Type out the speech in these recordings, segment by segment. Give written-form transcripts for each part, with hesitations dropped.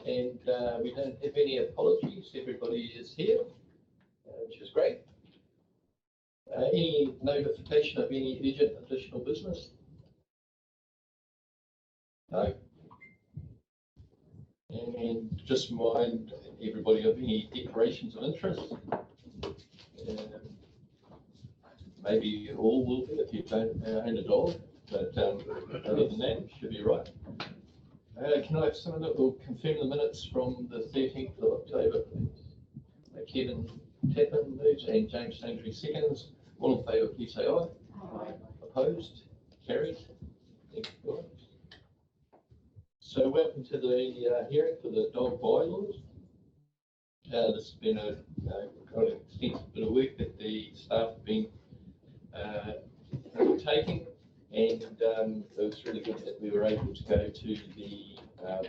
and we don't have any apologies. Everybody is here, which is great. Any notification of any urgent additional business? No. And just remind everybody of any declarations of interest. Maybe you all will be if you don't own a dog, but other than that, it should be right. Can I have someone that will confirm the minutes from the 13th of October, please? Kevin Tappan moves and James Sainsbury seconds. All in favour, please say aye. Aye. Opposed? Carried. Thank you. So welcome to the hearing for the dog bylaws. This has been quite an extensive bit of work that the staff have been undertaking, and it was really good that we were able to go to the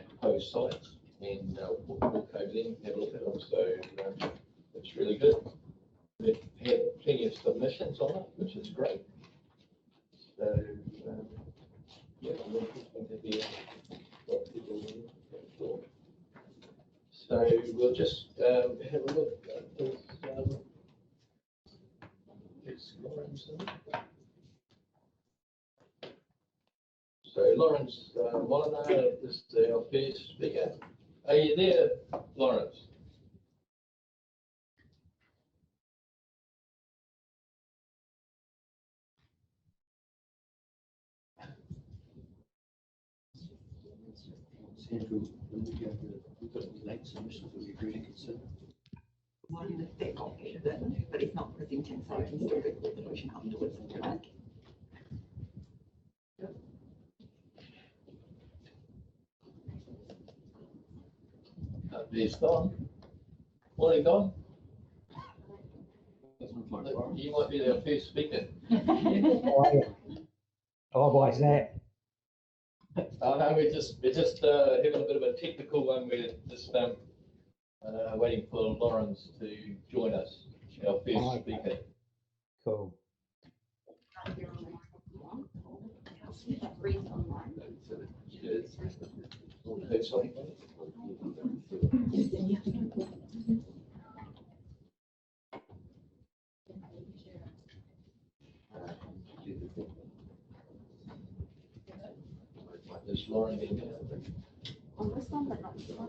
proposed sites and walk over there and have a look at them. So it's really good. We've had plenty of submissions on it, which is great. So yeah, I'm interested to hear what people thought. So we'll just have a look at this. So Lawrence Molina is our first speaker. Are you there, Lawrence? Andrew, when we go to, we've got any late submissions that we agree to consider. One in the spec copy of it, but it's not presenting, so we can still do the version afterwards if you like. There's Don. Morning, Don. You might be our first speaker. Oh, why is that? No, we're just having a bit of a technical one. We're just waiting for Lawrence to join us, our first speaker. Cool. Is Lauren in there? On this one, but not this one.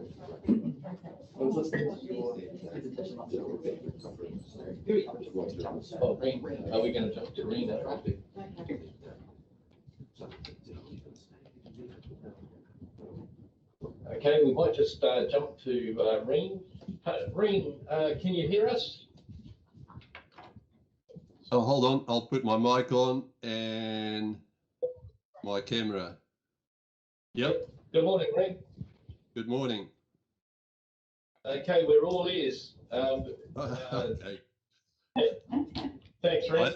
Oh, Reen. Are we going to jump to Reen? Okay, we might just jump to Reen. Reen, can you hear us? Oh, hold on. I'll put my mic on and my camera. Yep. Good morning, Reen. Good morning. Okay, we're all ears. Okay. Thanks, Reen.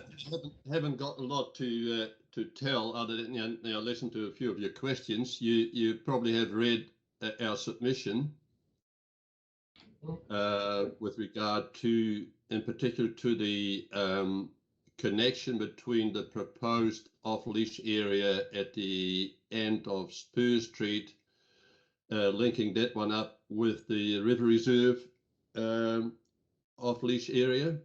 I haven't got a lot to tell other than listen to a few of your questions. You probably have read our submission with regard to, in particular, to the connection between the proposed off-leash area at the end of Spur Street, linking that one up with the River Reserve off-leash area.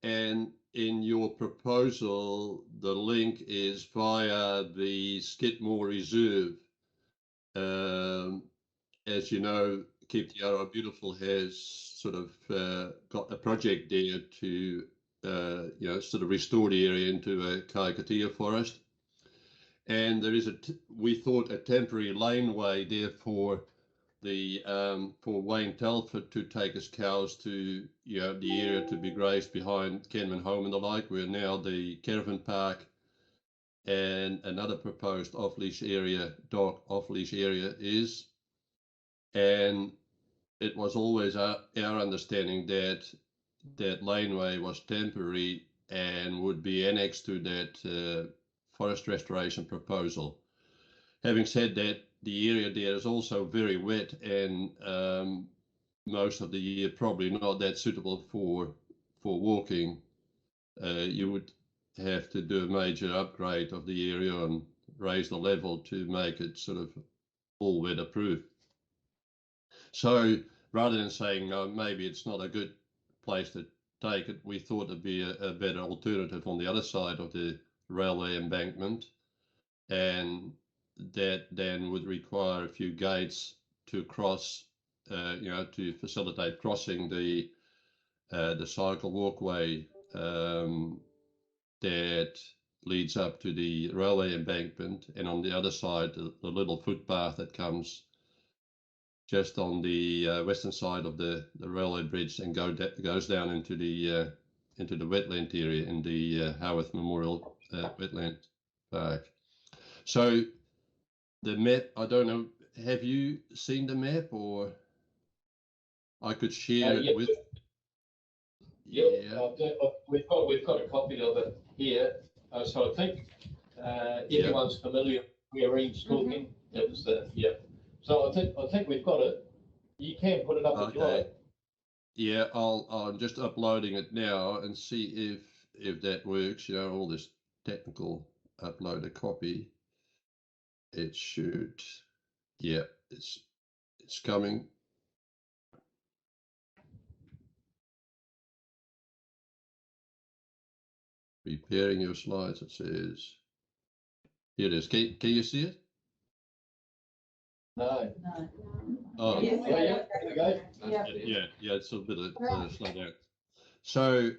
And in your proposal, the link is via the Skidmore Reserve. As you know, Keep the Yarra Beautiful has sort of got a project there to sort of restore the area into a Kaikatia forest. And there is we thought a temporary laneway there for the for Wayne Telford to take his cows to the area to be grazed behind Kenman Home and the like, where now the caravan park and another proposed off-leash area, dog off-leash area is. And it was always our understanding that that laneway was temporary and would be annexed to that forest restoration proposal. Having said that, the area there is also very wet and most of the year probably not that suitable for walking. You would have to do a major upgrade of the area and raise the level to make it sort of all weather proof. So rather than saying maybe it's not a good place to take it, we thought it'd be a better alternative on the other side of the railway embankment, and that then would require a few gates to cross, to facilitate crossing the cycle walkway that leads up to the railway embankment, and on the other side, the little footpath that comes just on the western side of the railway bridge and goes down into the wetland area in the Howarth Memorial Wetland Park. So the map, I don't know, have you seen the map, or I could share it with? Yeah, we've got a copy of it here. So I think everyone's familiar where Ian's talking. It was So I think we've got it. You can put it up if you like. Yeah, I'm just uploading it now and see if that works. All this technical upload a copy. It should. Yeah, it's coming. Preparing your slides, it says. Here it is. Can you see it? No. Oh, Yes. There we go. yeah, it's a bit of slow down. So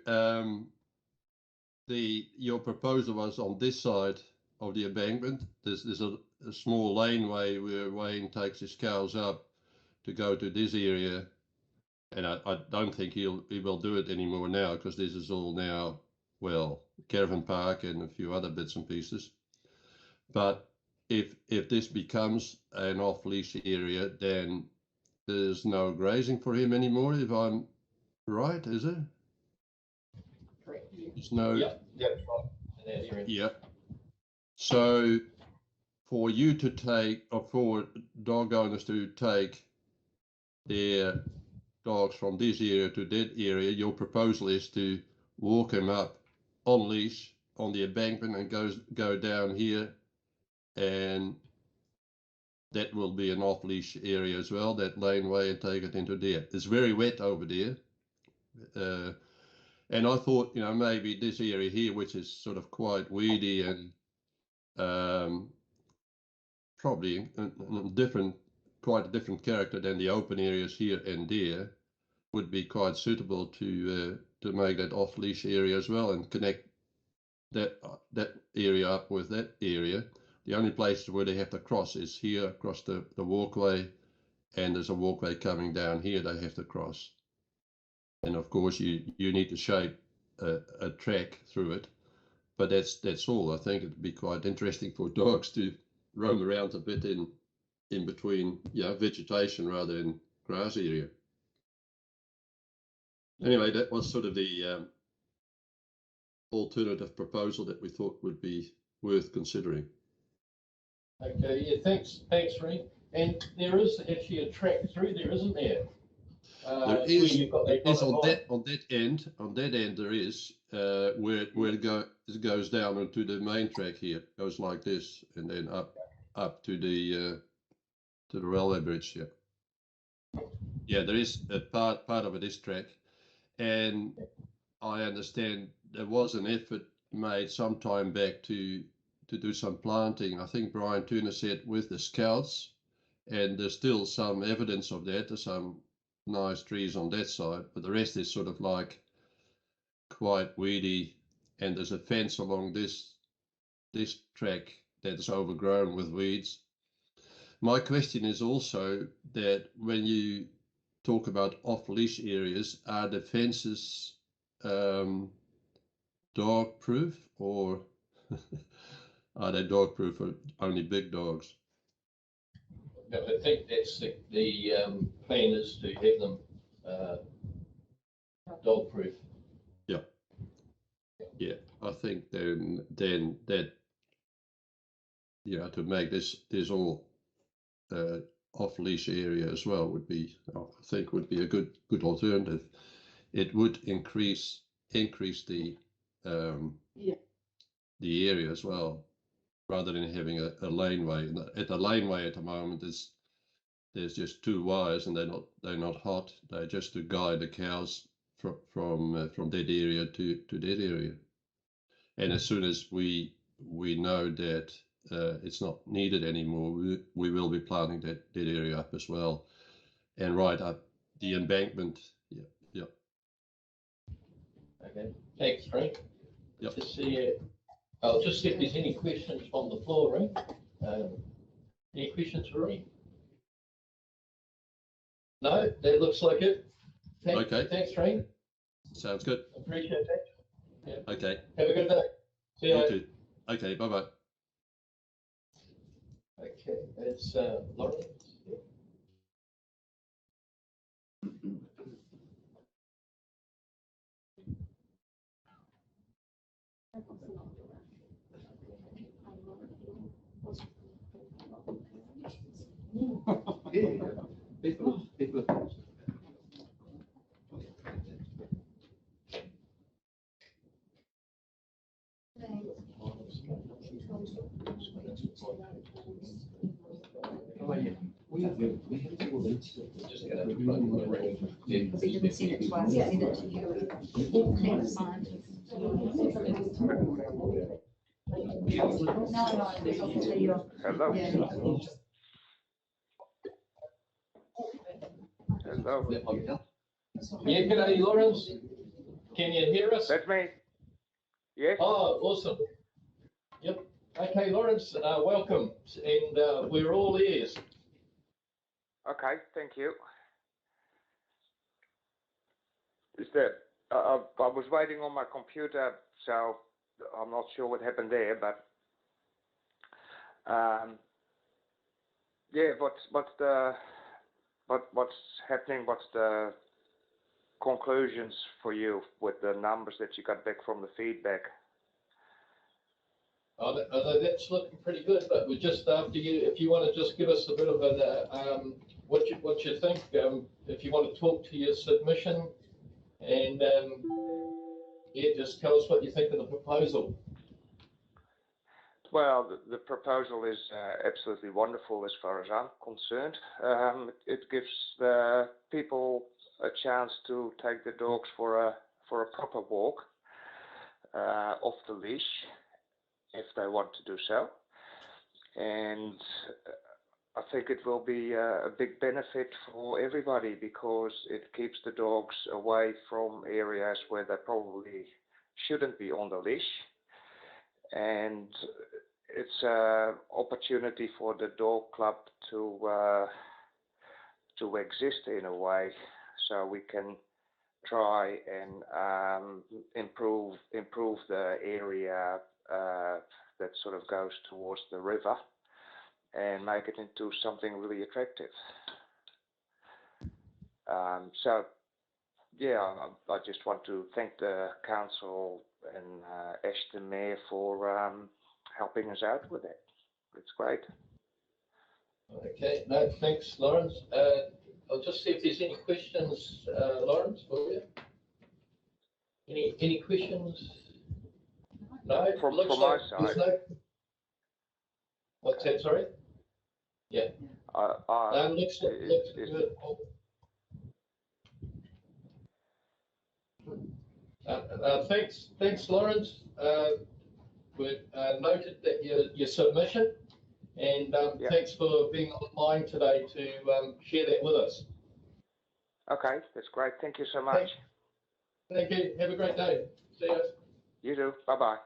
your proposal was on this side of the embankment. There's a small laneway where Wayne takes his cows up to go to this area, and I don't think he will do it anymore now, because this is all now, well, caravan park and a few other bits and pieces. But if this becomes an off-leash area, then there's no grazing for him anymore, if I'm right, is it? Correct. There's no. Yeah, that's right. In that area. Yeah. So for you to take, or for dog owners to take their dogs from this area to that area, your proposal is to walk them up on leash on the embankment and go down here, and that will be an off-leash area as well, that laneway, and take it into there. It's very wet over there. And I thought, maybe this area here, which is sort of quite weedy and probably quite a different character than the open areas here and there, would be quite suitable to make that off-leash area as well, and connect that area up with that area. The only place where they have to cross is here across the walkway, and there's a walkway coming down here they have to cross. And of course you need to shape a track through it, but that's all. I think it'd be quite interesting for dogs to roam around a bit in between vegetation rather than grass area. Anyway, that was sort of the alternative proposal that we thought would be worth considering. Okay, yeah, thanks, Reen. And there is actually a track through there, isn't there? There is on that end. There is where it goes down onto the main track here. It goes like this, and then up to the railway bridge. Yeah, there is a part of it is track, and I understand there was an effort made some time back to do some planting. I think Brian Turner said with the Scouts, and there's still some evidence of that. There's some nice trees on that side, but the rest is sort of like quite weedy, and there's a fence along this track that's overgrown with weeds. My question is also that when you talk about off-leash areas, are the fences dog proof, or are they dog proof for only big dogs? No, I think that's the plan is to have them dog proof. Yeah, I think then that to make this all off leash area as well would be, I think, would be a good alternative. It would increase the the area as well, rather than having a laneway. And at the laneway at the moment, there's just two wires, and they're not hot. They're just to guide the cows from that area to that area. And as soon as we know that it's not needed anymore, we will be planting that area up as well, and right up the embankment. Yeah. Okay, thanks, Frank. Yep. I'll just see if there's any questions from the floor, right? Any questions for me? No, that looks like it. Okay. Thanks, Frank. Sounds good. Appreciate that. Yeah. Okay. Have a good day. See you. You too. Okay, bye-bye. Okay, it's Lawrence. Yeah. People. We have all these. Just get a plug in the ring. Because he didn't send it to us, he sent it to you. Okay, that's fine. No, Hello. yeah. Hello. Yeah, g'day, Lawrence. Can you hear us? That's me. Yes. Oh, awesome. Yep. Okay, Lawrence, welcome. And we're all ears. Okay. Thank you. Is that? I was waiting on my computer, so I'm not sure what happened there, but yeah. What's happening? What's the conclusions for you with the numbers that you got back from the feedback? That's looking pretty good, but we're just after you. If you want to just give us a bit of an what you think, if you want to talk to your submission, and yeah, just tell us what you think of the proposal. Well, the proposal is absolutely wonderful as far as I'm concerned. It gives the people a chance to take the dogs for a proper walk off the leash if they want to do so. And I think it will be a big benefit for everybody because it keeps the dogs away from areas where they probably shouldn't be on the leash. And it's an opportunity for the dog club to exist in a way, so we can try and improve the area that sort of goes towards the river and make it into something really attractive. So, yeah, I just want to thank the council and Ash the Mayor for helping us out with it. It's great. Okay, no, thanks, Lawrence. I'll just see if there's any questions, Lawrence, for you. Any questions? No, From looks my like side. there's no. What's that? Sorry. Yeah. Looks good. Thanks, Lawrence. We've noted that your submission, and thanks for being online today to share that with us. Okay, that's great. Thank you so much. Thank you. Have a great day. See you. You too. Bye-bye.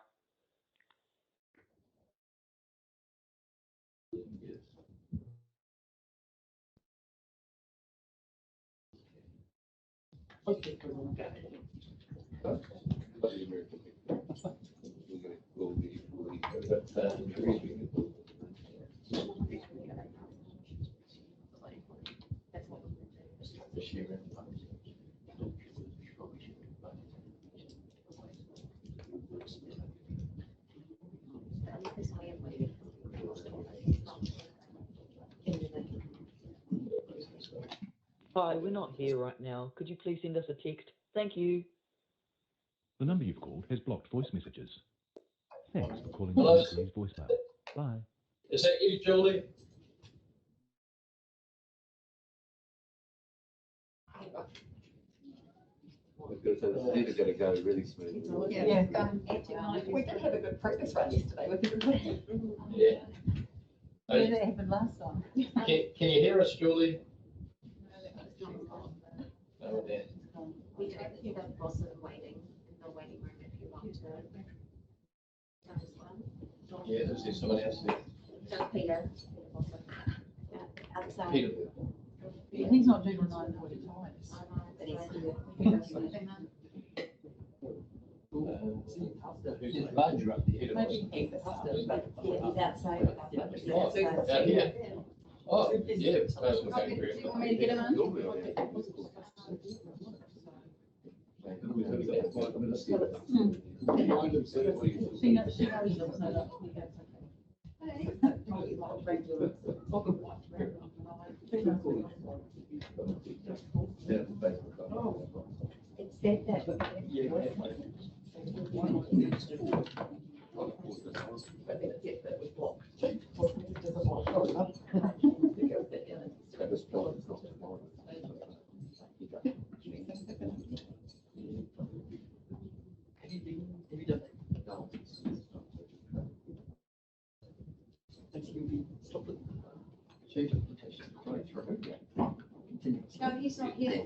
Hi, we're not here right now. Could you please send us a text? Thank you. The number you've called has blocked voice messages. Thanks for calling Hello. Please voicemail. Bye. Is that you, Julie? Because it's either going to go really smoothly. Yeah, we did have a good practice run yesterday with everybody. Yeah. Yeah, that happened last time. Can you hear us, Julie? Oh, yeah. We do have the boss waiting in the waiting room if you want to. Yeah, is there somebody else there? Just Peter. Outside. Peter. He's not due till 9:45. But he's here. There's Roger up there. Maybe he's the husband, but Yeah, he's outside. He's outside. Out here? Oh, yeah. That's okay. do you want me to get him in? She knows it's not up. It's that. No, he's not here.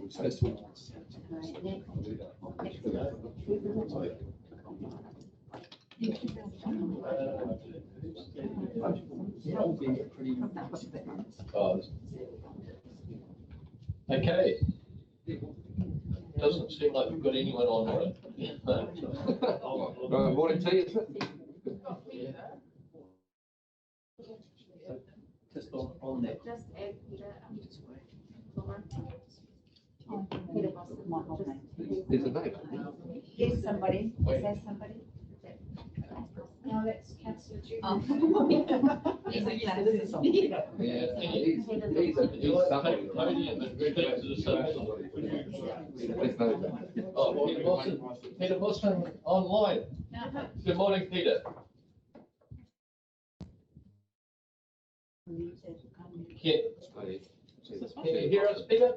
Oh. Okay. Doesn't seem like we've got anyone on, Right, morning to you. Just on that. Just add Peter. Peter Boston. There's a name. Yes, somebody. Is there somebody? No, that's Councillor Judy. Yeah, this is somebody. Yeah. He's somebody. Podium and go back to the subject. There's no name. Oh, Peter Boston online. Good morning, Peter. Can you hear us, Peter?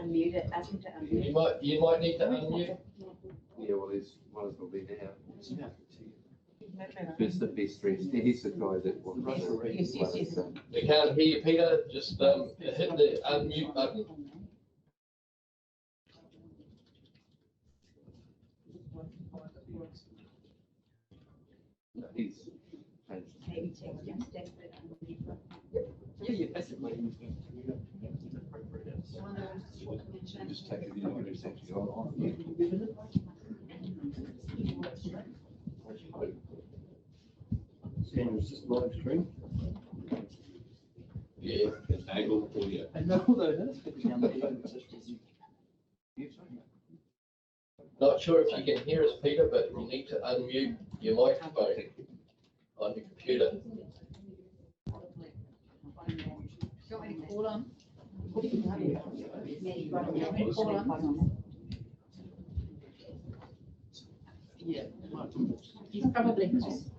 Unmute it, ask him to unmute. You might need to unmute. Yeah, well, he's one of them will be now. It's the best dressed. He's the guy that was. Yes. We can't hear you, Peter. Just hit the unmute button. He's. Maybe change him. Yeah, basically. Just take a video of it, actually on. Daniel's just live stream. Yeah. Angle for you. I know though, that's down there. Not sure if you can hear us, Peter, but you need to unmute your microphone on your computer. Hold on. Yeah. He's probably just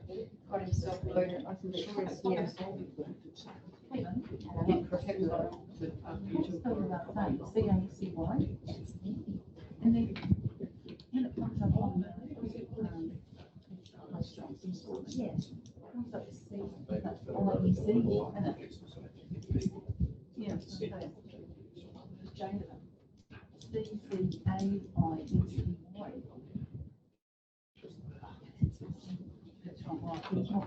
got himself loaded. I'm sure it's here. CACY. And then it comes up on the yeah. Comes up to C, OEC, and it. Yeah, okay. Jane. CCAIECY. That's right. He's not.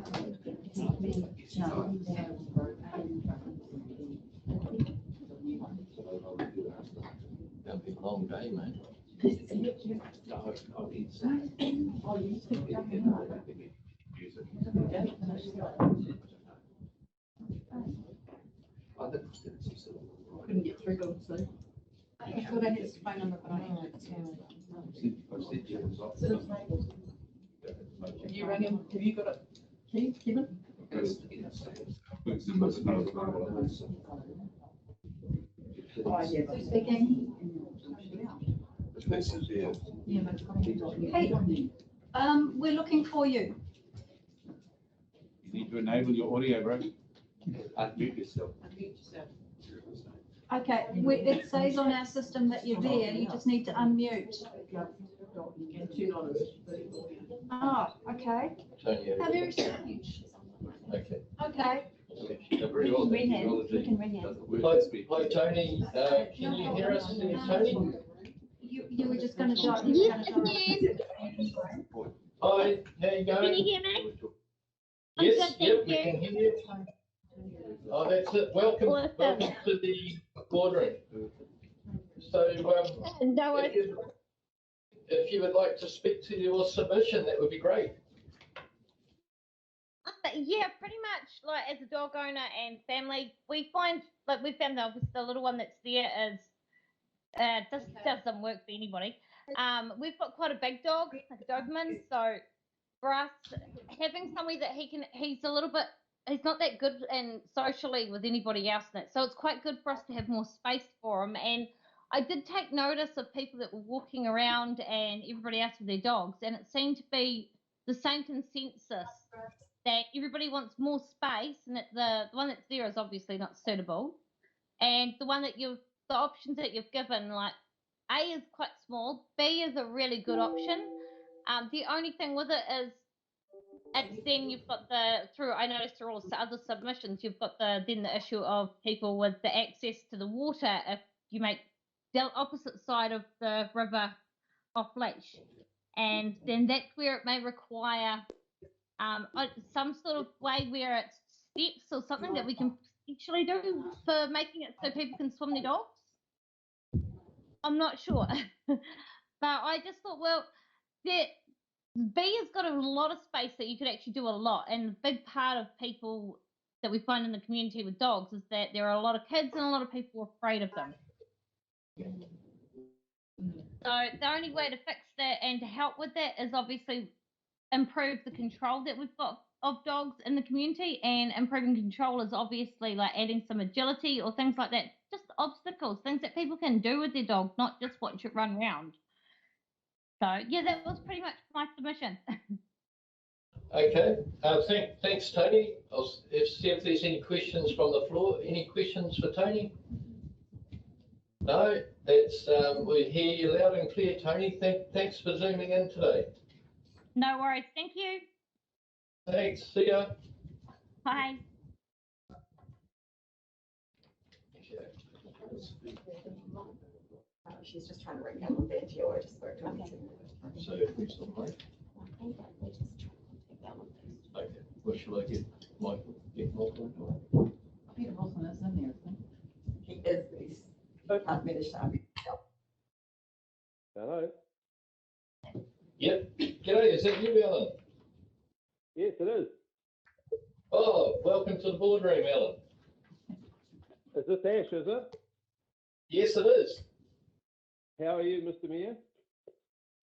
That'll be a long day, mate. Couldn't get through, obviously. I thought I had his phone number, but I don't. Have you rang him? Have you got a key, Kevin? Oh, yeah. Who's speaking? Yeah, but- Hey, we're looking for you. You need to enable your audio, bro. Unmute yourself. Unmute yourself. Okay, it says on our system that you're there, you just need to unmute. Ah, okay. Tony, How very strange. okay. Okay. Very well. Ring in, we can ring in. Hi, Tony. Can you hear us, Tony? You were just gonna jot. Yes, Hi, how you going? Can you hear me? Yes, I'm good, yep, thank we you. can hear you. Oh, that's it. Welcome, Awesome. welcome to the boardroom. So, No worries. if you would like to speak to your submission, that would be great. Yeah, pretty much like as a dog owner and family, we found that the little one that's there is just doesn't work for anybody. We've got quite a big dog, like a Doberman, so for us having somebody that he's not that good and socially with anybody else in it, so it's quite good for us to have more space for him. And I did take notice of people that were walking around and everybody else with their dogs, and it seemed to be the same consensus that everybody wants more space, and that the one that's there is obviously not suitable, and the options that you've given, like A is quite small, B is a really good option. The only thing with it is then you've got I noticed through all the other submissions, you've got the issue of people with the access to the water if you make the opposite side of the river off leash, and then that's where it may require some sort of way where it's steps or something that we can potentially do for making it so people can swim their dogs. I'm not sure. But I just thought, well, B has got a lot of space that you could actually do a lot. And a big part of people that we find in the community with dogs is that there are a lot of kids and a lot of people afraid of them. So the only way to fix that and to help with that is obviously improve the control that we've got of dogs in the community, and improving control is obviously like adding some agility or things like that, just obstacles, things that people can do with their dog, not just watch it run around. So yeah, that was pretty much my submission. Okay, thanks, Tony. I'll see if there's any questions from the floor. Any questions for Tony? No, we hear you loud and clear, Tony. Thanks for zooming in today. No worries. Thank you. Thanks. See ya. Bye. She's just trying to ring Ellen Bantio. I just spoke to her. So who's the mic? Okay. Well, shall I get Michael? Get Michael? Peter Wilson is in there, isn't he? He is, but he's can't manage to help. Hello. Yep. G'day, is that you, Alan? Yes, it is. Oh, welcome to the boardroom, Alan. Is this Ash, is it? Yes, it is. How are you, Mr. Mayor?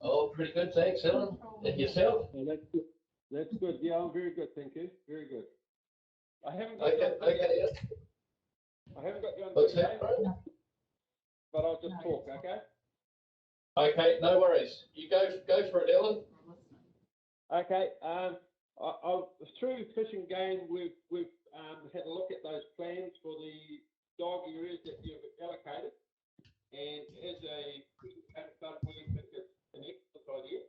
Oh, pretty good, thanks, Alan. And yourself? Oh, that's good. That's good. Yeah, I'm very good, thank you. Very good. I haven't got I haven't got you on video, but I'll just talk, okay? Okay, no worries. You go for it, Alan. Okay. Through Fish and Game, we've had a look at those plans for the dog areas that you've allocated, and as a club, we think it's an excellent idea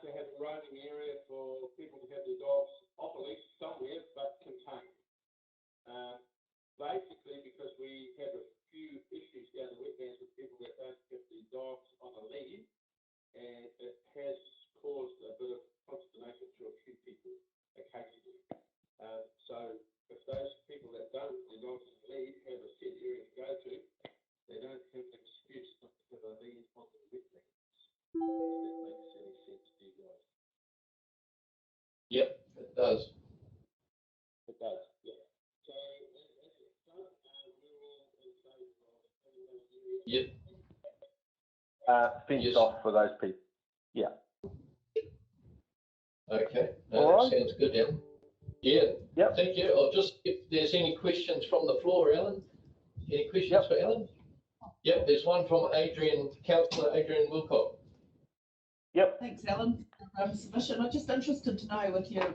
to have a roaming area for people to have their dogs off a leash somewhere, but contained. Basically, because we have a few issues down the wetlands with people that don't have their dogs on a lead, and it has caused a bit of consternation to a few people occasionally. So if those people that don't have their dogs on a lead have a set area to go to, they don't have an excuse not to have a lead on the wetlands. If that makes any sense to you guys. Yep, it does. It does, yeah. So Yep. Fenced off for those people. Yeah. Okay. All right. Sounds good, Alan. Yeah. Yep. Thank you. I'll just if there's any questions from the floor, Alan. Any questions for Alan? Yep. There's one from Councillor Adrian Wilcock. Yep. Thanks, Alan. Submission. I'm just interested to know with your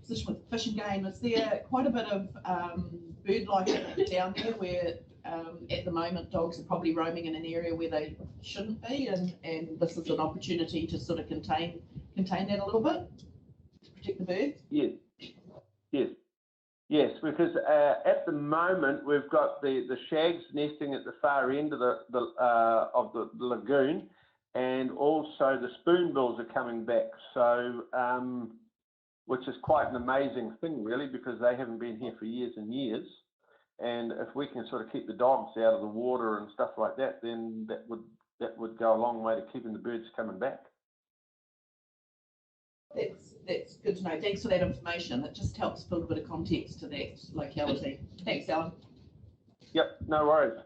position with Fish and Game, is there quite a bit of bird life down there where at the moment, dogs are probably roaming in an area where they shouldn't be, and this is an opportunity to sort of contain that a little bit, to protect the birds. Yes, because at the moment we've got the shags nesting at the far end of the lagoon, and also the spoonbills are coming back. So, which is quite an amazing thing, really, because they haven't been here for years and years. And if we can sort of keep the dogs out of the water and stuff like that, then that would go a long way to keeping the birds coming back. That's good to know. Thanks for that information. That just helps build a bit of context to that locality. Thanks, Alan. Yep, no worries.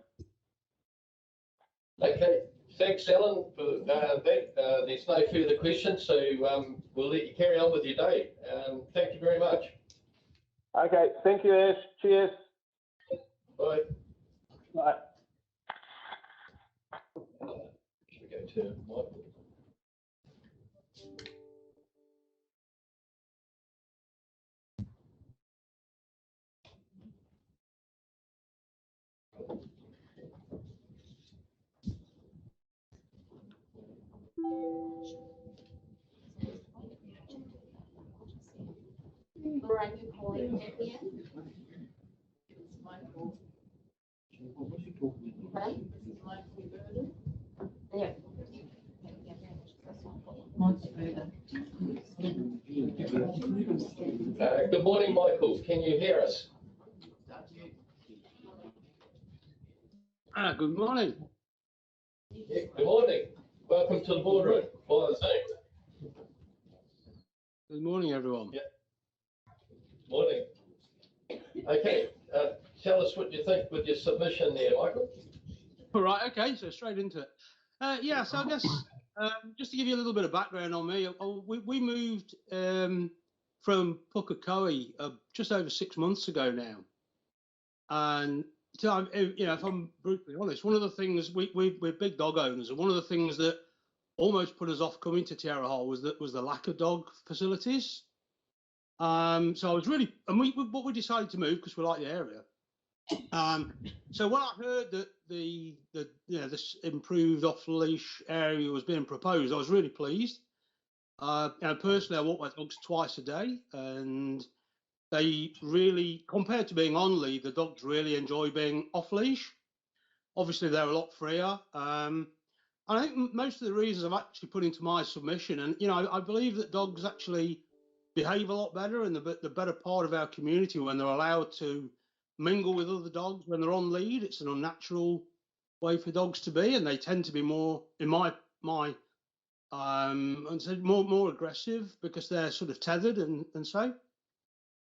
Okay, thanks, Alan, for that. There's no further questions, so we'll let you carry on with your day. Thank you very much. Okay, thank you, Ash. Cheers. Bye. Bye. Should we go to Michael? Lorraine calling at the end. Yeah. Good morning, Michael. Can you hear us? Good morning. Yeah, good morning. Welcome to the boardroom. Good morning, everyone. Yeah. Morning. Okay, tell us what you think with your submission there, Michael. All right, okay, so straight into it. Yeah, so I guess just to give you a little bit of background on me, we moved from Pukekohe just over 6 months ago now. And so, if I'm brutally honest, one of the things we're big dog owners, and one of the things that almost put us off coming to Te Araha was the lack of dog facilities. So I was really, and we decided to move because we like the area. So when I heard that this improved off-leash area was being proposed, I was really pleased. Personally, I walk my dogs twice a day, and they really, compared to being on lead, the dogs really enjoy being off-leash. Obviously, they're a lot freer. I think most of the reasons I've actually put into my submission, and I believe that dogs actually behave a lot better and the better part of our community when they're allowed to mingle with other dogs when they're on lead. It's an unnatural way for dogs to be, and they tend to be more, in my more aggressive because they're sort of tethered and so.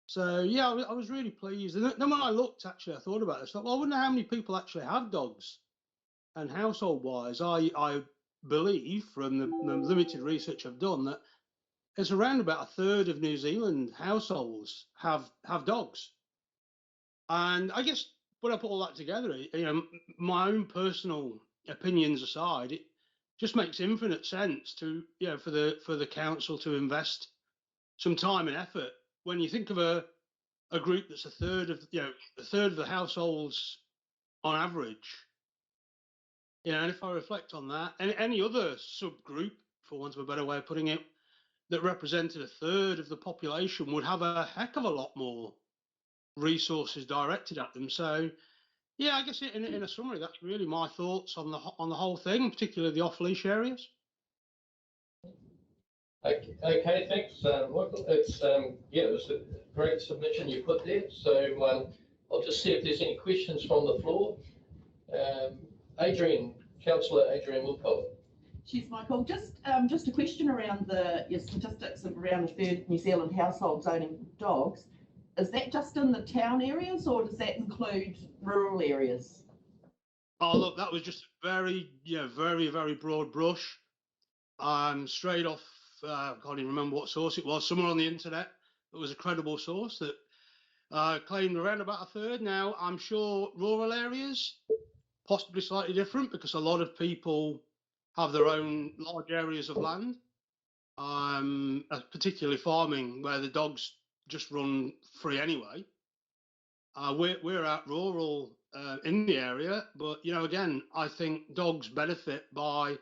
So yeah, I was really pleased. And then when I looked, actually, I thought about this. I thought, well, I wonder how many people actually have dogs. And household-wise, I believe from the limited research I've done that it's around about a third of New Zealand households have dogs. And I guess when I put all that together, my own personal opinions aside, it just makes infinite sense to for the council to invest some time and effort. When you think of a group that's a third of the households on average. And if I reflect on that, and any other subgroup, for want of a better way of putting it, that represented a third of the population would have a heck of a lot more resources directed at them. So, yeah, I guess in a summary, that's really my thoughts on the whole thing, particularly the off-leash areas. Okay, thanks, Michael. It was a great submission you put there. So I'll just see if there's any questions from the floor. Councillor Adrian Wilcock. Cheers, Michael. Just a question around your statistics around the third New Zealand households owning dogs. Is that just in the town areas, or does that include rural areas? Oh, look, that was just very, very, very broad brush. Straight off, I can't even remember what source it was, somewhere on the internet. It was a credible source that claimed around about a third. Now, I'm sure rural areas, possibly slightly different because a lot of people have their own large areas of land, particularly farming where the dogs just run free anyway. We're out rural in the area. But, you know, again, I think dogs benefit by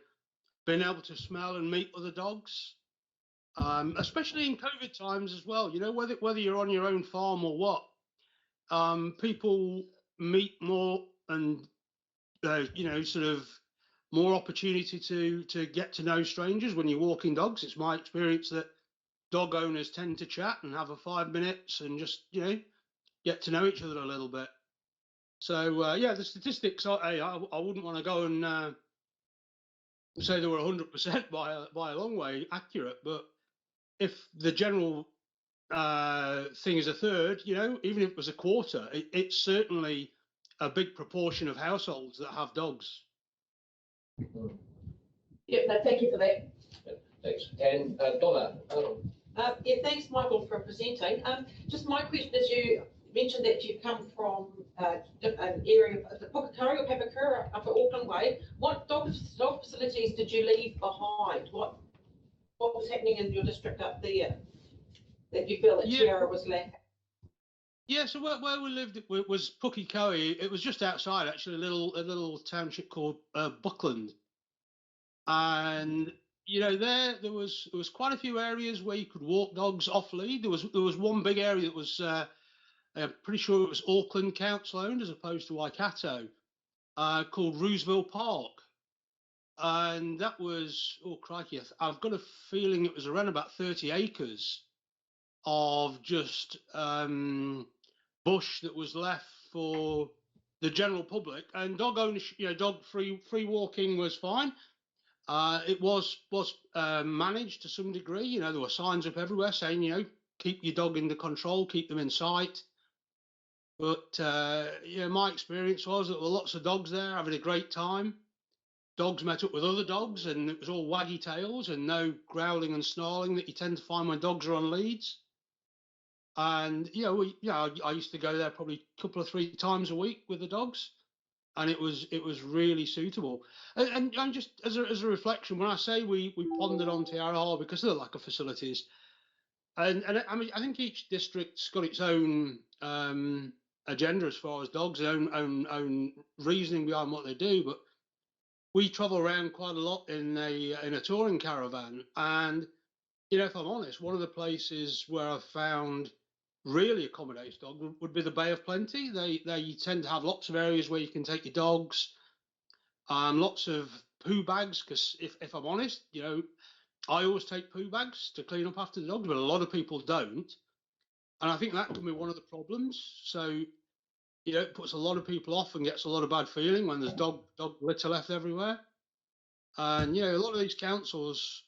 being able to smell and meet other dogs, especially in COVID times as well. You know, whether you're on your own farm or what, people meet more and, you know, sort of more opportunity to get to know strangers when you're walking dogs. It's my experience that dog owners tend to chat and have a 5 minutes and just, you know, get to know each other a little bit. So yeah, the statistics are, I wouldn't want to go and say they were 100% by a long way accurate, but if the general thing is a third, you know, even if it was a quarter, it's certainly a big proportion of households that have dogs. Yeah, no, thank you for that. Thanks. And Donna. Yeah, thanks, Michael, for presenting. Just my question is, you mentioned that you come from an area of the Pukakari or Papakura up at Auckland Way. What dog facilities did you leave behind? What was happening in your district up there that you feel that Tiara was lacking? Yeah, so where we lived was Pukakari. It was just outside, actually, a little township called Buckland. And you know, there was quite a few areas where you could walk dogs off lead. There was one big area that was I'm pretty sure it was Auckland Council owned as opposed to Waikato, called Roosevelt Park, and that was, oh crikey, I've got a feeling it was around about 30 acres of just bush that was left for the general public, and dog ownership, you know, dog free walking was fine. It was managed to some degree. You know, there were signs up everywhere saying, you know, keep your dog under control, keep them in sight. But yeah, my experience was that there were lots of dogs there having a great time. Dogs met up with other dogs, and it was all waggy tails and no growling and snarling that you tend to find when dogs are on leads. And you know, I used to go there probably a couple of 3 times a week with the dogs, and it was really suitable. And just as a reflection, when I say we pondered on Te Araha because of the lack of facilities, and I mean, I think each district's got its own agenda as far as dogs, own reasoning behind what they do. But we travel around quite a lot in a touring caravan, and you know, if I'm honest, one of the places where I've found really accommodates dog would be the Bay of Plenty. They tend to have lots of areas where you can take your dogs, lots of poo bags, because if I'm honest, you know, I always take poo bags to clean up after the dogs, but a lot of people don't. And I think that can be one of the problems. So, you know, it puts a lot of people off and gets a lot of bad feeling when there's dog litter left everywhere. And, you know, a lot of these councils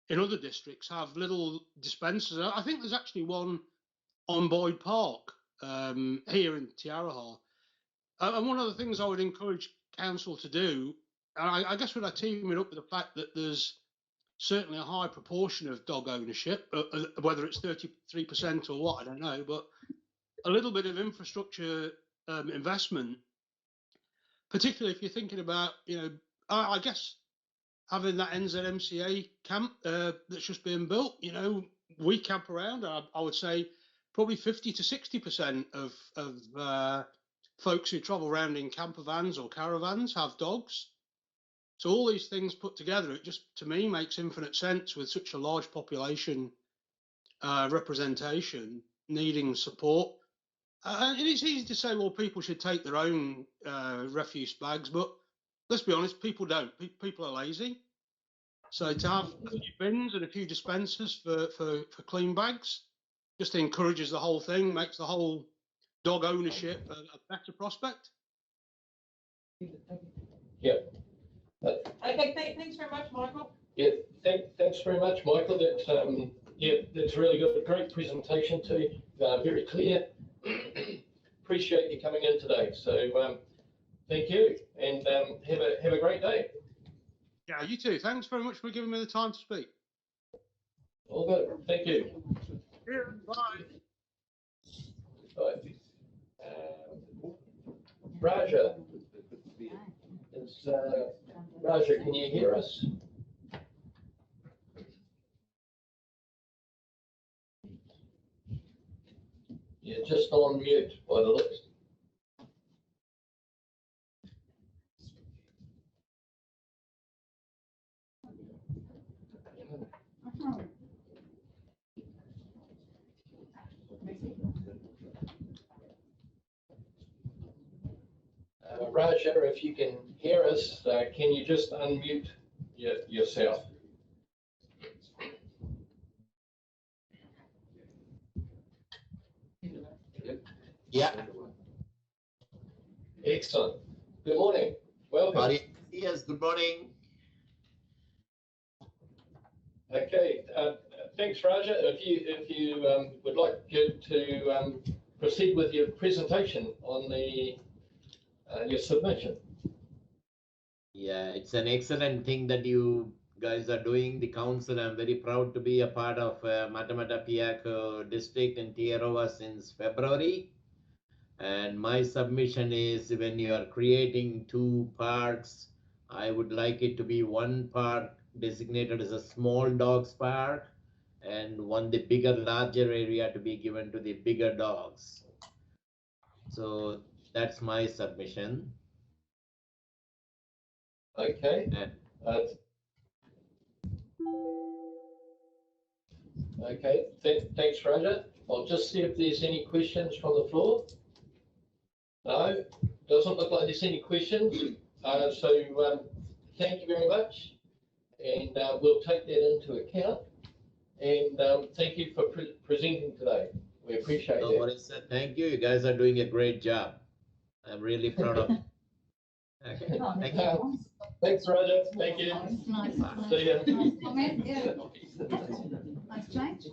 in other districts have little dispensers. I think there's actually one on Boyd Park here in Te Araha. And one of the things I would encourage council to do, and I guess when I team it up with the fact that there's certainly a high proportion of dog ownership, whether it's 33% or what, I don't know, but a little bit of infrastructure investment, particularly if you're thinking about, you know, I guess having that NZMCA camp that's just being built, you know, we camp around. I would say probably 50 to 60% of folks who travel around in camper vans or caravans have dogs. So all these things put together, it just, to me, makes infinite sense with such a large population representation needing support. And it's easy to say, well, people should take their own refuse bags, but let's be honest, people don't. People are lazy. So to have a few bins and a few dispensers for clean bags just encourages the whole thing, makes the whole dog ownership a better prospect. Yeah. Okay, thanks very much, Michael. Yeah, thanks very much, Michael. That's really good. Great presentation too. Very clear. Appreciate you coming in today. So thank you, and have a great day. Yeah, you too. Thanks very much for giving me the time to speak. All good. Thank you. Yeah, bye. Bye. Raja, Raja, can you hear us? You're just on mute by the looks. Raja, if you can hear us, can you just unmute yourself? Yeah. Excellent. Good morning. Welcome. Yes, good morning. Okay. Thanks, Raja. If you would like to proceed with your presentation on the your submission. Yeah, it's an excellent thing that you guys are doing. The council, I'm very proud to be a part of Matamata Piako district in Tierra since February. And my submission is when you are creating 2 parks, I would like it to be 1 park designated as a small dogs park and the bigger, larger area to be given to the bigger dogs. So that's my submission. Okay. Okay. Thanks, Raja. I'll just see if there's any questions from the floor. No, doesn't look like there's any questions. So thank you very much, and we'll take that into account. And thank you for presenting today. We appreciate it. No worries, sir. Thank you. You guys are doing a great job. I'm really proud of you. Okay. Thank you. Thanks, Roger. Thank you. Nice. See ya. Nice comment, yeah. Nice change.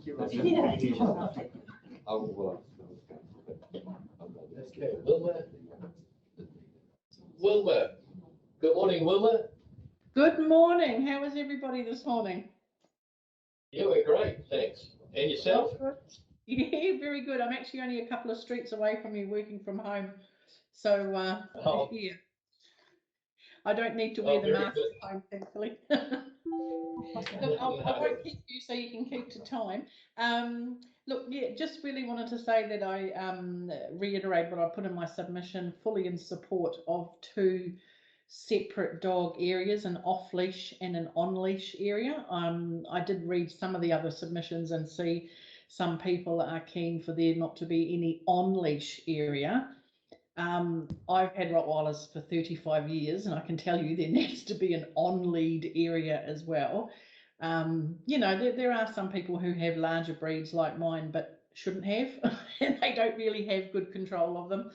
Okay, Wilma. Wilma. Good morning, Wilma. Good morning. How is everybody this morning? Yeah, we're great, thanks. And yourself? Yeah, very good. I'm actually only a couple of streets away from you, working from home. So, yeah. I don't need to wear the mask at home, thankfully. Look, I won't keep you so you can keep to time. Look, yeah, just really wanted to say that I reiterate what I put in my submission, fully in support of 2 separate dog areas, an off-leash and an on-leash area. I did read some of the other submissions and see some people are keen for there not to be any on-leash area. I've had Rottweilers for 35 years, and I can tell you there needs to be an on-lead area as well. You know, there are some people who have larger breeds like mine, but shouldn't have, and they don't really have good control of them.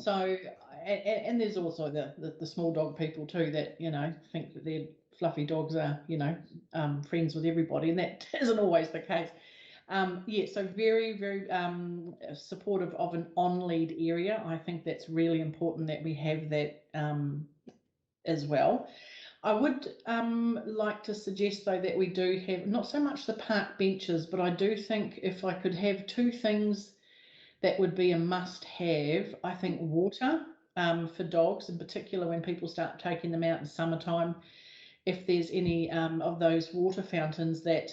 So, and there's also the small dog people too that, you know, think that their fluffy dogs are, you know, friends with everybody, and that isn't always the case. Yeah, so very, very supportive of an on-lead area. I think that's really important that we have that as well. I would like to suggest, though, that we do have not so much the park benches, but I do think if I could have 2 things that would be a must-have, I think water for dogs, in particular when people start taking them out in summertime. If there's any of those water fountains that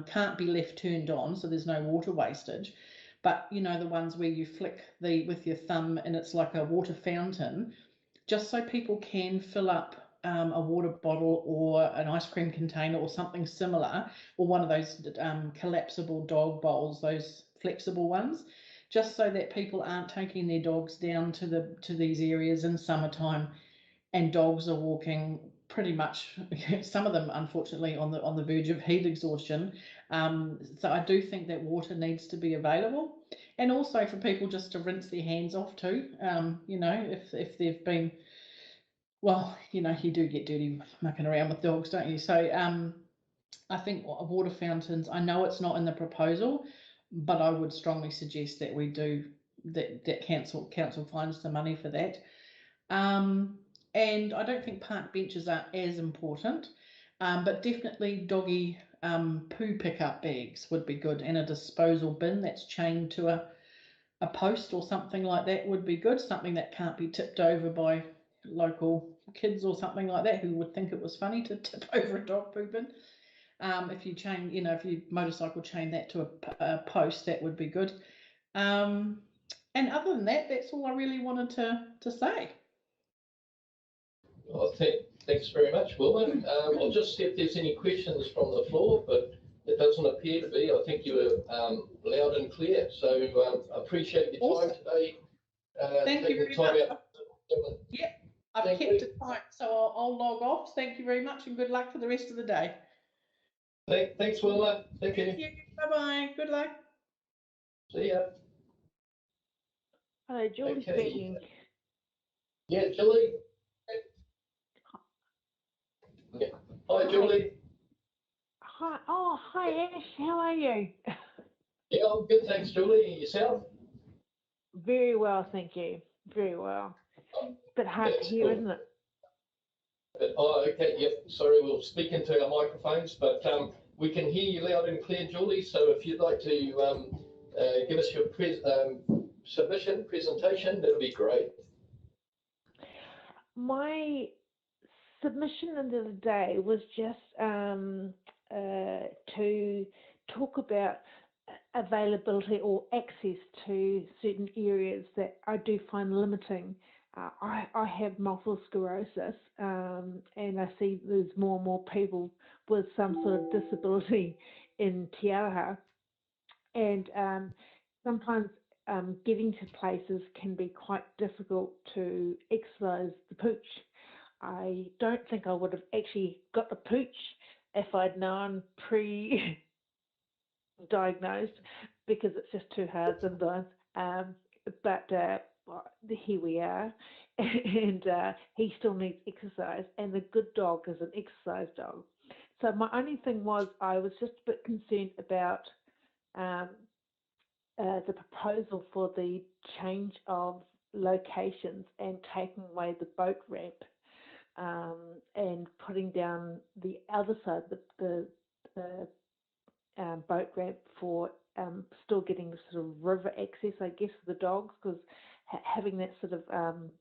can't be left turned on, so there's no water wastage, but you know, the ones where you flick with your thumb and it's like a water fountain, just so people can fill up a water bottle or an ice cream container or something similar, or one of those collapsible dog bowls, those flexible ones, just so that people aren't taking their dogs down to these areas in summertime, and dogs are walking pretty much, some of them unfortunately on the verge of heat exhaustion. So I do think that water needs to be available, and also for people just to rinse their hands off too. You know, if they've been, well, you know, you do get dirty mucking around with dogs, don't you? So I think water fountains, I know it's not in the proposal, but I would strongly suggest that we do that council finds the money for that. And I don't think park benches are as important, but definitely doggy poo pickup bags would be good, and a disposal bin that's chained to a post or something like that would be good, something that can't be tipped over by local kids or something like that who would think it was funny to tip over a dog poo bin. If you chain, you know, if you motorcycle chain that to a post, that would be good. And other than that, that's all I really wanted to say. Well, thanks very much, Wilma. I'll just see if there's any questions from the floor, but it doesn't appear to be. I think you were loud and clear. So appreciate your time today. Thank you taking very the time much. out. Yep, I've kept it tight, so I'll log off. Thank you very much and good luck for the rest of the day. Thanks, Wilma. Thank you. Bye-bye. Good luck. See ya. Hello, Julie speaking. Yeah, Julie. Yeah. Hi, Julie. Hi. Oh, hi, Ash. How are you? Yeah, I'm good. Thanks, Julie. And yourself? Very well, thank you. Very well. Bit hard to hear, isn't it? Oh, okay. Yep. Sorry, we'll speak into our microphones, but we can hear you loud and clear, Julie. So if you'd like to give us your presentation, that'll be great. My submission into the day was just to talk about availability or access to certain areas that I do find limiting. I have multiple sclerosis, and I see there's more and more people with some sort of disability in Te Araha, and sometimes getting to places can be quite difficult to exercise the pooch. I don't think I would have actually got the pooch if I'd known pre-diagnosed, because it's just too hard sometimes. But well, here we are, and he still needs exercise, and the good dog is an exercise dog. So my only thing was I was just a bit concerned about the proposal for the change of locations and taking away the boat ramp, and putting down the other side, the boat ramp for still getting the sort of river access, I guess, for the dogs, because having that sort of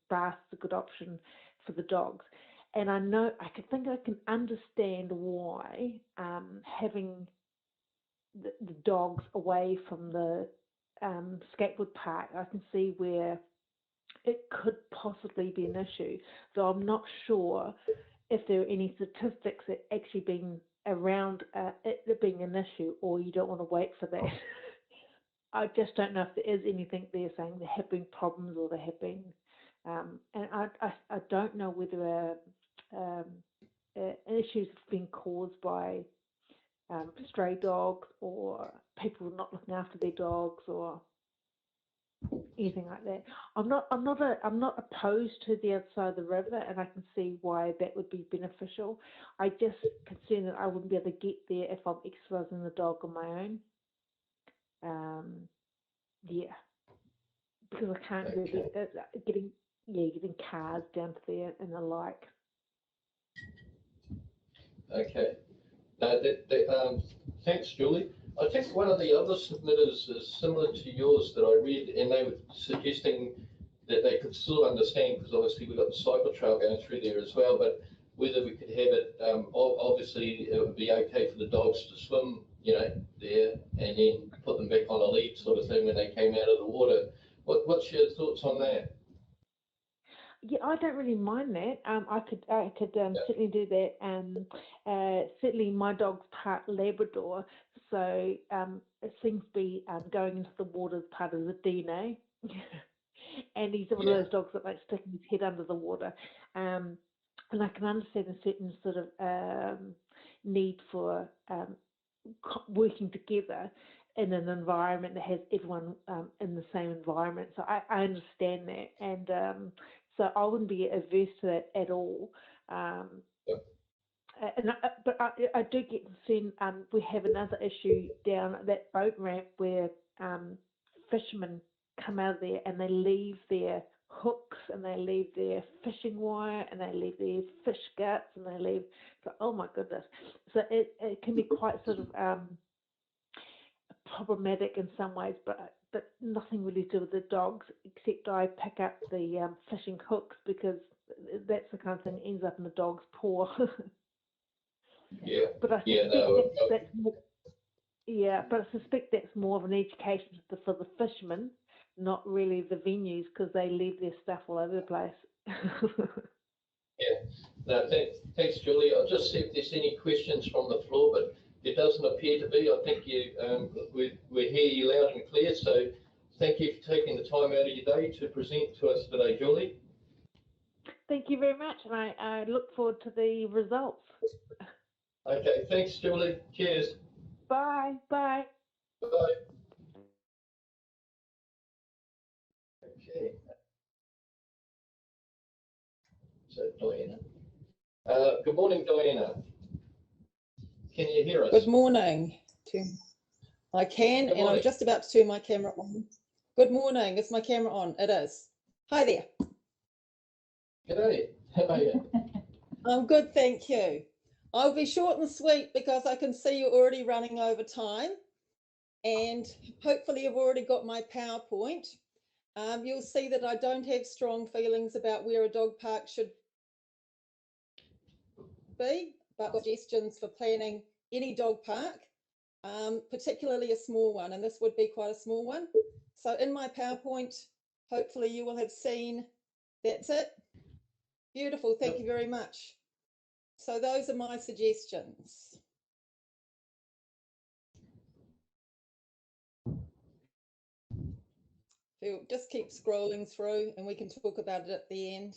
bath is a good option for the dogs. And I can understand why having the dogs away from the skateboard park, I can see where it could possibly be an issue. So I'm not sure if there are any statistics that actually been around it being an issue, or you don't want to wait for that. I just don't know if there is anything there saying there have been problems or there have been, and I don't know whether issues have been caused by stray dogs or people not looking after their dogs or anything like that. I'm not opposed to the other side of the river, and I can see why that would be beneficial. I just concerned that I wouldn't be able to get there if I'm exercising the dog on my own. Yeah, because I can't really getting cars down to there and the like. Okay. Thanks, Julie. I think one of the other submitters is similar to yours that I read, and they were suggesting that they could still understand, because obviously we've got the cycle trail going through there as well, but whether we could have it, obviously it would be okay for the dogs to swim, there, and then put them back on a lead sort of thing when they came out of the water. What's your thoughts on that? Yeah, I don't really mind that. I could certainly do that. Certainly, my dog's part Labrador, so it seems to be going into the water as part of the DNA. And he's one of those dogs that likes sticking his head under the water. And I can understand a certain sort of need for working together in an environment that has everyone in the same environment. So I understand that, and so I wouldn't be averse to that at all. But I do get concerned. We have another issue down at that boat ramp where fishermen come out of there and they leave their hooks and they leave their fishing wire and they leave their fish guts and they leave. Oh my goodness! So it can be quite sort of problematic in some ways, but nothing really to do with the dogs, except I pick up the fishing hooks because that's the kind of thing that ends up in the dog's paw. Yeah. But I suspect that's more. Yeah, but I suspect that's more of an education for the fishermen, not really the venues, because they leave their stuff all over the place. Yeah. No, thanks, Julie. I'll just see if there's any questions from the floor, but it doesn't appear to be. I think we hear you loud and clear. So thank you for taking the time out of your day to present to us today, Julie. Thank you very much, and I look forward to the results. Okay, thanks, Julie. Cheers. Bye. Bye. Bye. Okay. So Diana. Good morning, Diana. Can you hear us? Good morning, Tim. I can, and I'm just about to turn my camera on. Good morning. Is my camera on? It is. Hi there. G'day. How are you? I'm good, thank you. I'll be short and sweet because I can see you're already running over time, and hopefully you've already got my PowerPoint. You'll see that I don't have strong feelings about where a dog park should be, but suggestions for planning any dog park, particularly a small one, and this would be quite a small one. So in my PowerPoint, hopefully you will have seen, that's it. Beautiful, thank you very much. So those are my suggestions. We'll just keep scrolling through and we can talk about it at the end.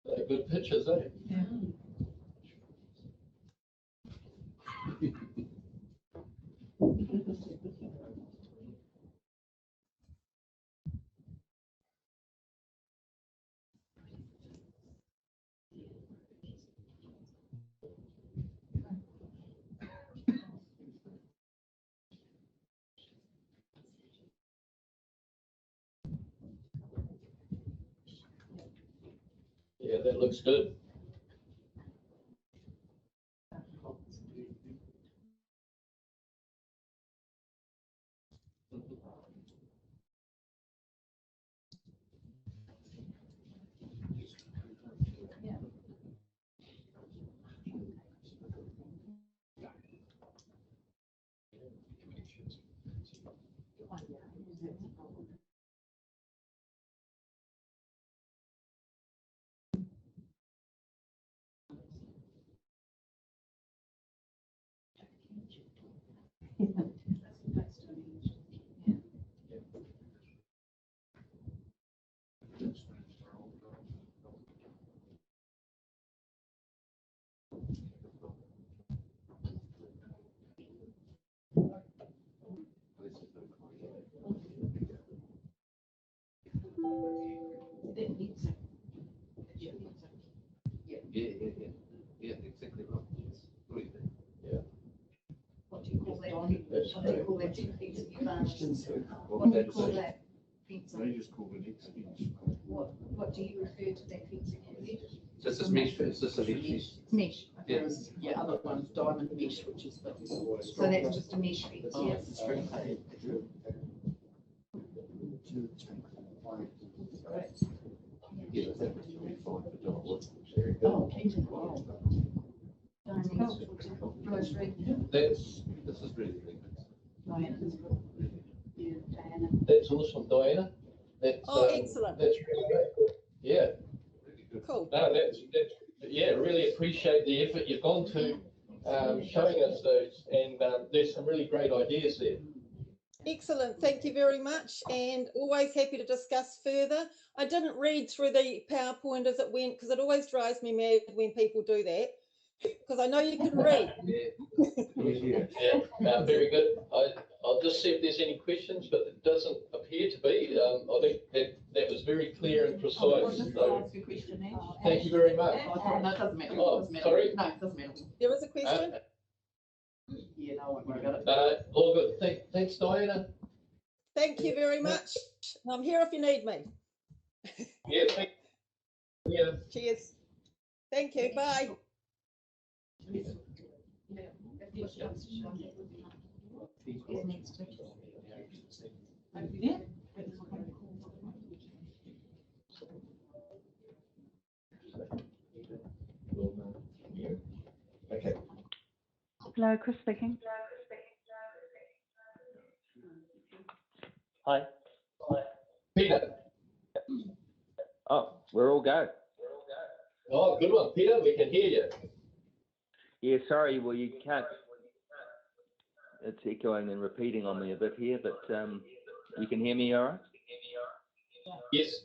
They're good pictures, eh? Yeah. Yeah, that looks good. Yeah, exactly right. Yeah. What do you call that? What do you call that piece of fence? What What would do you that call say? that fencing? They just call it expenditure. What do you refer to that fencing as? This is mesh, it's just a mesh. Mesh. Yeah. Whereas, yeah, other one's diamond mesh, which is the. So that's just a mesh fence, Oh, yes. it's very high. Yeah, that would be fine for dogs. Oh, okay. Wow. This is really good. Diana. Yeah, Diana. That's awesome, Diana. That's, excellent. That's really great. Yeah. Cool. No, that's yeah, really appreciate the effort you've gone to showing us those, and there's some really great ideas there. Excellent, thank you very much, and always happy to discuss further. I didn't read through the PowerPoint as it went because it always drives me mad when people do that, because I know you can read. Yeah, very good. I'll just see if there's any questions, but it doesn't appear to be. I think that was very clear and precise. So, Ask a question, Ash. thank you very much. Oh, no, it doesn't matter. Oh, It doesn't matter. sorry? No, it doesn't matter. There is a question? Yeah, no, I won't worry about it. All good. Thanks, Diana. Thank you very much. I'm here if you need me. Yeah, thank you. Yeah. Cheers. Thank you. Bye. Hello, Chris speaking. Hi. Peter. Oh, we're all go. Oh, good one, Peter. We can hear you. Yeah, sorry. Well, you can't. It's echoing and repeating on me a bit here, but you can hear me all right? Yes.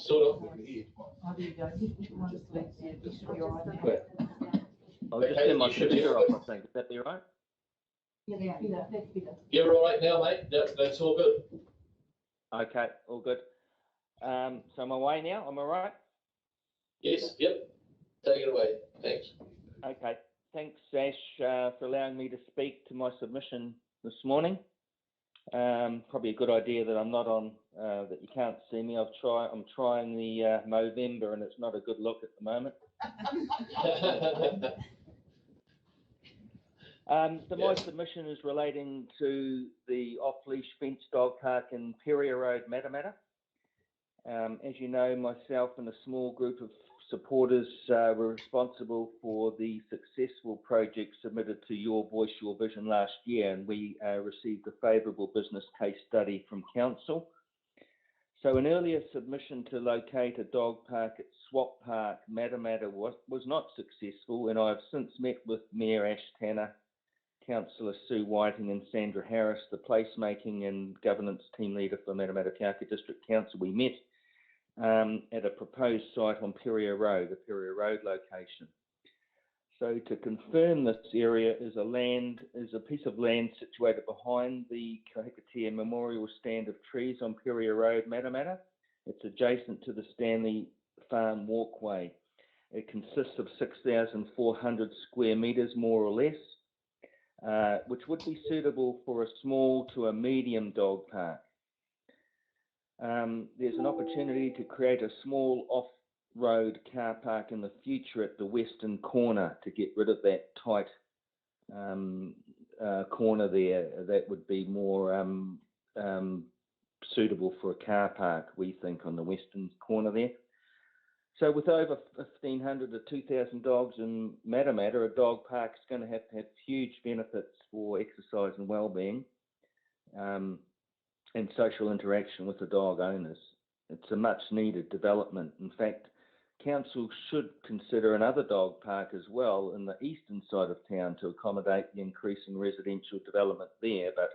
Sort of. I'll just turn my computer off, I think. Would that be all right? You're all right now, mate? That's all good. Okay, all good. So I'm away now. Am I right? Yes, yep. Take it away. Thanks. Okay. Thanks, Ash, for allowing me to speak to my submission this morning. Probably a good idea that I'm not on, that you can't see me. I'm trying the Movember, and it's not a good look at the moment. So my submission is relating to the off-leash fenced dog park in Peria Road, Matamata. As you know, myself and a small group of supporters were responsible for the successful project submitted to Your Voice, Your Vision last year, and we received a favourable business case study from Council. So an earlier submission to locate a dog park at Swap Park, Matamata, was not successful, and I have since met with Mayor Ash Tanner, Councillor Sue Whiting and Sandra Harris, the placemaking and governance team leader for Matamata Piako District Council. We met at a proposed site on Peria Road, the Peria Road location. So to confirm, this area is a piece of land situated behind the Kahikatea Memorial Stand of Trees on Peria Road, Matamata. It's adjacent to the Stanley Farm Walkway. It consists of 6,400 square metres, more or less, which would be suitable for a small to a medium dog park. There's an opportunity to create a small off-road car park in the future at the western corner to get rid of that tight corner there. That would be more suitable for a car park, we think, on the western corner there. So with over 1,500 to 2,000 dogs in Matamata, a dog park is going to have huge benefits for exercise and well-being and social interaction with the dog owners. It's a much-needed development. In fact, Council should consider another dog park as well in the eastern side of town to accommodate the increasing residential development there. But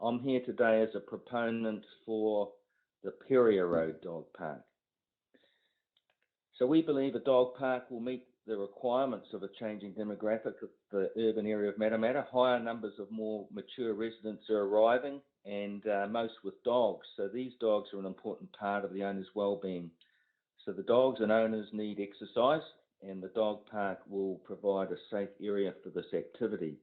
I'm here today as a proponent for the Peria Road Dog Park. So we believe a dog park will meet the requirements of a changing demographic of the urban area of Matamata. Higher numbers of more mature residents are arriving, and most with dogs. So these dogs are an important part of the owner's well-being. So the dogs and owners need exercise, and the dog park will provide a safe area for this activity.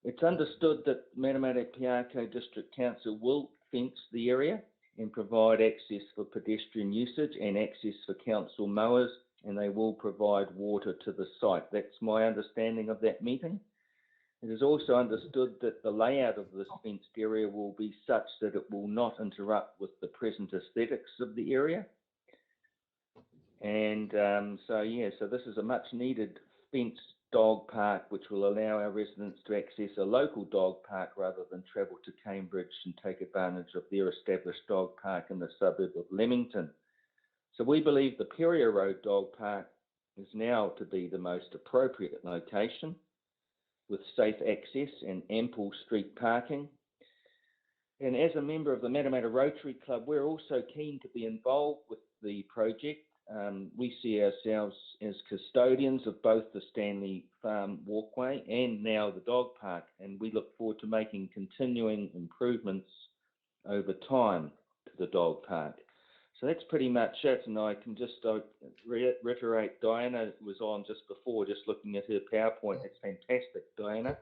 It's understood that Matamata Piako District Council will fence the area and provide access for pedestrian usage and access for council mowers, and they will provide water to the site. That's my understanding of that meeting. It is also understood that the layout of this fenced area will be such that it will not interrupt with the present aesthetics of the area. And so this is a much needed fenced dog park which will allow our residents to access a local dog park rather than travel to Cambridge and take advantage of their established dog park in the suburb of Leamington. So we believe the Peria Road Dog Park is now to be the most appropriate location with safe access and ample street parking. And as a member of the Matamata Rotary Club, we're also keen to be involved with the project. We see ourselves as custodians of both the Stanley Farm Walkway and now the dog park, and we look forward to making continuing improvements over time to the dog park. So that's pretty much it, and I can just reiterate, Diana was on just before, just looking at her PowerPoint. It's fantastic, Diana,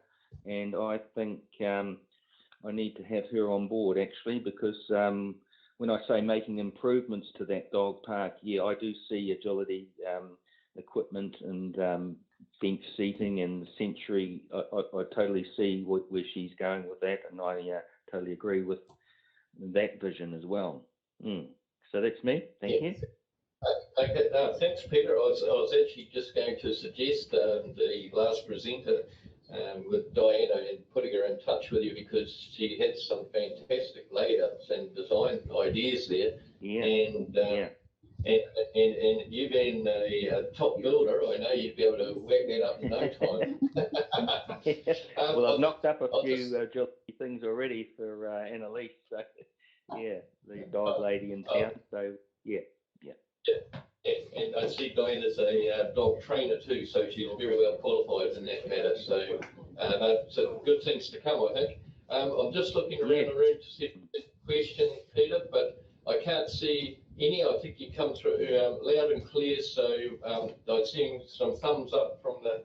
and I think I need to have her on board actually, because when I say making improvements to that dog park, yeah, I do see agility equipment and bench seating and Century. I totally see where she's going with that, and I totally agree with that vision as well. So that's me. Thank you. Okay, thanks, Peter. I was actually just going to suggest the last presenter with Diana and putting her in touch with you because she had some fantastic layouts and design ideas there. And you being a top builder, I know you'd be able to whack that up in no time. Well, I've knocked up a few Julie things already for Annalise. So, yeah, the dog lady in town. So, yeah. And I see Diana's a dog trainer too, so she's very well qualified in that matter. So, so good things to come, I think. I'm just looking around the room to see if there's a question, Peter, but I can't see any. I think you come through loud and clear. So I'm seeing some thumbs up from the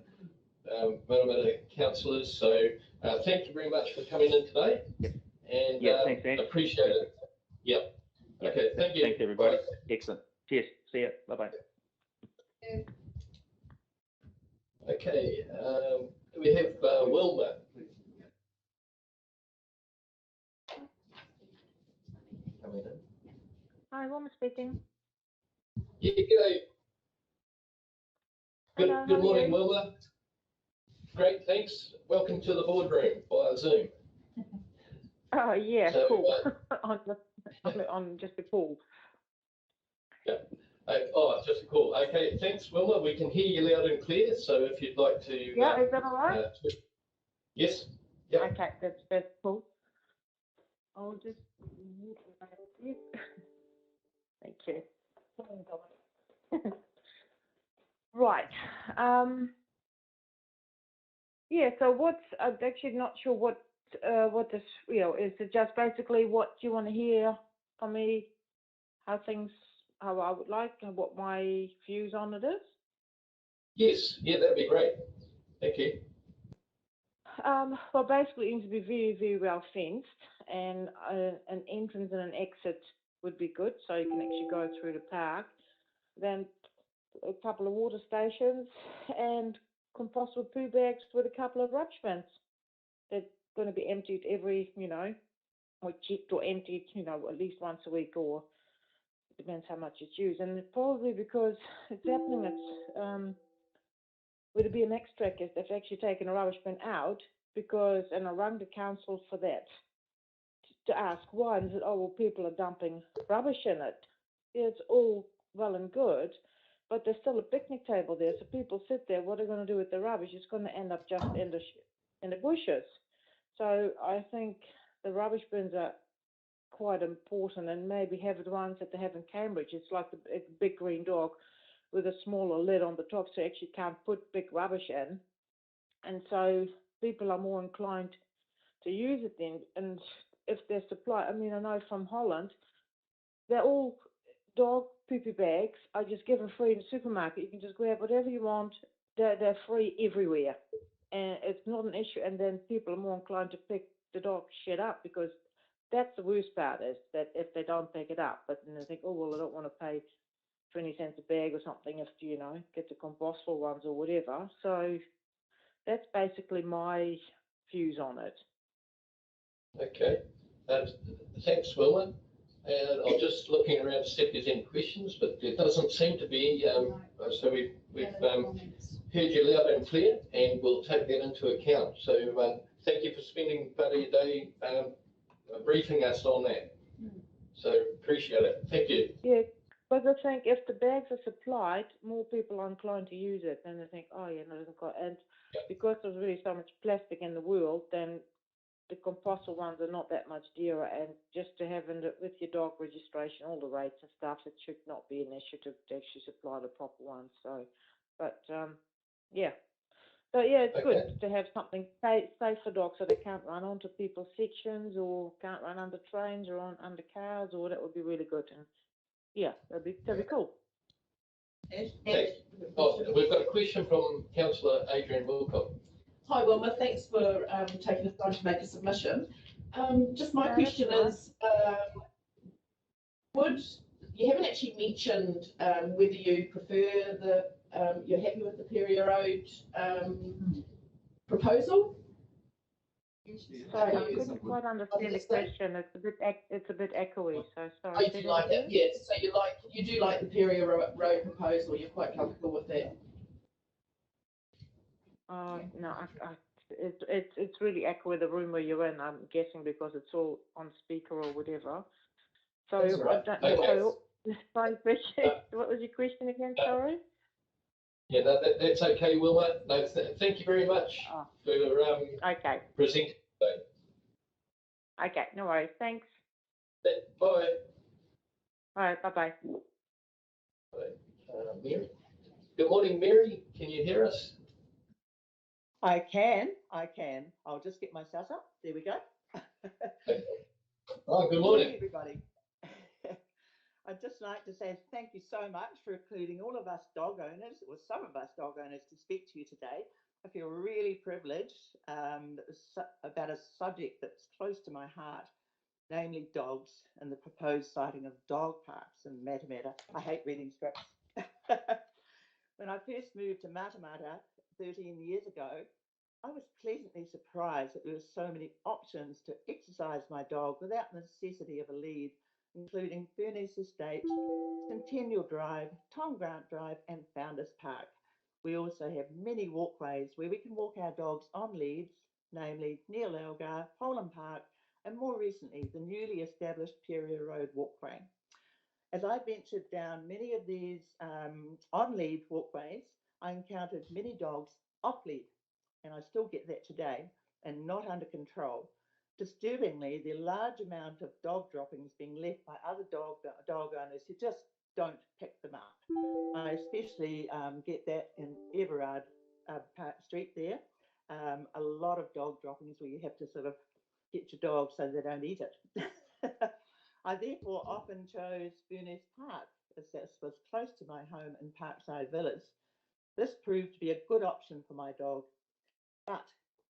Matamata councillors. So thank you very much for coming in today. And thanks, Dan. appreciate it. Yep. Okay, thank you. Thanks, everybody. Bye. Excellent. Cheers. See ya. Bye-bye. Okay, we have Wilma. Coming in. Hi, Wilma speaking. Yeah, g'day. Hello, Good how are morning, you? Wilma. Great, thanks. Welcome to the boardroom via Zoom. Oh, yeah, So, cool. on just before. Yeah. Just cool. Okay, thanks, Wilma. We can hear you loud and clear. So if you'd like to. Yeah, is that all right? Yes. Yep. Okay, that's cool. I'll just. Thank you. Right. Yeah. So what's? I'm actually not sure what this. Is it just basically what you want to hear from me? How I would like, and what my views on it is. Yes. Yeah, that'd be great. Thank you. Well, basically, it needs to be very, very well fenced, and an entrance and an exit would be good, so you can actually go through the park. Then a couple of water stations and compostable poo bags with a couple of rubbish bins. They're going to be emptied every, or checked or emptied, at least once a week, or depends how much it's used. And probably because it's happening, with the BMX trackers, they've actually taken a rubbish bin out and I rang the council for that to ask why. And they said, oh, well, people are dumping rubbish in it. Yeah, it's all well and good, but there's still a picnic table there. So people sit there. What are they going to do with the rubbish? It's going to end up just in the bushes. So I think the rubbish bins are quite important, and maybe have the ones that they have in Cambridge. It's like a big green dog with a smaller lid on the top, so you actually can't put big rubbish in. And so people are more inclined to use it then. And if they're supply, I know from Holland, they're all dog poopy bags. I just give them free in the supermarket. You can just grab whatever you want. They're free everywhere, and it's not an issue. And then people are more inclined to pick the dog shit up, because that's the worst part, is that if they don't pick it up, but then they think, oh, well, I don't want to pay 20 cents a bag or something if, get the compostable ones or whatever. So that's basically my views on it. Okay. Thanks, Wilma. And I'm just looking around to see if there's any questions, but there doesn't seem to be. So we've heard you loud and clear, and we'll take that into account. So thank you for spending part of your day briefing us on that. So appreciate it. Thank you. Yeah, but I think if the bags are supplied, more people are inclined to use it. Then they think, oh, yeah, no, it doesn't go. And because there's really so much plastic in the world, then the compostable ones are not that much dearer. And just to have it with your dog registration, all the rates and stuff, it should not be an issue to actually supply the proper ones. So, but yeah. So yeah, it's good to have something safe for dogs, so they can't run onto people's sections or can't run under trains or under cars, or that would be really good. And yeah, that'd be cool. Thanks. Oh, we've got a question from Councillor Adrian Wilcock. Hi, Wilma. Thanks for taking the time to make a submission. Just my question is, you haven't actually mentioned whether you prefer you're happy with the Peria Road proposal? Sorry, I couldn't quite understand the question. It's a bit echoey. So sorry. Oh, you like it? Yes. So you do like the Peria Road proposal. You're quite comfortable with that. No, I It's really echoing the room where you're in. I'm guessing because it's all on speaker or whatever. So That's all right. I don't know. Okay. So, what was your question again? Sorry. Yeah, that's okay, Wilma. No, thank you very much for Okay. presenting today. Okay. No worries. Thanks. Bye. All right. Bye-bye. Mary. Good morning, Mary. Can you hear us? I can. I'll just get myself up. There we go. Oh, good morning, everybody. I'd just like to say thank you so much for including all of us dog owners, or some of us dog owners, to speak to you today. I feel really privileged about a subject that's close to my heart, namely dogs and the proposed siting of dog parks in Matamata. I hate reading scripts. When I first moved to Matamata 13 years ago, I was pleasantly surprised that there were so many options to exercise my dog without the necessity of a lead, including Furnace Estate, Centennial Drive, Tom Grant Drive, and Founders Park. We also have many walkways where we can walk our dogs on leads, namely Neil Elgar, Poland Park, and more recently, the newly established Peria Road walkway. As I ventured down many of these on-lead walkways, I encountered many dogs off-lead, and I still get that today, and not under control. Disturbingly, the large amount of dog droppings being left by other dog owners who just don't pick them up. I especially get that in Everard Park Street there. A lot of dog droppings where you have to sort of get your dog so they don't eat it. I therefore often chose Furnace Park, as that was close to my home in Parkside Villas. This proved to be a good option for my dog, but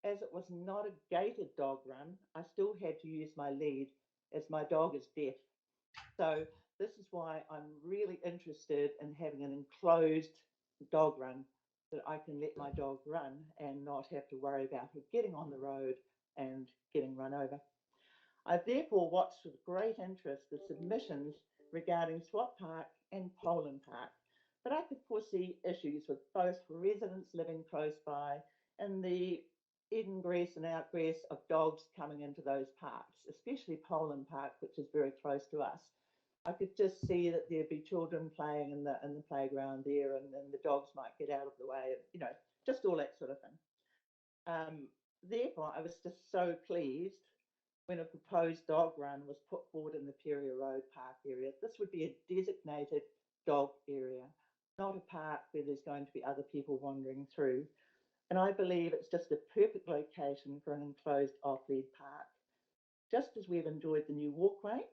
as it was not a gated dog run, I still had to use my lead as my dog is deaf. So this is why I'm really interested in having an enclosed dog run that I can let my dog run and not have to worry about her getting on the road and getting run over. I therefore watched with great interest the submissions regarding Swap Park and Poland Park, but I could foresee issues with both residents living close by and the ingress and outgress of dogs coming into those parks, especially Poland Park, which is very close to us. I could just see that there'd be children playing in the playground there, and the dogs might get out of the way, and just all that sort of thing. Therefore, I was just so pleased when a proposed dog run was put forward in the Peria Road Park area. This would be a designated dog area, not a park where there's going to be other people wandering through. And I believe it's just a perfect location for an enclosed off-lead park. Just as we've enjoyed the new walkway,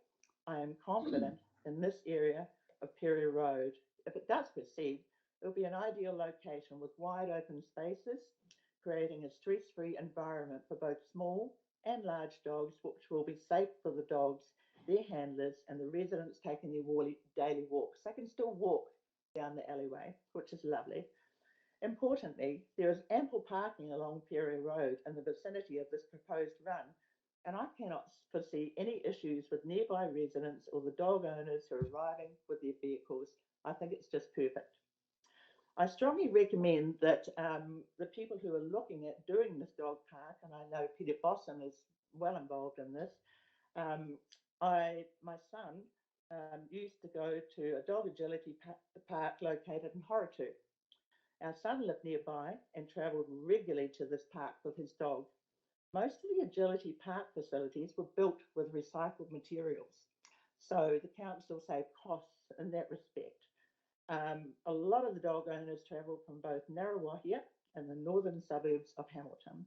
I am confident in this area of Peria Road. If it does proceed, it will be an ideal location with wide open spaces, creating a stress-free environment for both small and large dogs, which will be safe for the dogs, their handlers, and the residents taking their daily walks. They can still walk down the alleyway, which is lovely. Importantly, there is ample parking along Peria Road in the vicinity of this proposed run, and I cannot foresee any issues with nearby residents or the dog owners who are arriving with their vehicles. I think it's just perfect. I strongly recommend that the people who are looking at doing this dog park, and I know Peter Bossum is well involved in this, my son used to go to a dog agility park located in Horatu. Our son lived nearby and travelled regularly to this park with his dog. Most of the agility park facilities were built with recycled materials, so the council saved costs in that respect. A lot of the dog owners travel from both Narrawahia and the northern suburbs of Hamilton.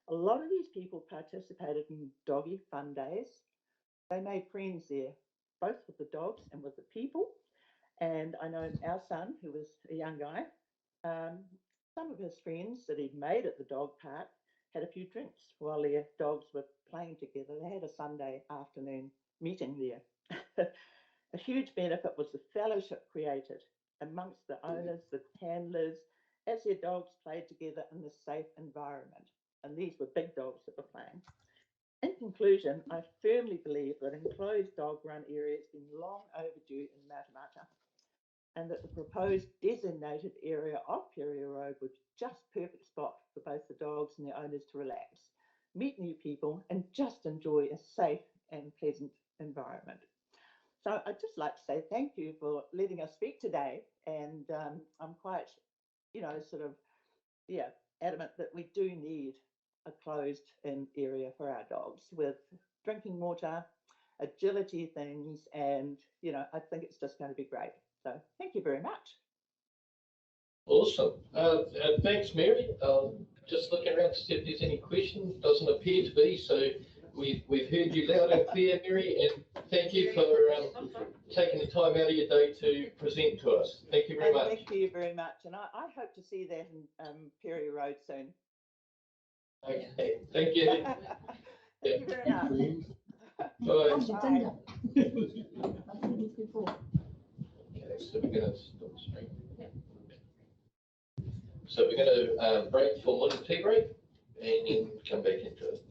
A lot of these people participated in doggy fun days. They made friends there, both with the dogs and with the people. And I know our son, who was a young guy, some of his friends that he'd made at the dog park had a few drinks while their dogs were playing together. They had a Sunday afternoon meeting there. A huge benefit was the fellowship created amongst the owners, the handlers, as their dogs played together in a safe environment. And these were big dogs that were playing. In conclusion, I firmly believe that enclosed dog run area has been long overdue in Matamata. and that the proposed designated area off Peria Road was just perfect spot for both the dogs and their owners to relax, meet new people, and just enjoy a safe and pleasant environment. So I'd just like to say thank you for letting us speak today, and I'm quite, sort of, adamant that we do need a closed-in area for our dogs with drinking water, agility things, and I think it's just going to be great. So thank you very much. Awesome. Thanks, Mary. Just looking around to see if there's any questions. Doesn't appear to be. So we've heard you loud and clear, Mary, and thank you for taking the time out of your day to present to us. Thank you very much. Thank you very much. And I hope to see that in Peria Road soon. Okay. Thank you. Thank you very much. Bye. Bye. Okay, so we're going to stop the stream. So we're going to break for morning tea break and then come back into it.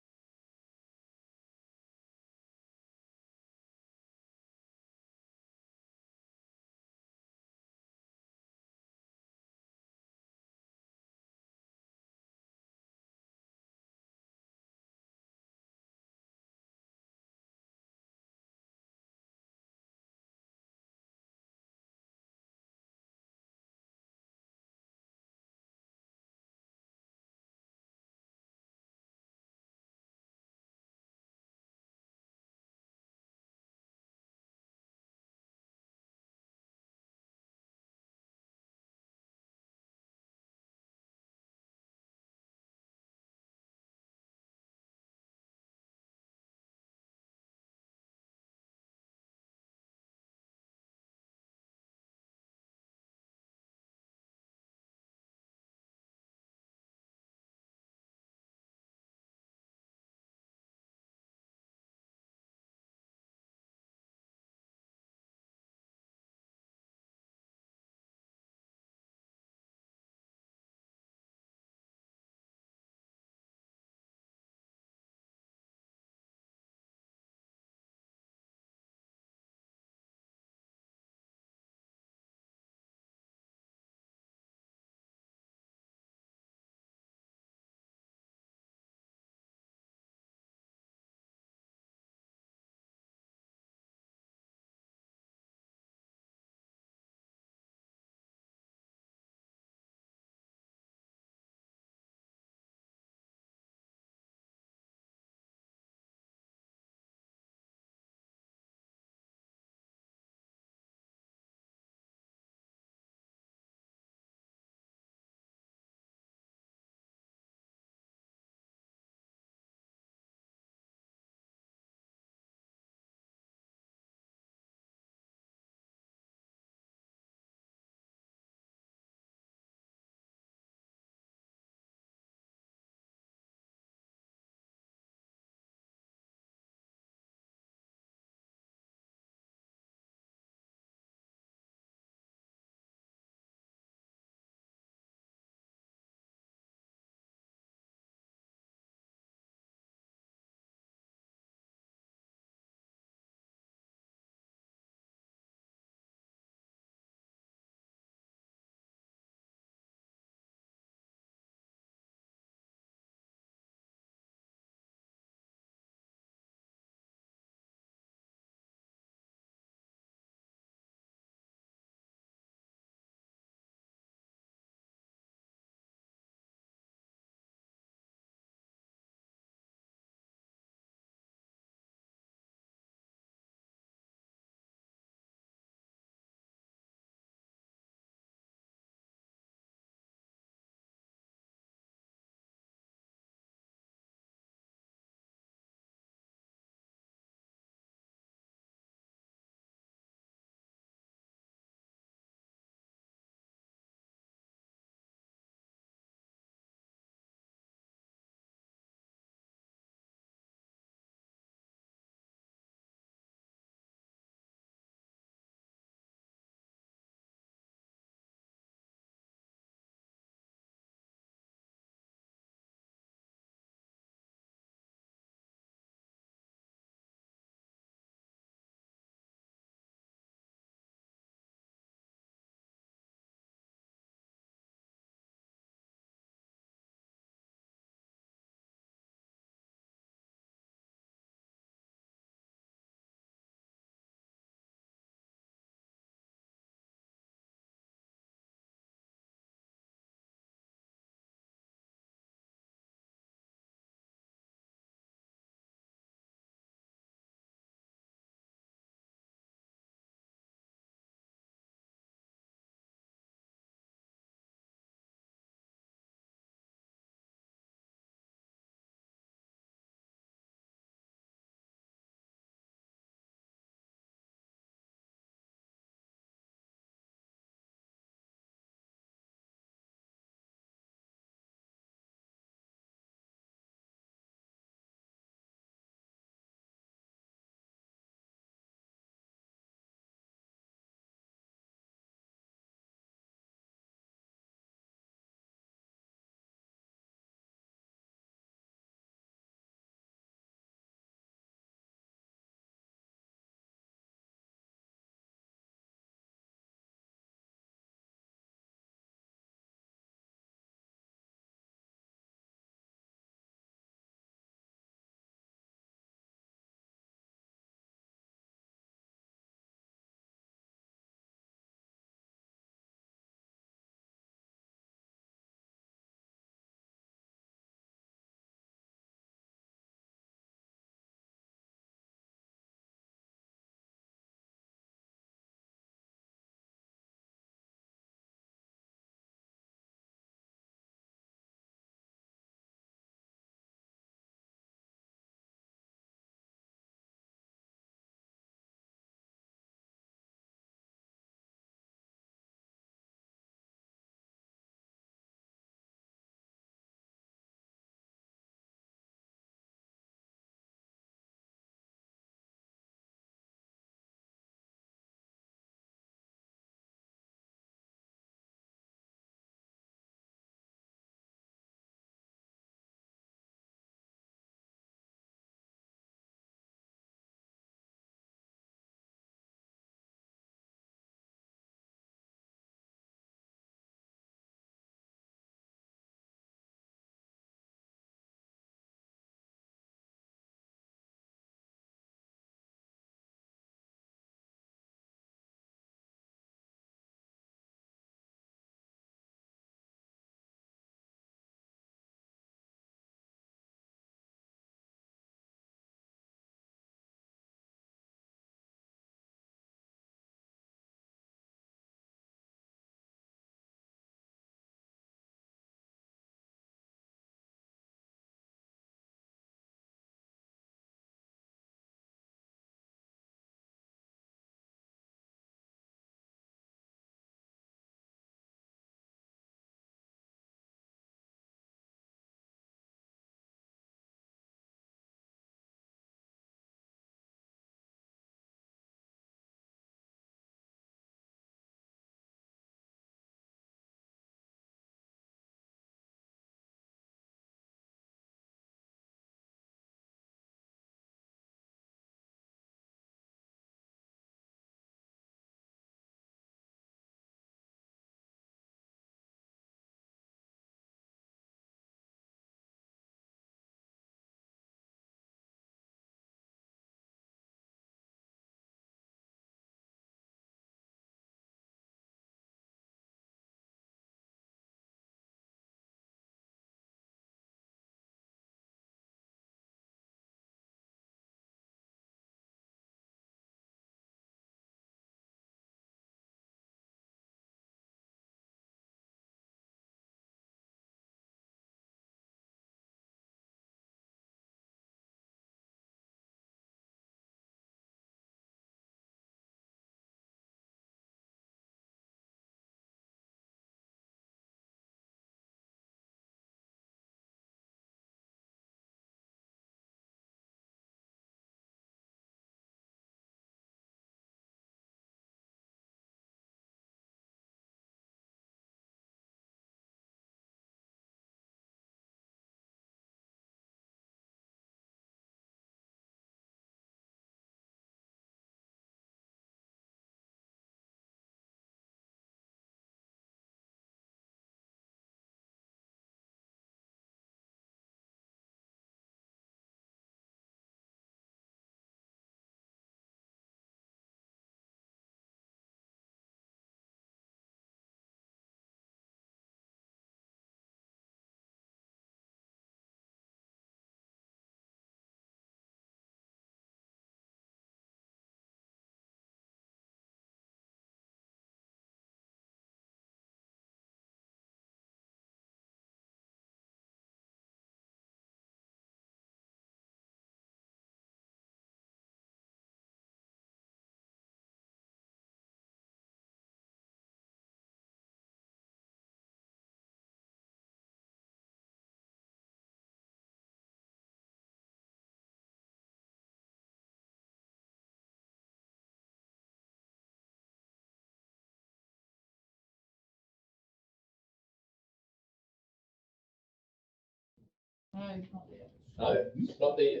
No, he's not there. No, it's not there.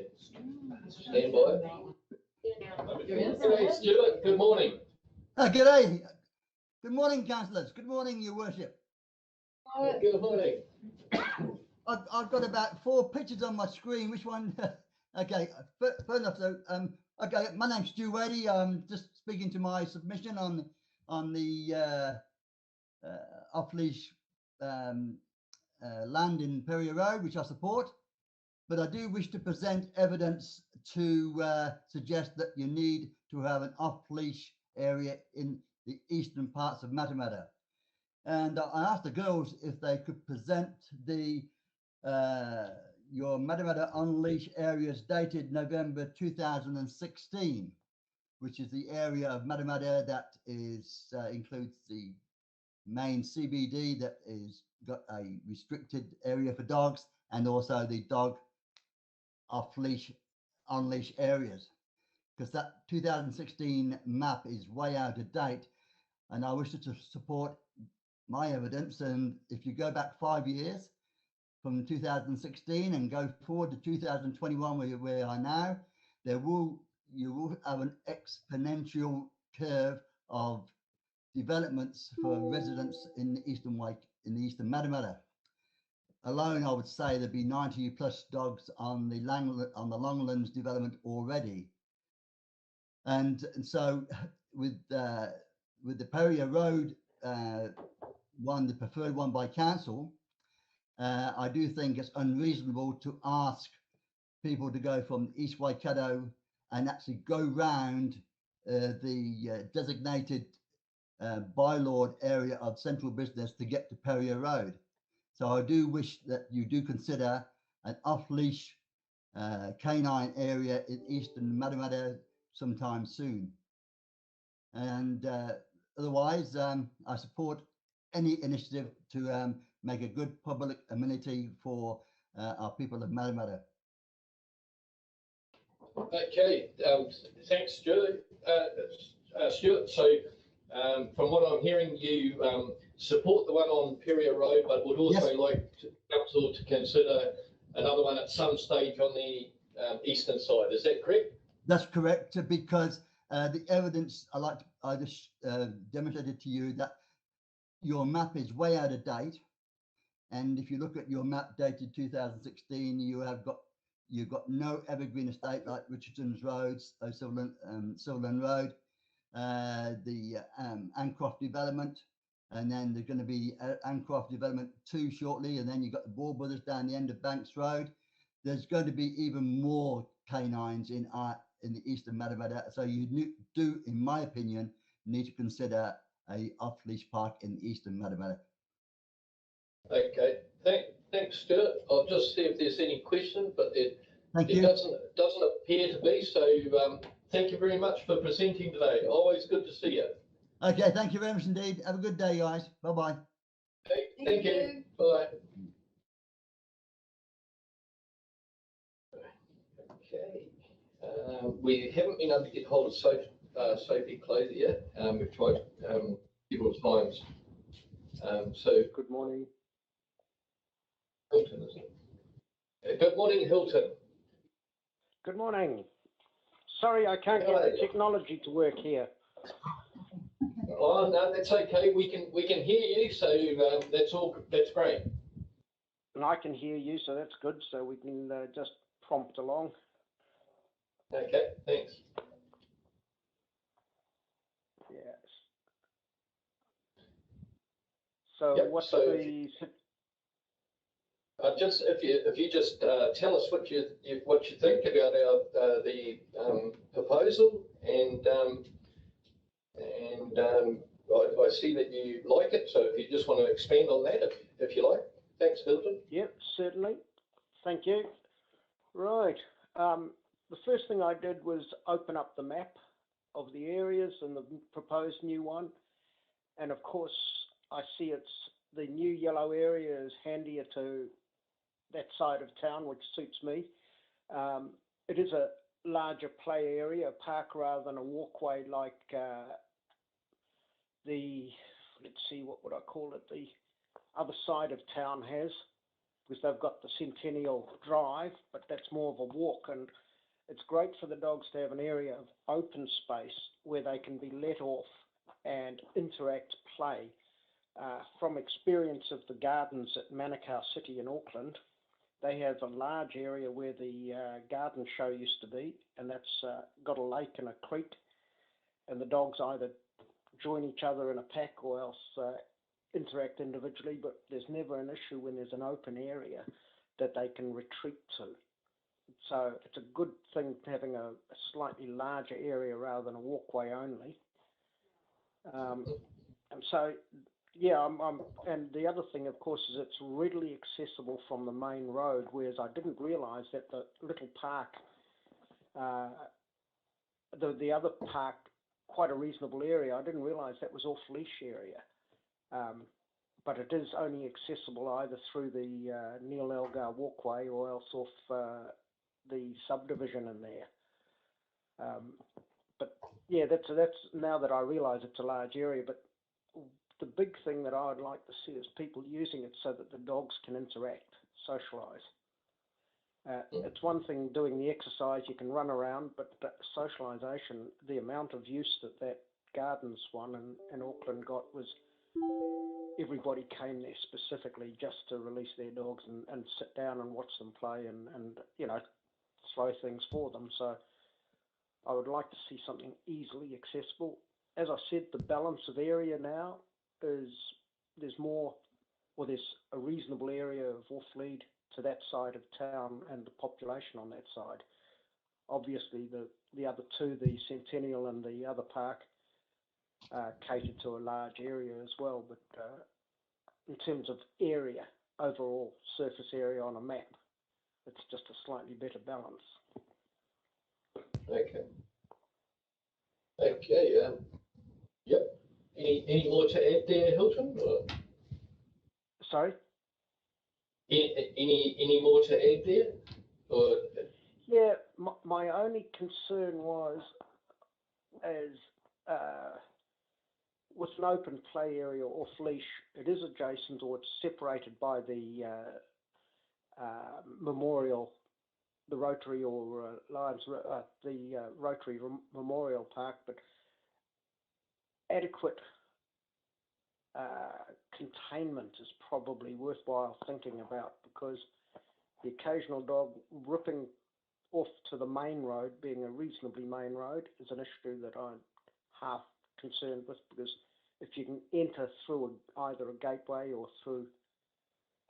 Stand by. G'day, Stuart. Good morning. G'day. Good morning, councillors. Good morning, Your Worship. Good morning. I've got about 4 pictures on my screen. Which one? Okay, fair enough. So, okay, my name's Stu Wadey. I'm just speaking to my submission on the off-leash land in Perrier Road, which I support. But I do wish to present evidence to suggest that you need to have an off-leash area in the eastern parts of Matamata. And I asked the girls if they could present the your Matamata on-leash areas dated November 2016, which is the area of Matamata that is includes the main CBD that is got a restricted area for dogs, and also the dog off-leash, on-leash areas, because that 2016 map is way out of date, and I wish to support my evidence. And if you go back 5 years from 2016 and go forward to 2021, where we are now, you will have an exponential curve of developments for residents in the eastern Matamata. Alone, I would say there'd be 90 plus dogs on the Longlands development already. And so with the Perrier Road one, the preferred one by council, I do think it's unreasonable to ask people to go from East Waikato and actually go round the designated bylawed area of central business to get to Perrier Road. So I do wish that you do consider an off-leash canine area in eastern Matamata sometime soon. And otherwise, I support any initiative to make a good public amenity for our people of Matamata. Okay, thanks, Stuart. Stuart, so from what I'm hearing, you support the one on Perrier Road, but would also like council to consider another one at some stage on the eastern side. Is that correct? That's correct, because the evidence I just demonstrated to you that your map is way out of date, and if you look at your map dated 2016, you've got no evergreen estate like Richardson's Road, Silverland Road, the Ancroft development, and then there's going to be Ancroft development 2 shortly, and then you've got the Ball Brothers down the end of Banks Road. There's going to be even more canines in the eastern Matamata, so you do, in my opinion, need to consider a off-leash park in the eastern Matamata. Okay, thanks, Stuart. I'll just see if there's any question, but it doesn't appear to be. So thank you very much for presenting today. Always good to see you. Okay, thank you very much indeed. Have a good day, guys. Bye-bye. Okay, thank you. Bye. Okay, we haven't been able to get hold of Sophie Closer yet. We've tried several times. So good morning. Hilton, isn't it? Good morning, Hilton. Good morning. Sorry, I can't get the technology to work here. Oh no, that's okay. We can hear you, so that's great. And I can hear you, so that's good. So we can just prompt along. Okay, thanks. Yes. So what's the? Just if you just tell us what you think about the proposal, and I see that you like it. So if you just want to expand on that, if you like. Thanks, Hilton. Yep, certainly. Thank you. Right. The first thing I did was open up the map of the areas and the proposed new one, and of course I see it's the new yellow area is handier to that side of town, which suits me. It is a larger play area, a park rather than a walkway like let's see, what would I call it, the other side of town has. because they've got the Centennial Drive, but that's more of a walk, and it's great for the dogs to have an area of open space where they can be let off and interact, play. From experience of the gardens at Manukau City in Auckland, they have a large area where the garden show used to be, and that's got a lake and a creek, and the dogs either join each other in a pack or else interact individually, but there's never an issue when there's an open area that they can retreat to. So it's a good thing having a slightly larger area rather than a walkway only. And so, yeah, and the other thing, of course, is it's readily accessible from the main road, whereas I didn't realise that the little park, the other park, quite a reasonable area, I didn't realise that was off-leash area. But it is only accessible either through the Neil Elgar walkway or else off the subdivision in there. But yeah, that's now that I realise it's a large area. But the big thing that I would like to see is people using it so that the dogs can interact, socialise. It's one thing doing the exercise, you can run around, but socialisation, the amount of use that gardens one in Auckland got was everybody came there specifically just to release their dogs and sit down and watch them play and you know, throw things for them. So I would like to see something easily accessible. As I said, the balance of area now is there's a reasonable area of off-lead to that side of town and the population on that side. Obviously, the other two, the Centennial and the other park, cater to a large area as well, but in terms of area, overall surface area on a map, it's just a slightly better balance. Okay. Okay. Yep. Any more to add there, Hilton? Or? Sorry. Any more to add there? Or? Yeah, my only concern was as with an open play area off leash, it is adjacent or it's separated by the memorial, the Rotary or Lions, the Rotary Memorial Park, but adequate containment is probably worthwhile thinking about, because the occasional dog ripping off to the main road, being a reasonably main road, is an issue that I'm half concerned with, because if you can enter through either a gateway or through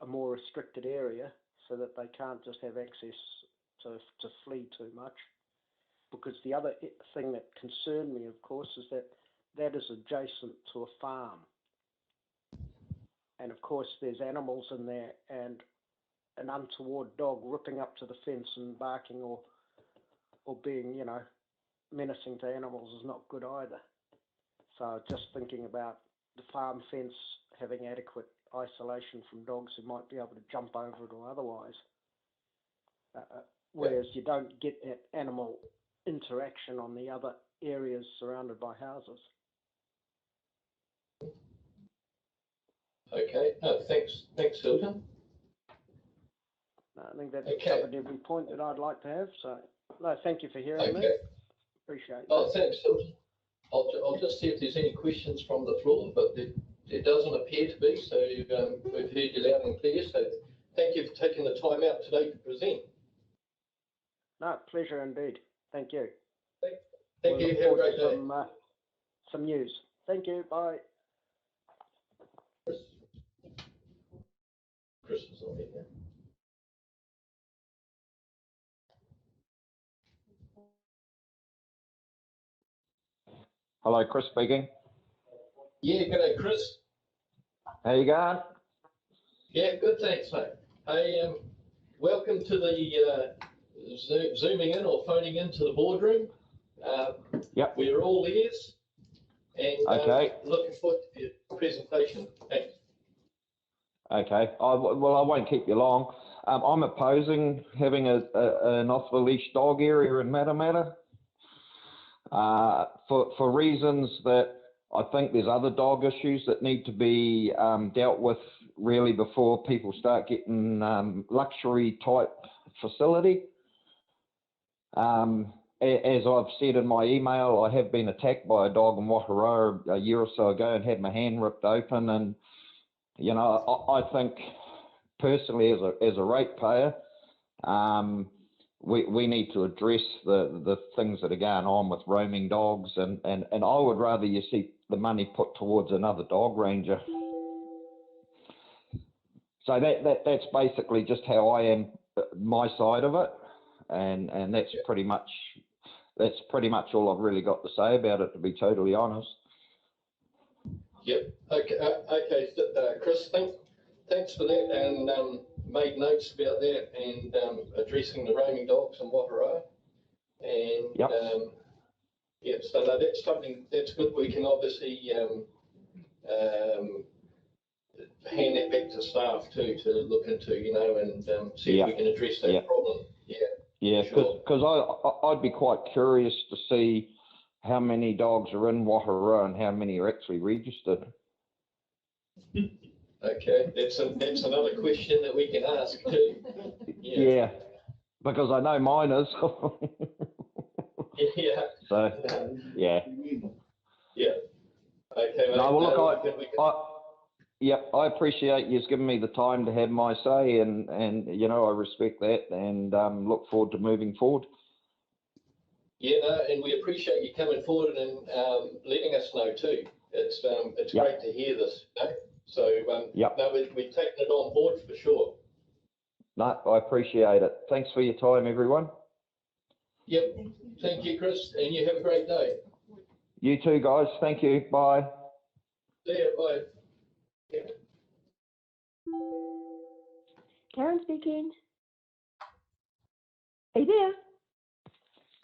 a more restricted area so that they can't just have access to flee too much. Because the other thing that concerned me, of course, is that is adjacent to a farm. And of course there's animals in there, and an untoward dog ripping up to the fence and barking or being, you know, menacing to animals is not good either. So just thinking about the farm fence having adequate isolation from dogs who might be able to jump over it or otherwise. Whereas you don't get that animal interaction on the other areas surrounded by houses. Okay, no, thanks, Hilton. I think that's covered every point that I'd like to have. So, no, thank you for hearing me. Appreciate it. Oh, thanks, Hilton. I'll just see if there's any questions from the floor, but there doesn't appear to be. So we've heard you loud and clear. So thank you for taking the time out today to present. No, pleasure indeed. Thank you. Thank you. Have a great day. Some news. Thank you. Bye. Chris is on here. Hello, Chris speaking. Yeah, good day, Chris. How you going? Yeah, good, thanks, mate. Hey, welcome to the zooming in or phoning into the boardroom. Yep. We're all ears, and okay. Looking forward to your presentation. Thanks. Okay. Well, I won't keep you long. I'm opposing having an off-the-leash dog area in Matamata for reasons that I think there's other dog issues that need to be dealt with really before people start getting luxury type facility. As I've said in my email, I have been attacked by a dog in Wataroa a year or so ago and had my hand ripped open. And, you know, I think personally as a ratepayer, we need to address the things that are going on with roaming dogs. And I would rather you see the money put towards another dog ranger. So that's basically just how I am, my side of it. And that's pretty much all I've really got to say about it, to be totally honest. Yep. Okay, Chris, thanks for that, and made notes about that, and addressing the roaming dogs in Wataroa. And yep. Yeah, so no, that's something that's good. We can obviously hand that back to staff too to look into, you know, and see if we can address that problem. Yeah. Yeah, because I'd be quite curious to see how many dogs are in Wataroa and how many are actually registered. Okay, that's another question that we can ask too. Yeah, because I know mine is. Yeah. So, yeah. Yeah. Okay. No, well, look, I appreciate you giving me the time to have my say, and you know, I respect that, and look forward to moving forward. Yeah, no, and we appreciate you coming forward and letting us know too. It's great to hear this. You know? So no, we've taken it on board for sure. No, I appreciate it. Thanks for your time, everyone. Yep. Thank you, Chris, and you have a great day. You too, guys. Thank you. Bye. See you. Bye. Yeah. Karen speaking. Are you there?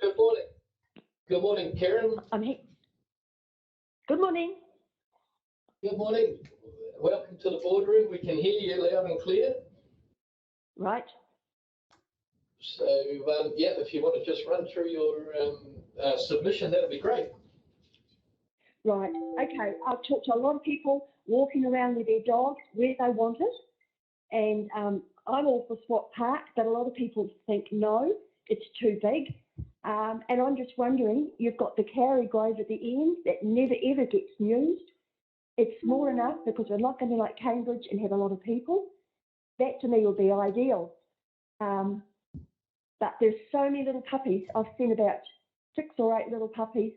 Good morning. Good morning, Karen. I'm here. Good morning. Good morning. Welcome to the boardroom. We can hear you loud and clear. Right. So, yeah, if you want to just run through your submission, that would be great. Right. Okay. I've talked to a lot of people walking around with their dogs where they want it. And I'm all for Swap Park, but a lot of people think, no, it's too big. And I'm just wondering, you've got the Cowrie Grove at the end that never ever gets used. It's small enough because we're not going to like Cambridge and have a lot of people. That to me would be ideal. But there's so many little puppies. I've seen about 6 or 8 little puppies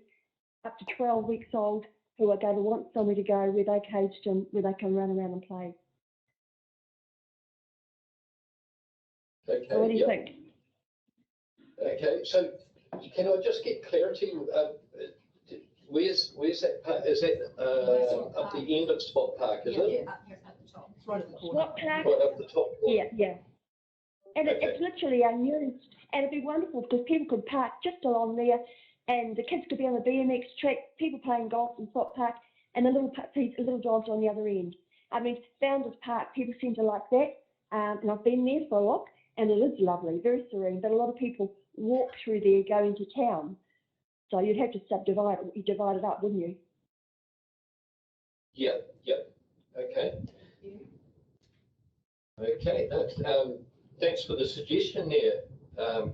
up to 12 weeks old who are going to want somewhere to go where they caged and where they can run around and play. Okay. So what do you think? Okay, so can I just get clarity? Where's that part? Is that up the end of Swap Park, is it? Yeah, up here at the top. It's right at the corner. Swap Park? Right up the top. Yeah, yeah. And it's literally unused. And it'd be wonderful because people could park just along there and the kids could be on the BMX track, people playing golf in Swap Park, and the little puppies, the little dogs on the other end. I mean, Founders Park, people seem to like that. And I've been there for a look, and it is lovely, very serene. But a lot of people walk through there going to town. So you'd have to subdivide it, you divide it up, wouldn't you? Yeah, yeah. Okay. Okay, thanks for the suggestion there,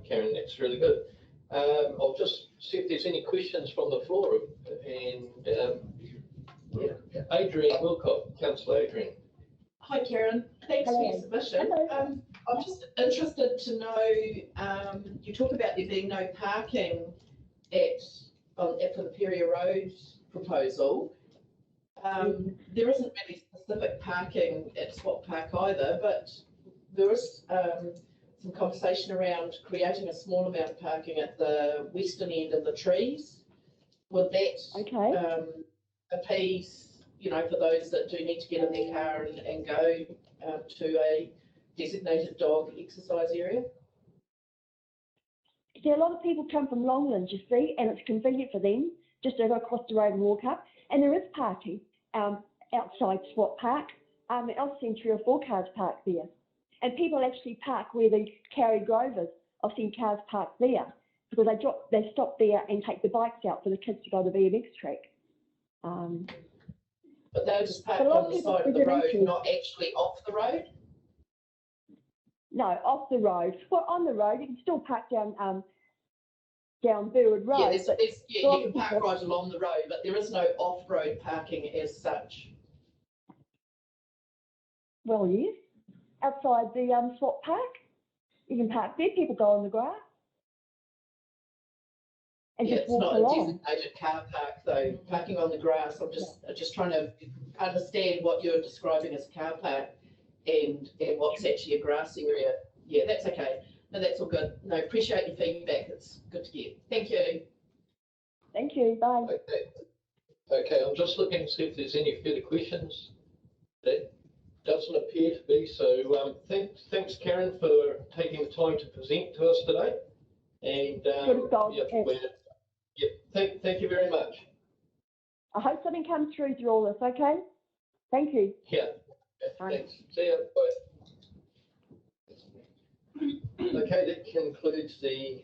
Karen. That's really good. I'll just see if there's any questions from the floor. And Adrian Wilcott, Councillor Adrian. Hi, Karen. Thanks for your submission. I'm just interested to know, you talk about there being no parking for the Peria Road proposal. There isn't really specific parking at Swap Park either, but there is some conversation around creating a small amount of parking at the western end of the trees. Would that appease, you know, for those that do need to get in their car and go to a designated dog exercise area? See, a lot of people come from Longland, you see, and it's convenient for them just to go across the road and walk up. And there is parking outside Swap Park. I've seen 3 or 4 cars parked there. And people actually park where the Cowrie Grove is. I've seen cars parked there because they stop there and take the bikes out for the kids to go to the BMX track. But they're just parked A lot on of the people side of do the road, research. not actually off the road? No, off the road. Well, on the road, you can still park down Burwood Road. Yeah, but you a lot can of park people- right along the road, but there is no off-road parking as such. Well, yes. Outside the swap park, you can park there. People go on the grass and Yeah, just it's walk not a along. designated car park though, parking on the grass. I'm just trying to understand what you're describing as a car park and what's actually a grass area. Yeah, that's okay. No, that's all good. No, appreciate your feedback. It's good to get. Thank you. Thank you. Bye. Okay, I'm just looking to see if there's any further questions. That doesn't appear to be. So thanks, Karen, for taking the time to present to us today. And thank you very much. I hope something comes through all this, okay? Thank you. Yeah, thanks. See you. Bye. Okay, that concludes the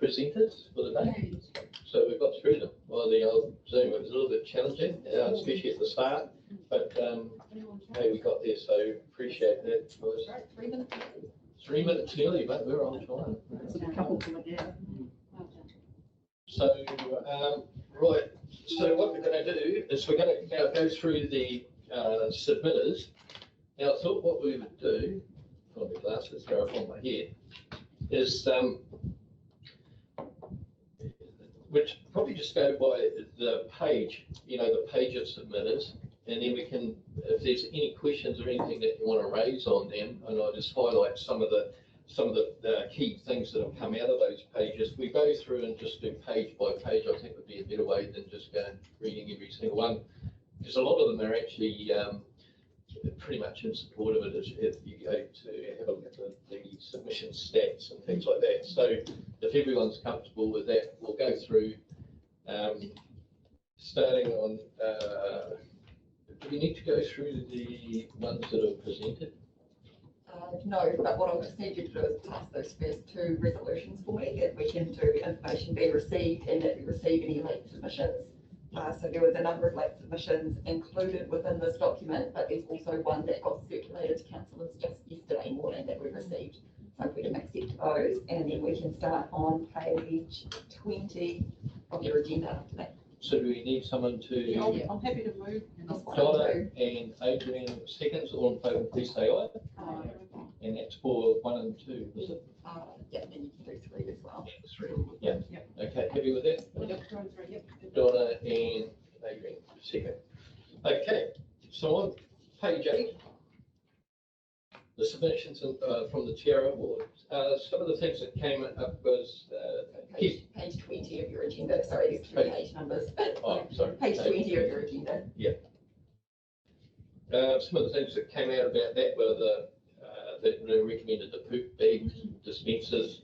presenters for the day. So we got through them. Well, the old Zoom was a little bit challenging, especially at the start, but hey, we got there, so appreciate that. 3 minutes early, but we're on time. So, right, so what we're going to do is we're going to now go through the submitters. Now, I thought what we would do, put my glasses, throw up on my head, is we'd probably just go by the page, the page of submitters, and then we can, if there's any questions or anything that you want to raise on them, and I'll just highlight some of the key things that have come out of those pages. We go through and just do page by page. I think would be a better way than just going reading every single one, because a lot of them are actually pretty much in support of it as if you go to have a look at the submission stats and things like that. So if everyone's comfortable with that, we'll go through starting on, do we need to go through the ones that are presented? No, but what I'll just need you to do is pass those first two resolutions for me, that we can do information be received and that we receive any late submissions. So there was a number of late submissions included within this document, but there's also one that got circulated to councillors just yesterday morning that we received. So if we can accept those, and then we can start on page 20 of your agenda after that. So do we need someone to? Yeah, I'm happy to move. Donna and Adrian seconds, all in favour, please say aye. And that's for 1 and 2, is it? Yeah, and you can do 3 as well. Yeah, 3. Yeah. Okay, happy with that? Yep. Donna and Adrian, second. Okay, so on page 8, the submissions from the Tiara Award. Some of the things that came up was page 20 of your agenda. Sorry, there's 3 page numbers. Oh, sorry. Page 20 of your agenda. Yeah. Some of the things that came out about that were that they recommended the poop bag dispensers.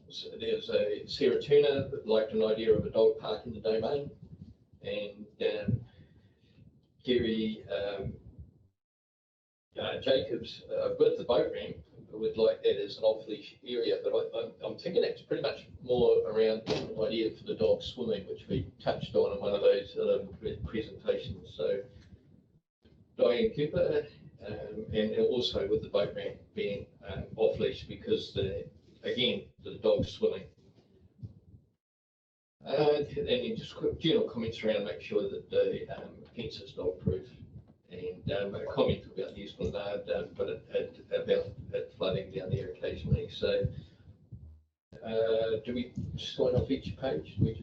So there's a Sarah Turner that liked an idea of a dog park in the domain, and Gary Jacobs with the boat ramp would like that as an off-leash area, but I'm thinking that's pretty much more around the idea for the dog swimming, which we touched on in one of those presentations. So Diane Cooper, and also with the boat ramp being off-leash because again, the dog's swimming. And then just quick general comments around make sure that the fence is dog-proof. And a comment about the esplanade, but about it flooding down there occasionally. So do we sign off each page? Do we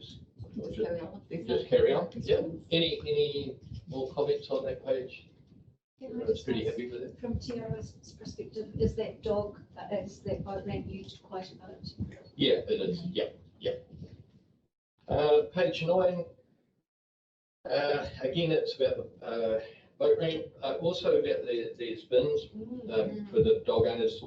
just carry on? Yeah. Any more comments on that page? Everyone's pretty happy with it. From Tiara's perspective, is that boat ramp used quite a bit? Yeah, it is. Yeah. Page 9. Again, it's about the boat ramp. Also about these bins for the dog owners.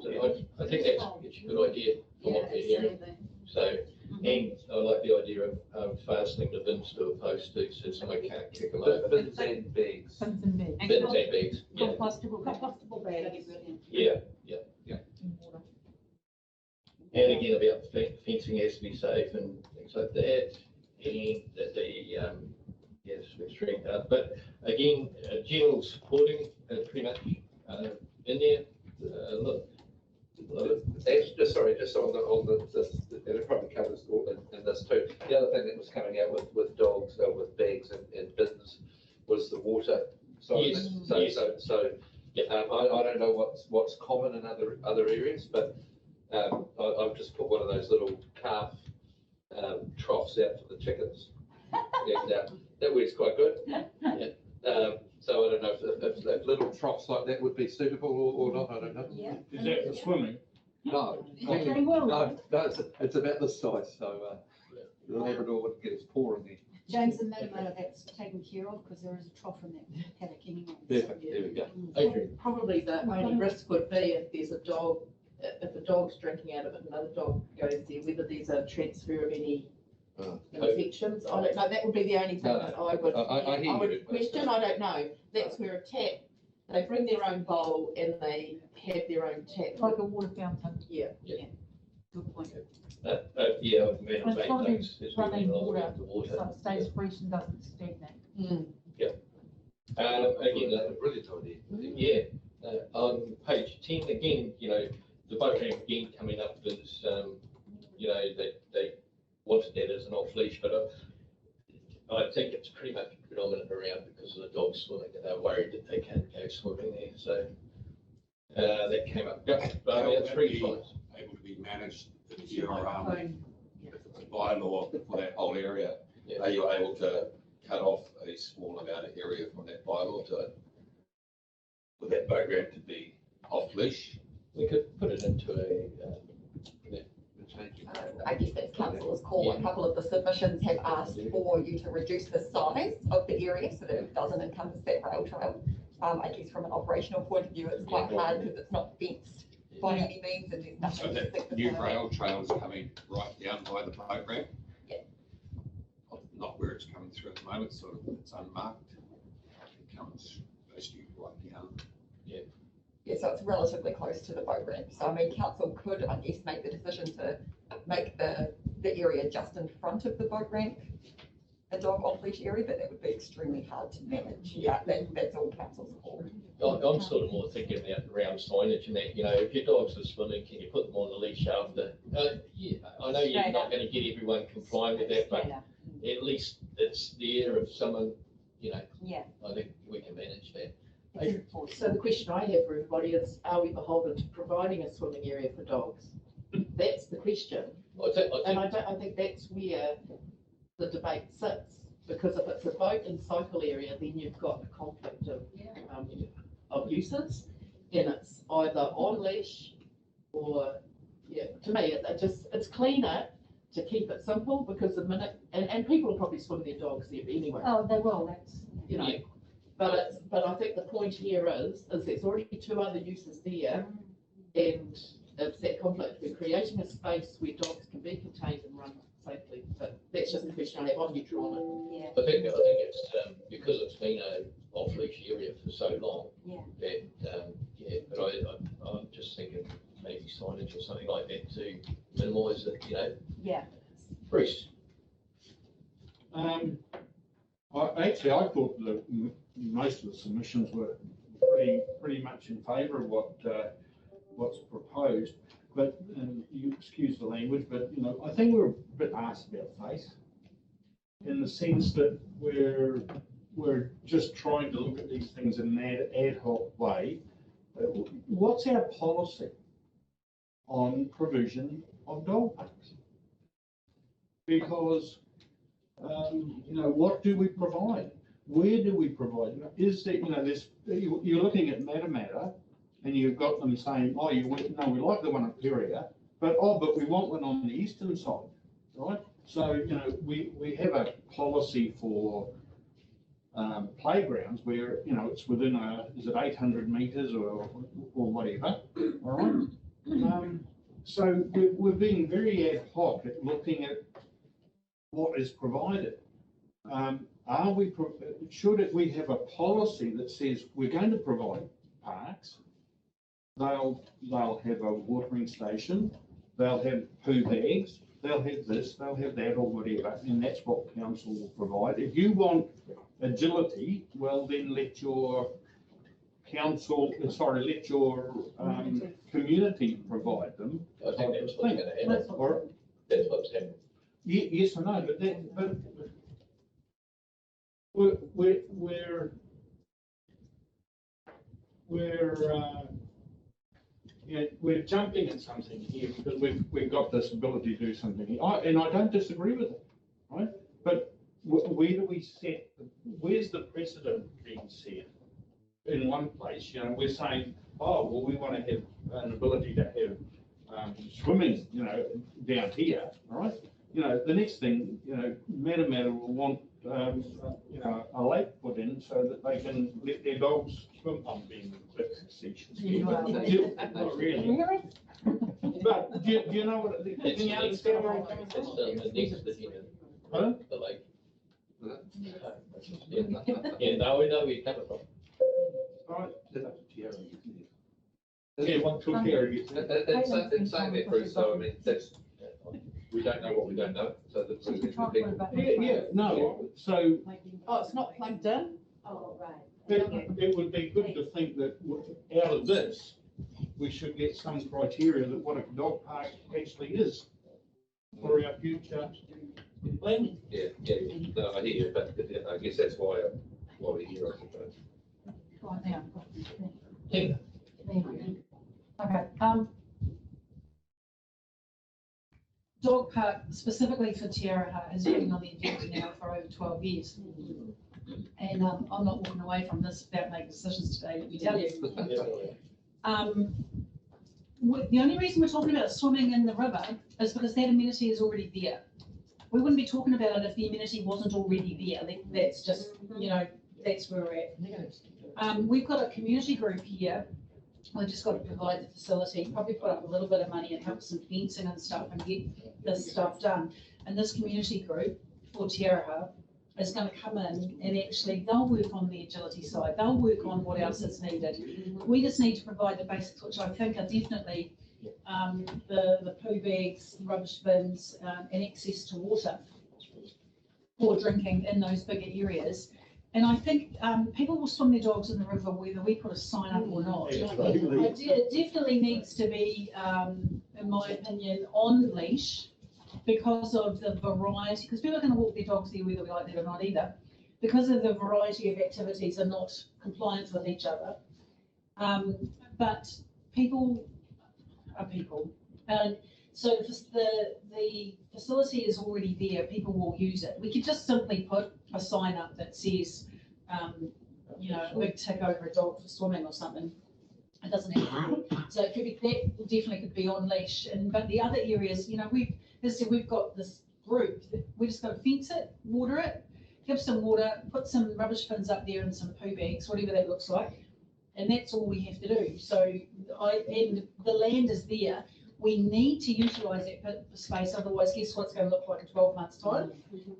I think that's a good idea for what we're hearing. So, and I like the idea of fastening the bins to a post too, so someone can't kick them over. Bins and bags. Bins and bags. Yeah. Compostable bags. Yeah. And again, about fencing has to be safe and things So that and yes, we're straight out. But again, general supporting pretty much in there. Look, Just sorry, just on and it probably covers all in this too. The other thing that was coming out with dogs, with bags and business was the water side of Yes, it. So I don't know what's common in other areas, but I've just put one of those little calf troughs out for the chickens. And that works quite good. Yeah. So I don't know if little troughs like that would be suitable or not. I don't know. Yeah. Is that for swimming? No, Okay, well. no, it's about this size, so the Labrador wouldn't get his paw in there. James and Matamata, that's taken care of because there is a trough in that paddock anyway. There we go. Okay. Probably the only risk would be if there's a dog, if a dog's drinking out of it, another dog goes there, whether there's a transfer of any infections. I don't know, that would be the only thing that I would, I would question, I don't know. That's where a tap, they bring their own bowl and they have their own tap. Like a water fountain. Yeah. Good point. Yeah, I've made It's got to be notes. running water, so it stays fresh and doesn't stagnate. Yeah. Again, brilliant idea. Yeah. On page 10, again, the boat ramp again coming up is, they wanted that as an off leash, but I think it's pretty much predominant around because of the dogs swimming, and they're worried that they can't go swimming there. So that came up. Yeah, but it's pretty fine. Able to be managed if you're if it's a bylaw for that whole area, are you able to cut off a small amount of area from that bylaw for that boat ramp to be off leash? We could put it into I guess that's council's call. A couple of the submissions have asked for you to reduce the size of the area so that it doesn't encompass that rail trail. I guess from an operational point of view, it's quite hard because it's not fenced by any means and there's nothing. So that new rail trail is coming right down by the boat ramp? Yeah. Not where it's coming through at the moment, sort of, it's unmarked. It comes basically right down. Yeah. Yeah, so it's relatively close to the boat ramp. So I mean, council could, I guess, make the decision to make the area just in front of the boat ramp a dog off leash area, but that would be extremely hard to manage. Yeah, that's all council's call. I'm sort of more thinking around signage and that, if your dogs are swimming, can you put them on the leash after? Yeah, I know you're not going to get everyone complying with that, but at least it's there if someone, Yeah. I think we can manage that. So the question I have for everybody is, are we beholden to providing a swimming area for dogs? That's the question. And I think that's where the debate sits, because if it's a boat and cycle area, then you've got a conflict of uses, and it's either on leash or, to me, it's cleaner to keep it simple, because the minute, and people will probably swim their dogs there anyway. Oh, they will, that's. But I think the point here is there's already two other uses there, and it's that conflict. We're creating a space where dogs can be contained and run safely. But that's just a question I have. I'm neutral on it. I think it's because it's been a off leash area for so long. That but I'm just thinking maybe signage or something like that to minimise it. Yeah. Bruce. I thought that most of the submissions were pretty much in favour of what's proposed. But you excuse the language, but I think we're a bit arsed about face, in the sense that we're just trying to look at these things in an ad hoc way. What's our policy on provision of dog parks? Because what do we provide? Where do we provide? Is there, you're looking at Matamata, and you've got them saying, we like the one at Peria, but we want one on the eastern side, right? So, we have a policy for playgrounds where, it's within is it 800 metres or whatever, all right? So we're being very ad hoc at looking at what is provided. Should we have a policy that says we're going to provide parks? They'll have a watering station. They'll have poo bags. they'll have this, they'll have that or whatever, and that's what council will provide. If you want agility, well then let your let your community provide them. I think that's what's going to happen. Or, That's what's happening. yes, I know, but we're jumping at something here because we've got this ability to do something here. And I don't disagree with it, right? But where do we set? Where's the precedent being set? In one place, we're saying, oh, well, we want to have an ability to have swimming, down here, right? The next thing, Matamata will want, a lake put in so that they can let their dogs swim. I'm being a bit facetious. Not really. But do you know what? Do you understand where I'm coming from? Huh? The lake. Yeah, now we know where you're coming from. Right. Yeah, one took care of you. In saying that, Bruce, so I mean, we don't know what we don't know, so that's. Yeah, no, so. Oh, it's not plugged in? Oh, right. It would be good to think that out of this, we should get some criteria that what a dog park actually is for our future planning. Yeah, no, I hear you, but I guess that's why we're here, I suppose. Right now. Yeah. Okay, dog park specifically for Te Araha has been on the agenda now for over 12 years. And I'm not walking away from this without making decisions today, let me tell you. The only reason we're talking about swimming in the river is because that amenity is already there. We wouldn't be talking about it if the amenity wasn't already there. That's just, that's where we're at. We've got a community group here. We've just got to provide the facility, probably put up a little bit of money and help some fencing and stuff and get this stuff done. And this community group for Te Araha is going to come in and actually they'll work on the agility side. They'll work on what else is needed. We just need to provide the basics, which I think are definitely the poo bags, rubbish bins, and access to water for drinking in those bigger areas. And I think people will swim their dogs in the river whether we put a sign up or not. It definitely needs to be, in my opinion, on leash because of the variety, because people are going to walk their dogs there whether we like that or not either, because of the variety of activities are not compliant with each other. But people are people. And so the facility is already there, people will use it. We could just simply put a sign up that says, a big tick over a dog for swimming or something. It doesn't have to be. So it could be, that definitely could be on leash. But the other areas, we've got this group, we just got to fence it, water it, give some water, put some rubbish bins up there and some poo bags, whatever that looks like. And that's all we have to do. So, and the land is there. We need to utilise that space, otherwise guess what's going to look like in 12 months' time?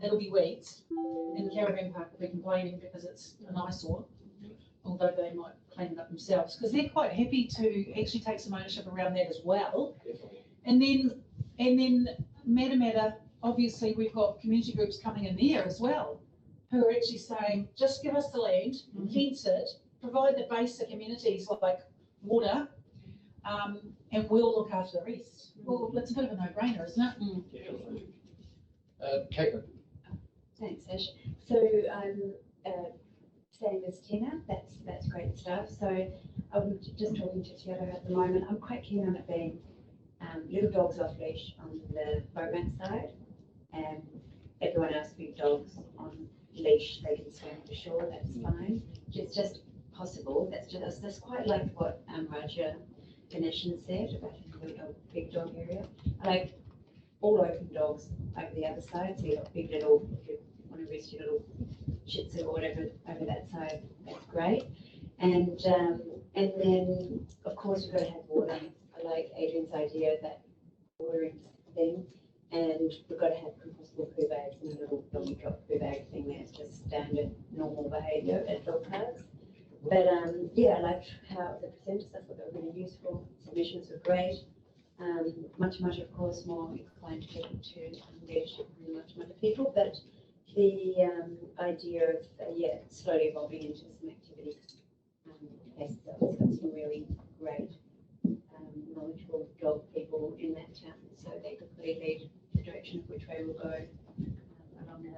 It'll be weeds. And the caravan park will be complaining because it's an eyesore, although they might clean it up themselves, because they're quite happy to actually take some ownership around that as well. And then Matamata, obviously we've got community groups coming in there as well, who are actually saying, just give us the land, fence it, provide the basic amenities like water, and we'll look after the rest. Well, it's a bit of a no-brainer, isn't it? Caitlin. Thanks, Ash. So same as Tina, that's great stuff. So I'm just talking to Te Araha at the moment. I'm quite keen on it being little dogs off leash on the boatman side, and everyone else big dogs on leash. They can swim for sure. That's fine. It's just possible. That's quite like what Raja Ganeshan said about a big dog area. I like all open dogs over the other side. So you've got big little, if you want to rest your little Shih Tzu or whatever over that side, that's great. And then of course we've got to have water. I like Adrian's idea of that watering thing, and we've got to have compostable poo bags and a little doggy drop poo bag thing. That's just standard normal behaviour at dog parks. But yeah, I liked how the presenters, I thought they were really useful. Submissions were great. Matamata, of course, more inclined people to engage in Matamata people, but the idea of, slowly evolving into some activity. Has got some really great, knowledgeable dog people in that town, so they could clearly lead the direction of which way we'll go along the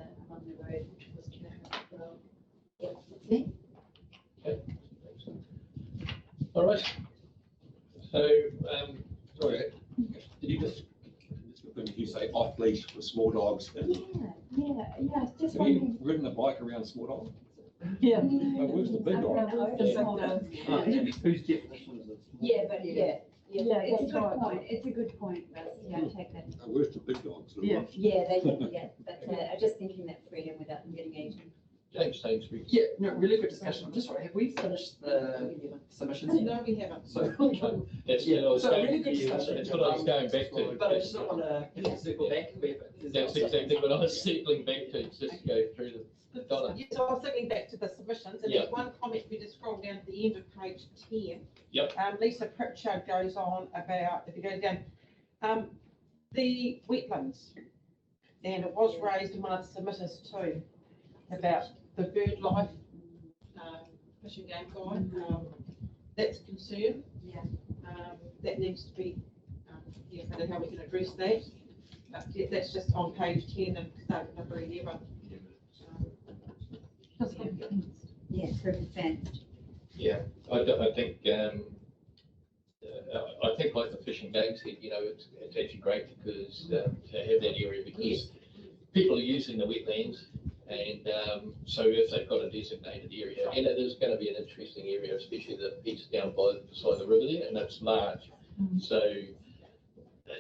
road towards Kilometre Road. Yeah, that's me. Okay. All right. So, sorry, did you just when you say off leash for small dogs? Yeah. Just have you ridden a bike around small dogs? Yeah. Where's the big dog? Whose definition is it? Yeah, but yeah, it's a that's good right. point. It's a good point, Russ. Yeah, take that. Where's the big dogs? Yeah. But I'm just thinking that freedom without them getting eaten. James Sainsbury. Yeah, no, really good discussion. I'm just sorry, have we finished the submissions yet? No, we haven't. So, That's yeah, what I was so going, really good discussion. that's what I was going back to. But I just don't want to circle back. That's exactly what I was circling back to, just go through the Donna. Yeah, so I was circling back to the submissions, and there's one comment, we just scroll down to the end of page 10. Yep. Lisa Pritchard goes on about, if you go down, the wetlands, and it was raised in one of the submitters too, about the bird life, fish and game guide, that's a concern. Yeah. That needs to be, I don't know how we can address that. That's just on page 10 and start at number 11. Yeah, perfect sense. Yeah, I think I think like the fishing game said, it's actually great because to have that area because people are using the wetlands, and so if they've got a designated area, and it is going to be an interesting area, especially the piece down beside the river there, and it's large. So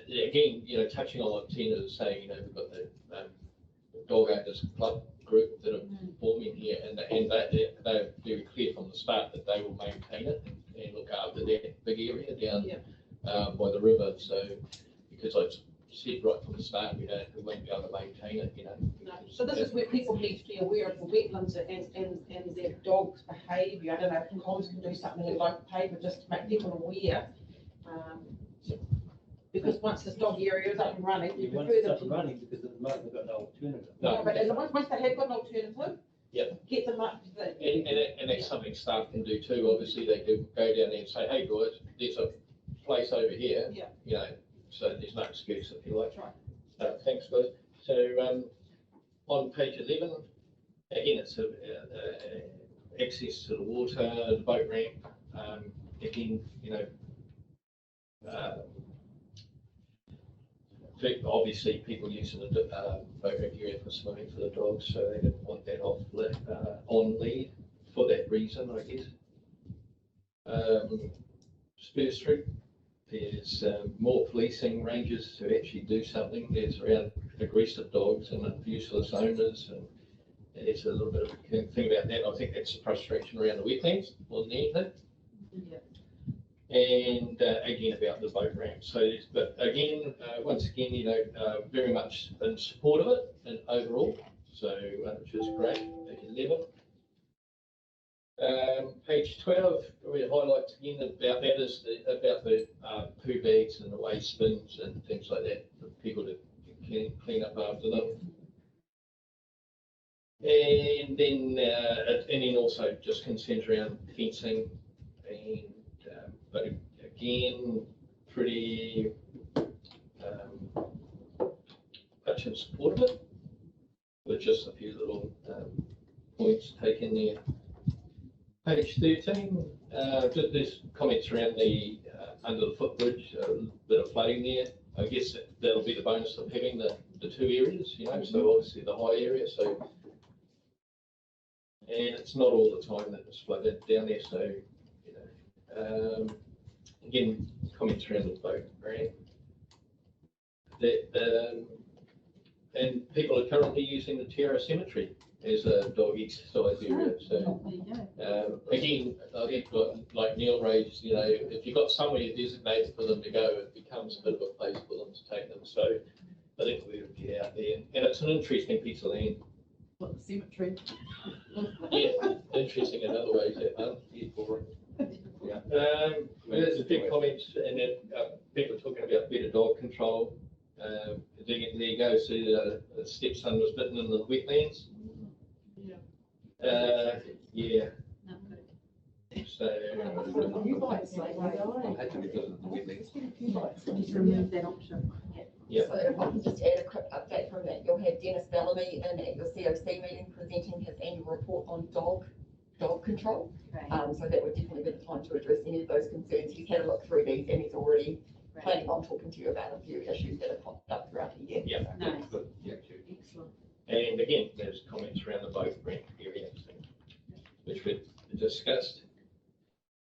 again, touching on what Tina was saying, we've got the dog owners club group that are forming here, and they're very clear from the start that they will maintain it and look after that big area down by the river. So because I said right from the start, we won't be able to maintain it, No. So this is where people need to be aware of the wetlands and their dog's behaviour. I don't know if Collins can do something in like paper just to make people aware. Because once this dog area is up and running, you once prefer it's them up and running, because at the moment they've got no alternative. No, but once they have got an alternative, get them up to the. And that's something staff can do too. Obviously, they can go down there and say, hey guys, there's a place over here. So there's no excuse if you like. Right. Thanks guys. So on page 11, again, it's access to the water, the boat ramp. Again, obviously people using the boat ramp area for swimming for the dogs, so they didn't want that on lead for that reason, I guess. Spur Street, there's more policing ranges to actually do something. There's around aggressive dogs and abuseless owners, and it's a little bit of a thing about that. I think that's the frustration around the wetlands more than anything. And again about the boat ramp. So, but again, once again, very much in support of it and overall. So, which is great. Page 11. Page 12, we highlight again about that is about the poo bags and the waste bins and things like that for people to clean up after them. And then also just concerns around fencing and but again, pretty much in support of it, with just a few little points taken there. Page 13, there's comments around the under the footbridge, a bit of flooding there. I guess that'll be the bonus of having the two areas, so obviously the high area, so and it's not all the time that it's flooded down there, so again, comments around the boat ramp. That and people are currently using the Terra Cemetery as a dog exercise area. So again, I think like Neil raised, if you've got somewhere designated for them to go, it becomes a bit of a place for them to take them. So I think we would get out there, and it's an interesting piece of land. What, the cemetery? Yeah, interesting in other ways. There's a big comments, and then people talking about see a stepson was bitten in the wetlands. Yeah. So. You might say, Had to be good at the wetlands. just remove that option. Yeah. So if I can just add a quick update from that, you'll have Dennis Bellamy in at your COC meeting presenting his annual report on dog control. So that would definitely be the time to address any of those concerns. He's had a look through these and he's already planning on talking to you about a few issues that have popped up throughout the year. Yeah. Nice. Good. Yeah. Excellent. And again, there's comments around the boat ramp area, which we discussed.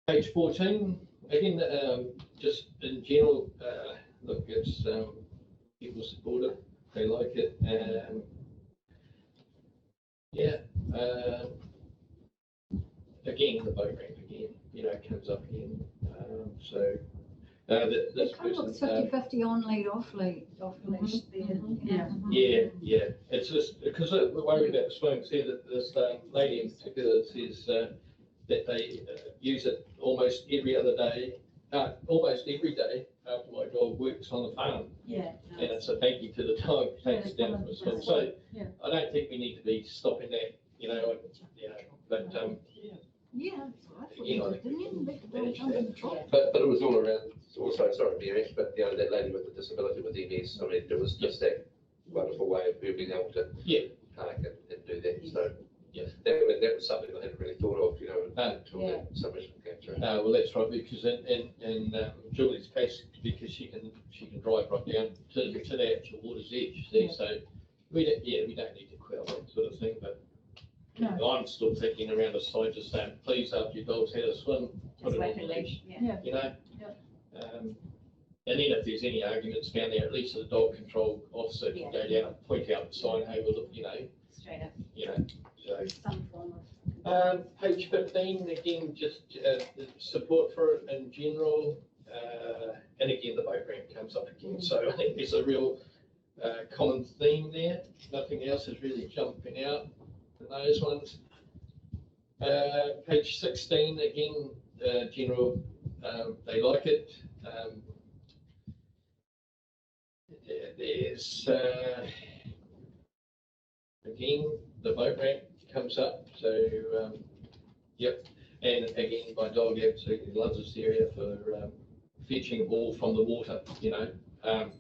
Page 14, again, just in general, look, it's people support it, they like it. Again, the boat ramp again, comes up again. This It kind of looks person, 50-50 on lead, off lead, off leash there. yeah, it's just because we're worried about the swimming. See that this lady in particular says that they use it almost every other day, almost every day after my dog works on the farm. Yeah. And it's a thank you to the dog, thanks down for the swim. So Yeah. I don't think we need to be stopping that, but Yeah, that's what I thought, didn't you? Let the dog jump in the trough. But it was all around, also, sorry, Mary, but that lady with the disability with MS, I mean, it was just that wonderful way of being able to park and do that. So that was something I hadn't really thought of, until that submission came through. well, that's right, because in Julie's case, because she can drive right down to the actual water's edge, see, so we don't need to quell that sort of thing, but I'm still thinking around the side, just saying, please, after your dog's had a swim, put it on the leash, and then if there's any arguments down there, at least the dog control officer can go down and point out the sign, hey, well, look, Straight up. Some form of. Page 15, again, just support for it in general, and again, the boat ramp comes up again. So I think there's a real common theme there. Nothing else is really jumping out in those ones. Page 16, again, general, they like it. There's again, the boat ramp comes up, so and again, my dog absolutely loves this area for fetching all from the water, and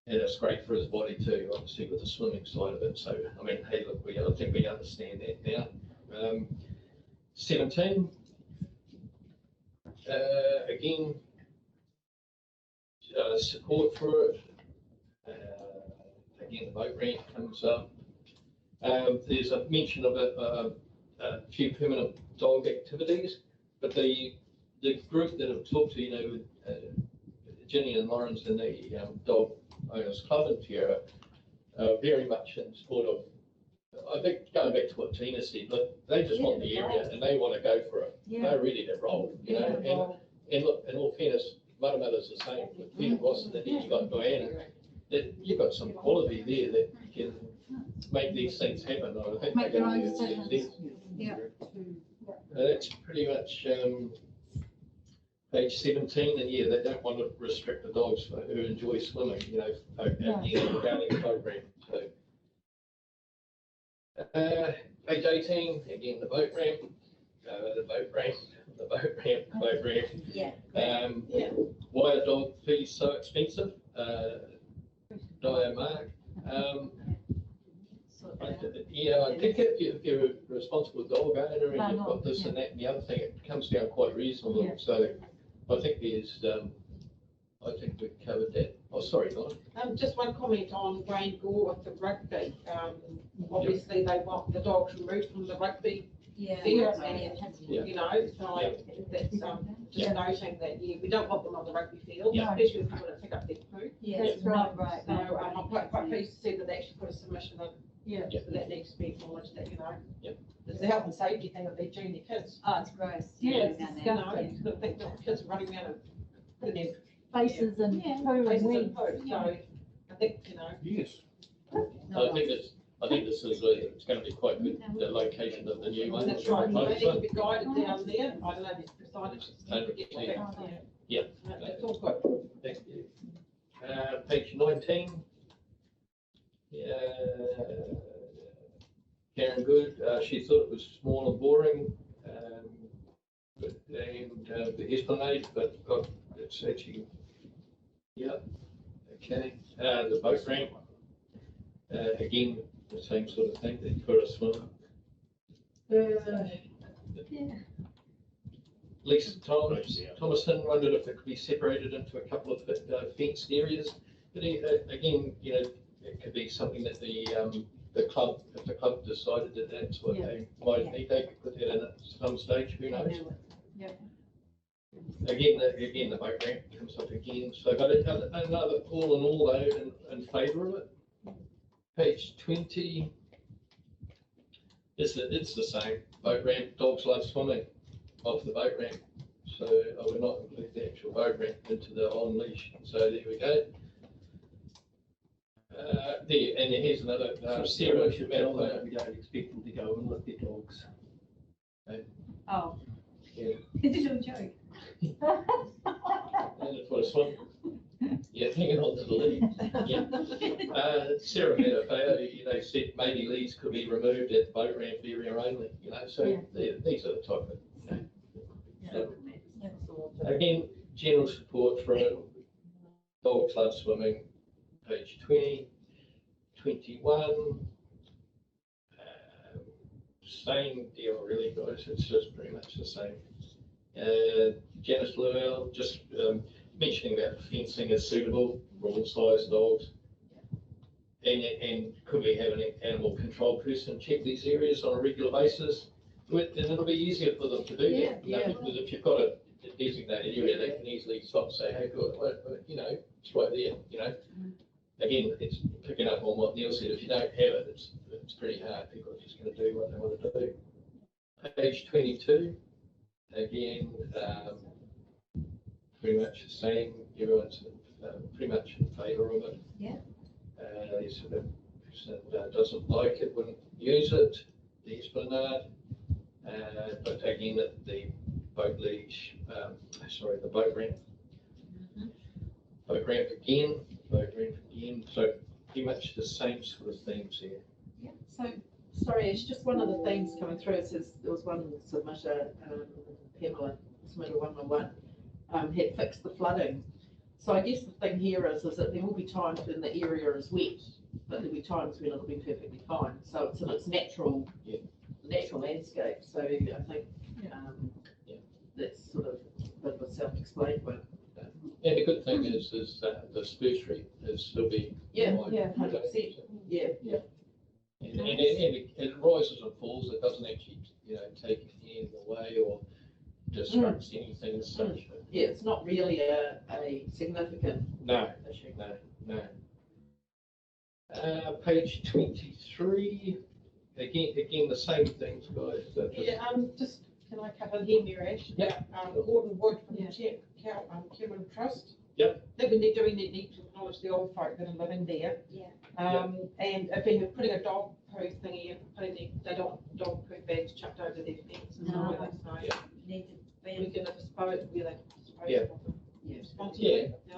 it's great for his body too, obviously with the swimming side of it. So I mean, hey, look, I think we understand that now. 17, again, support for it. Again, the boat ramp comes up. There's a mention of a few permanent dog activities, but the group that I've talked to, with Ginny and Lawrence and the Dog Owners Club in Tierra, very much in support of, I think, going back to what Tina said, but they just want the area and they want to go for it. They're ready to roll, and look, in all fairness, Matamata's the same with Peter Boston, and then you've got Diana, that you've got some quality there that can make these things happen. I think Make they're their going own to do decisions. Yeah. That's pretty much page 17, and they don't want to restrict the dogs who enjoy swimming, regarding the program. So, page 18, again, the boat ramp, why are dog fees so expensive? Dio Mark. I think if you're a responsible dog owner and you've got this and that and the other thing, it comes down quite reasonable. So I think I think we've covered that. Oh, sorry, Don. Just one comment on Wayne Gore with the rugby. Obviously, they want the dogs removed from the rugby field, and so that's just noting that we don't want them on the rugby field, especially if we want to pick up their poo. That's right. So I'm quite pleased to see that they actually put a submission in. So that needs to be acknowledged, that it's the health and safety thing that they're doing their kids. Oh, it's gross. It's disgusting. I think the kids are running around and putting their Faces and poo faces and in poo. So I think Yes. I think this is it's going to be quite good. The location of the new one. That's right. So they need to be guided down there. I don't know if it's decided. Yeah. It's all good. Thank you. Page 19. Karen Good, she thought it was small and boring, the Esplanade, but it's actually, yeah, okay. The boat ramp, again, the same sort of thing, that for a swim. Lisa Thomason wondered if it could be separated into a couple of fenced areas. But again, you know, it could be something that the club, if the club decided that that's what they might need, they could put that in at some stage. Who knows? Yeah. Again, the boat ramp comes up again. So, but another all in all, though, in favour of it. Page 20. It's the same. Boat ramp. Dogs love swimming off the boat ramp. So I would not include the actual boat ramp into the on leash. So there we go. There, and here's another Sarah should tell them that we don't expect them to go and with their dogs. Oh. Yeah. It's a little joke. And for a swim. Yeah, hanging on to the lead. Yeah. Sarah Meadow, you know, said maybe leads could be removed at the boat ramp area only. You know, so these are the type of. You know, again, general support for it. Dog club swimming, page 20, 21. Same deal, really, guys. It's just pretty much the same. Janice Llewell just mentioning that fencing is suitable for all size dogs. And could we have an animal control person check these areas on a regular basis? And it'll be easier for them to do that. Because if you've got a designated area, they can easily stop and say, hey, good, you know, it's right there, you know. Again, it's picking up on what Neil said. If you don't have it, it's pretty hard. People are just going to do what they want to do. Page 22, again, pretty much the same. Everyone's pretty much in favour of it. Yeah. There's a person doesn't like it, wouldn't use it. The Esplanade, but again, the boat leash, the boat ramp. Boat ramp again. So pretty much the same sort of themes here. Yeah. So, sorry, it's just one of the themes coming through. It says there was one submitter, Pamela submitted 111, had fixed the flooding. So I guess the thing here is that there will be times when the area is wet, but there'll be times when it'll be perfectly fine. So it's in its natural landscape. So I think that's sort of a bit of a self-explained one. And the good thing is the spursary is still being 100%. Yeah. And it rises and falls. It doesn't actually, you know, take anything away or disrupts anything as such. Yeah, it's not really a significant issue. No. Page 23. Again, the same things, guys. Just can I cover here, Mirash? Yeah. Gordon Wood from the Human Trust. Yep. That we need to acknowledge the old folk that are living there. Yeah. And if they're putting a dog poo thingy in, they don't want dog poo bags chucked over their fence and all that. So we can dispose where they dispose of them. Yeah.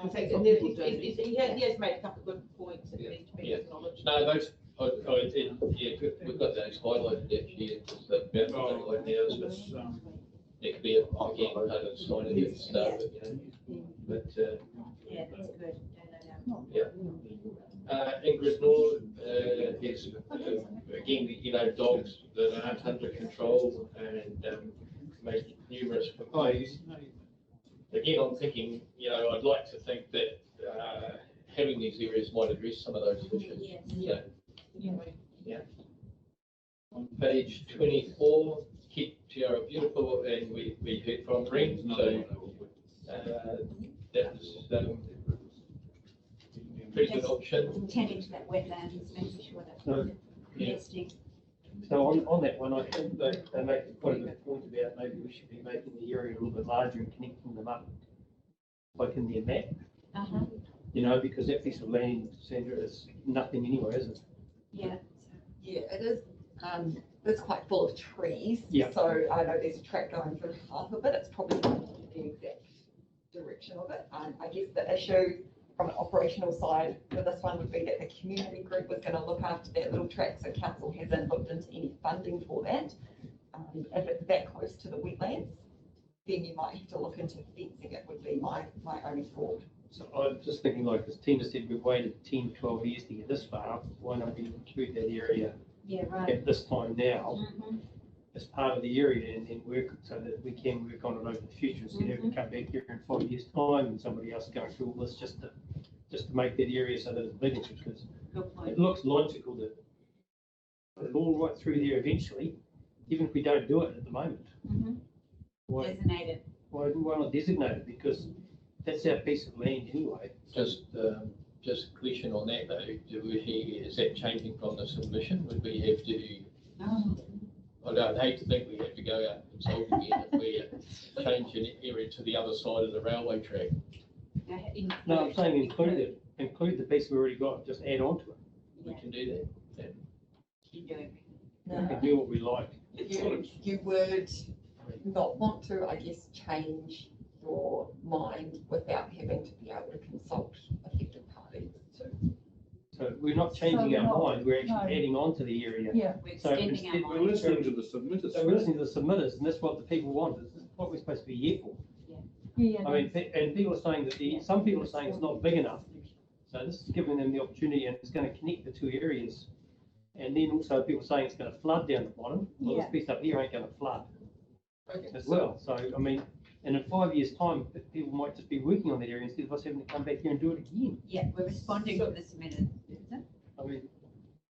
In fact, he has made a couple of good points that need to be acknowledged. No, those. We've got those highlighted actually. It's the like now, but it could be again part of the signage and stuff, you know. But yeah, that's good. Ingrid Nord is again, you know, dogs that aren't under control and make numerous complaints. Again, I'm thinking, you know, I'd like to think that having these areas might address some of those issues. Yes. Yeah. On page 24, keep Tiara beautiful, and we heard from Brent, so that's pretty good option. Tending to that wetlands, making sure that nesting. So on that one, I think they make quite a good point about maybe we should be making the area a little bit larger and connecting them up, like in their map. You know, because that piece of land, Sandra, is nothing anyway, is it? Yeah. Yeah, it is. It's quite full of trees. Yeah. So I know there's a track going through half of it. It's probably not the exact direction of it. I guess the issue from an operational side for this one would be that the community group was going to look after that little track, so council hasn't looked into any funding for that. If it's that close to the wetlands, then you might have to look into fencing. It would be my only thought. So I'm just thinking, like, as Tina said, we've waited 10, 12 years to get this far. Why not we include that area at this time now as part of the area and then work so that we can work on it over the future instead of having to come back here in 5 years' time and somebody else going through all this just to make that area so that it's bigger, because it looks logical that put it all right through there eventually, even if we don't do it at the moment. Why not designate it? Because that's our piece of land anyway. Just a question on that though, is that changing from the submission? Would we have to, I'd hate to think we have to go out and consult again if we change an area to the other side of the railway track. No, I'm saying include the piece we already got, just add on to it. We can do that. We can do what we like. You would not want to, I guess, change your mind without having to be able to consult affected parties too. So we're not changing our mind, we're actually adding on to the area. Yeah. So instead, we're listening to the submitters. So we're listening to the submitters, and that's what the people want. This is what we're supposed to be here for. I mean, and people are saying that some people are saying it's not big enough. So this is giving them the opportunity, and it's going to connect the two areas. And then also people are saying it's going to flood down the bottom. Well, this piece up here ain't going to flood as well. So, I mean, and in 5 years' time, people might just be working on that area instead of us having to come back here and do it again. Yeah, we're responding to this minute. I mean,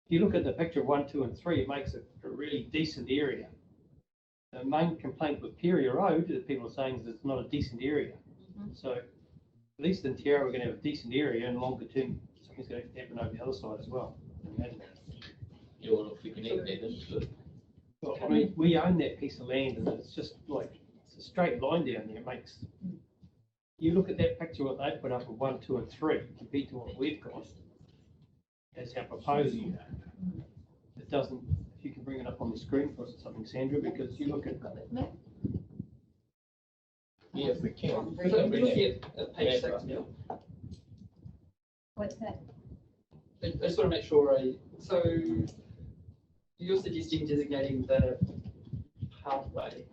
if you look at the picture of 1, 2, and 3, it makes it a really decent area. The main complaint with Peria Road that people are saying is it's not a decent area. So at least in Tiara, we're going to have a decent area, and longer term, something's going to happen over the other side as well. Yeah, well, if we can add that into it. Well, I mean, we own that piece of land, and it's just like, it's a straight line down there. It makes, you look at that picture, what they put up of 1, 2, and 3, compared to what we've got, as our proposal. It doesn't, if you can bring it up on the screen for us or something, Sandra, because you look at. Yeah, if we can. Page 6 now. What's that? I just want to make sure so you're suggesting designating the pathway.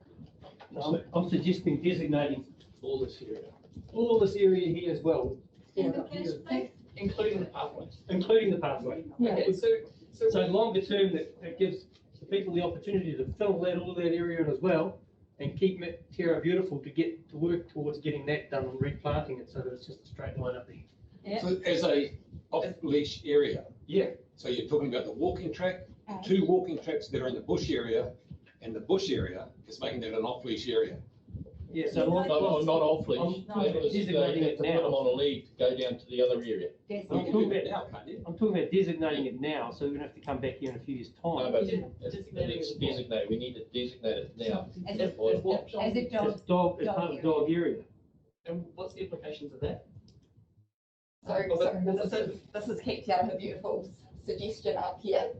I'm suggesting designating all this area here as well. Including the pathway. Including the pathway. Yeah. Okay, so longer term, that gives the people the opportunity to fill all that area in as well, and keep Terra beautiful to work towards getting that done and replanting it so that it's just a straight line up there. Yeah. So as a off-leash area. Yeah. So you're talking about the walking track, 2 walking tracks that are in the bush area, and the bush area is making that an off-leash area. Yeah, so not off-leash. Designating it now. Put them on a lead to go down to the other area. I'm talking about designating it now, so we don't have to come back here in a few years' time. No, but it's designated. We need to designate it now. As a dog. As part of the dog area. And what's the implications of that? So this is kept out of a beautiful suggestion up here.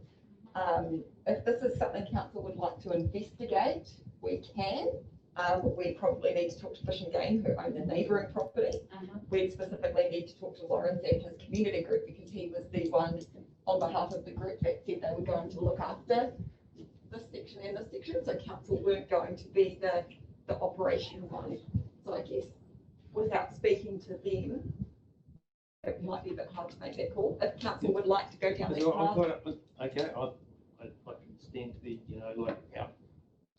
If this is something council would like to investigate, we can. We probably need to talk to Fish and Game, who own the neighbouring property. We'd specifically need to talk to Lawrence and his community group, because he was the one on behalf of the group that said they were going to look after this section and this section. So council weren't going to be the operational one. So I guess without speaking to them, it might be a bit hard to make that call. If council would like to go down that path. Okay, I can stand to be, like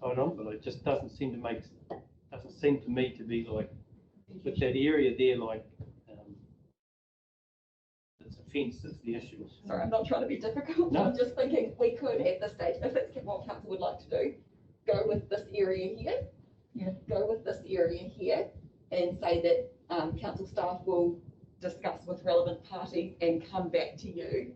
out on, but it just doesn't seem to me to be like, with that area there, like, it's a fence that's the issue. Sorry, I'm not trying to be difficult. No. I'm just thinking we could at this stage, if it's what council would like to do, go with this area here. Go with this area here and say that council staff will discuss with relevant parties and come back to you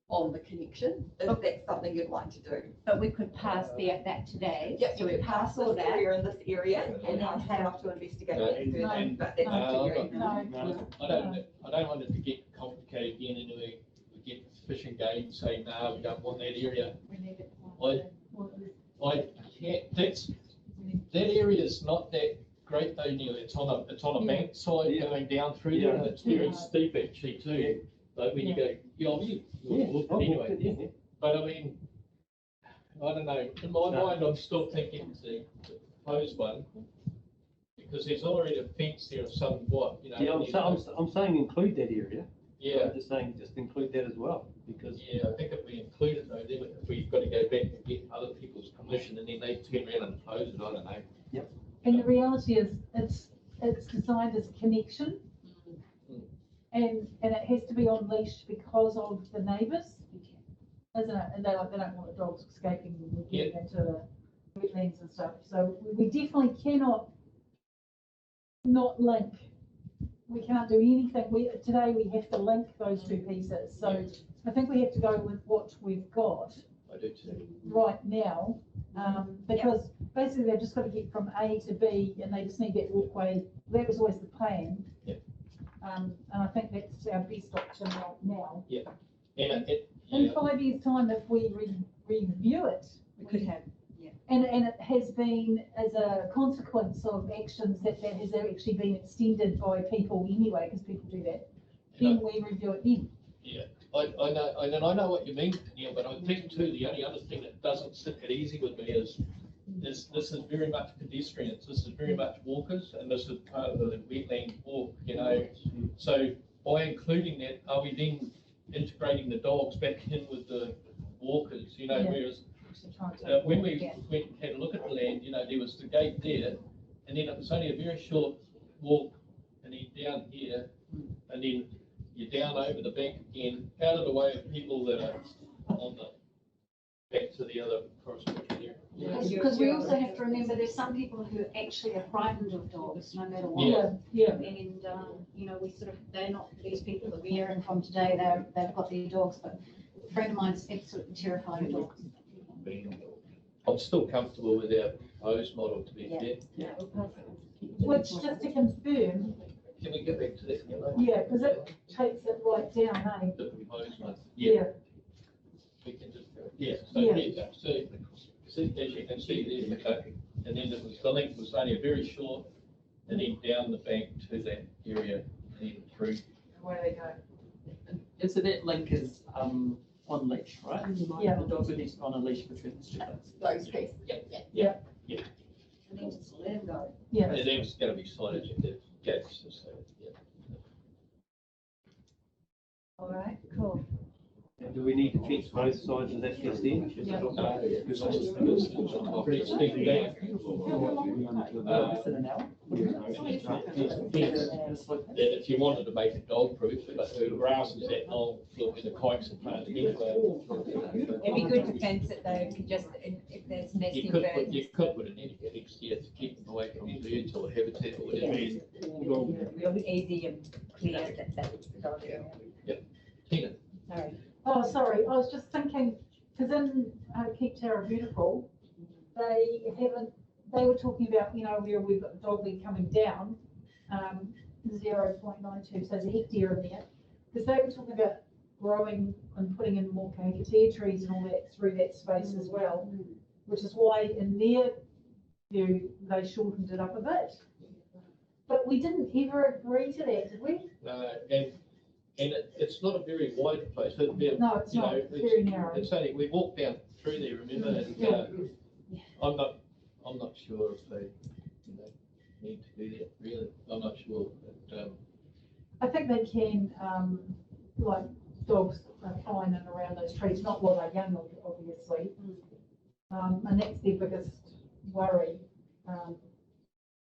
on the connection, if that's something you'd like to do. But we could pass that today. Yep, so you we could pass this all that. area and this area and ask staff to investigate that further, but that's up to you. I don't want it to get complicated again, and we get Fish and Game saying, no, we don't want that area. I can't, that area is not that great though, Neil, it's on a Yeah. bank side Yeah. going down through there, and Yeah. it's very Yeah. steep actually too. Like when you go, you walk I've anyway. walked it, yeah. But I mean, I don't know, in my No. mind, I'm still thinking the proposed one, because there's already a fence there of somewhat, you know. Yeah, I'm saying include that area. Yeah. I'm just saying just include that as well, because. Yeah, I think if we include it though, then if we've got to go back and get other people's permission and then they turn around and oppose it, I don't know. Yep. And the reality is, it's designed as a connection. And it has to be on leash because of the neighbours, isn't it? And they don't want the dogs escaping and getting into the wetlands and stuff. So we definitely cannot not link. We can't do anything. Today we have to link those two pieces. So I think we have to go with what we've got I do too. right now, because basically they've just got to get from A to B, and they just need that walkway. That was always the plan. Yeah. And I think that's our best option right now. Yeah. And In 5 years' time, if we review it, We could have, and it has been as a consequence of actions that has actually been extended by people anyway, because people do that, then we review it then. yeah, I know what you mean, Neil, but I think too, the only other thing that doesn't sit that easy with me is this is very much pedestrians, this is very much walkers, and this is part of the wetland walk, you know. So by including that, are we then integrating the dogs back in with the walkers, you know, Yeah. whereas when we went and had a look at the land, you know, there was the gate there, and then it was only a very short walk, and then down here, and then you're down over the bank again, out of the way of people that are on the back to the other corresponding area. Because we also have to remember there's some people who actually are frightened of dogs, no matter what. Yeah. And, you know, they're not these people that we're hearing from today, they've got their dogs, but a friend of mine's absolutely terrified of dogs. I'm still comfortable with our proposed model, to be fair. Which, just to confirm, Can we get back to that? yeah, because it takes it right down, eh? The proposed one. Yeah. We can just, so, Yeah. so as you can see, there's the cut, and then the length was only a very short, and then down the bank to that area, and then through. Where they go. And so that link is on leash, right? Yeah. The dogs would need to be on a leash between the streets. Those pieces. Yeah. And then just let them go. Yeah. And there's gonna be signage at the gates, so, yeah. All right, cool. Do we need to fence both sides of that fence then? Yeah. Pretty steep bank. If you wanted to make it dog proof, but the grass is that long, look, the kikes are planted anyway. It'd be good to fence it though, could just, if there's nesting birds. You could put an etiquette here to keep them away from the birds or habitat or whatever. Real easy and clear that's the dog area. Yep. Tina. Sorry. Oh, sorry, I was just thinking, because in Keep Tara Beautiful, they were talking about, you know, where we've got the dog leg coming down, 0.92, so there's a hectare in there, because they were talking about growing and putting in more kahikatea trees and all that through that space as well, which is why in their view, they shortened it up a bit. But we didn't ever agree to that, did we? No, and it's not a very wide place. No, it's not. It's very narrow. It's only, we walked down through there, remember, and, I'm not sure if they, you know, need to do that, really. I'm not sure, but, I think they can, like, dogs are fine and around those trees, not while they're young, obviously. And that's their biggest worry.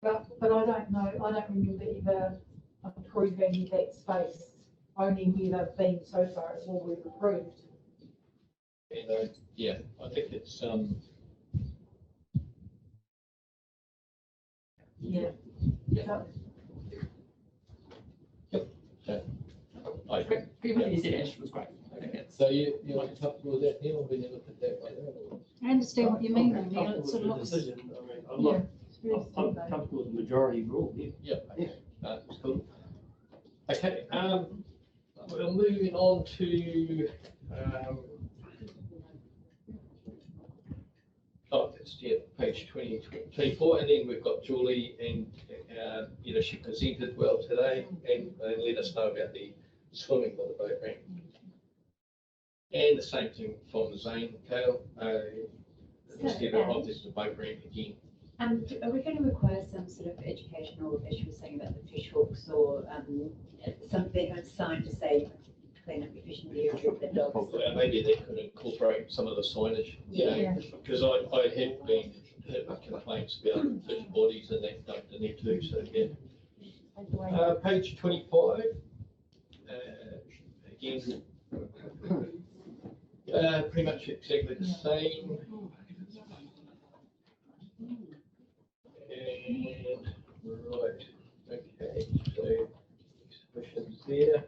But I don't know, I don't remember ever approving that space. Only where they've been so far is all we've approved. and, yeah, I think it's, Yeah. yeah. I agree. Everything you said, Ash, was great. I think that's. So you're comfortable with that, Neil, when you look at that like that? I understand what you mean, though, I'm Neil. It comfortable sort of with looks. the decision. I mean, I'm comfortable with the majority rule, yeah. Yeah, okay, that's cool. Okay, we're moving on to, oh, that's, yeah, page 24, and then we've got Julie and she presented well today and let us know about the swimming by the boat ramp. And the same thing from Zane Kale, just give it off this boat ramp again. Are we going to require some sort of educational, as you were saying about the fish hooks, or something, a sign to say, clean up your fishing gear with the dogs? Maybe they could incorporate some of the signage, because I have been hit with complaints about fish bodies and that dumped in there too, so yeah. Page 25, again, pretty much exactly the same. And, right, okay, so exhibitions there.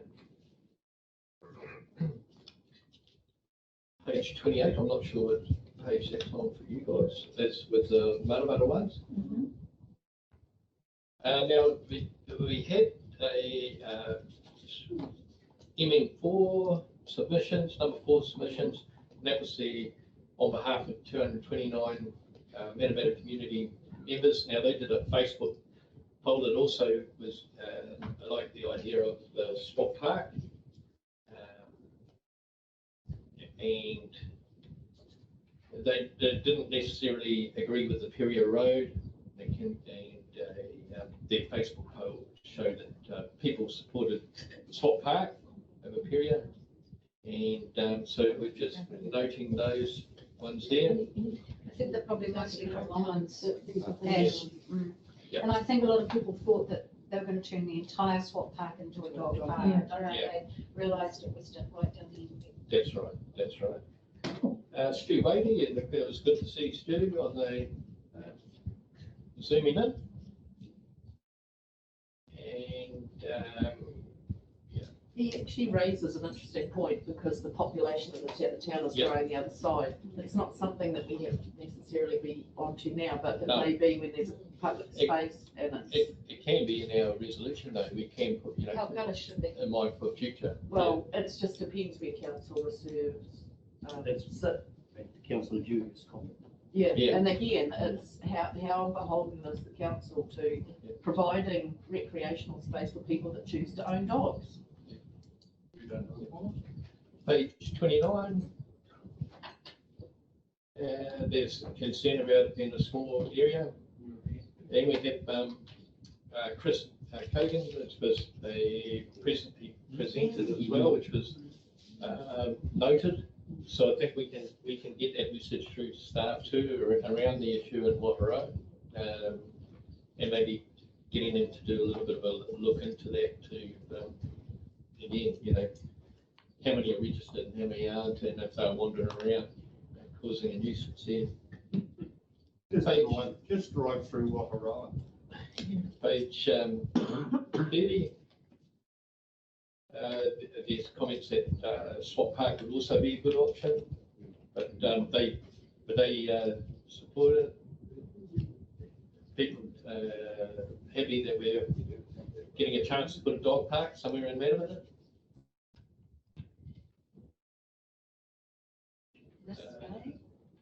Page 28, I'm not sure what page that's on for you guys. That's with the Matamata ones. Now, we had a MN4 submissions, number 4 submissions, and that was on behalf of 229 Matamata community members. Now, they did a Facebook poll that also was like the idea of the swap park. And they didn't necessarily agree with the Peria Road, and their Facebook poll showed that people supported Swap Park over Peria, and so we're just noting those ones there. I think they're probably mostly from Lines. Yep. And I think a lot of people thought that they were going to turn the entire Swap Park into a dog park. I don't know, they realised it was right down the end. That's right, that's right. Stu Beatty, it was good to see Stu on the Zooming in. And he actually raises an interesting point, because the population of the town is growing the other side. It's not something that we have to necessarily be onto now, but it may be when there's a public space and it can be in our resolution though. We can put, in mind for future. Well, it just depends where council reserves. That's the council duties comment. Yeah, and again, it's how beholden is the council to providing recreational space for people that choose to own dogs. Page 29. There's concern about it being a small area. Then we have Chris Kogan, which was presented as well, which was noted. So I think we can get that message through to staff too around the issue in Wahara, and maybe getting them to do a little bit of a look into that too. Again, how many are registered and how many aren't, and if they're wandering around causing a nuisance there. Just drive through Wahara. Page 30. There's comments that Swap Park would also be a good option, but they support it. People happy that we're getting a chance to put a dog park somewhere in Matamata.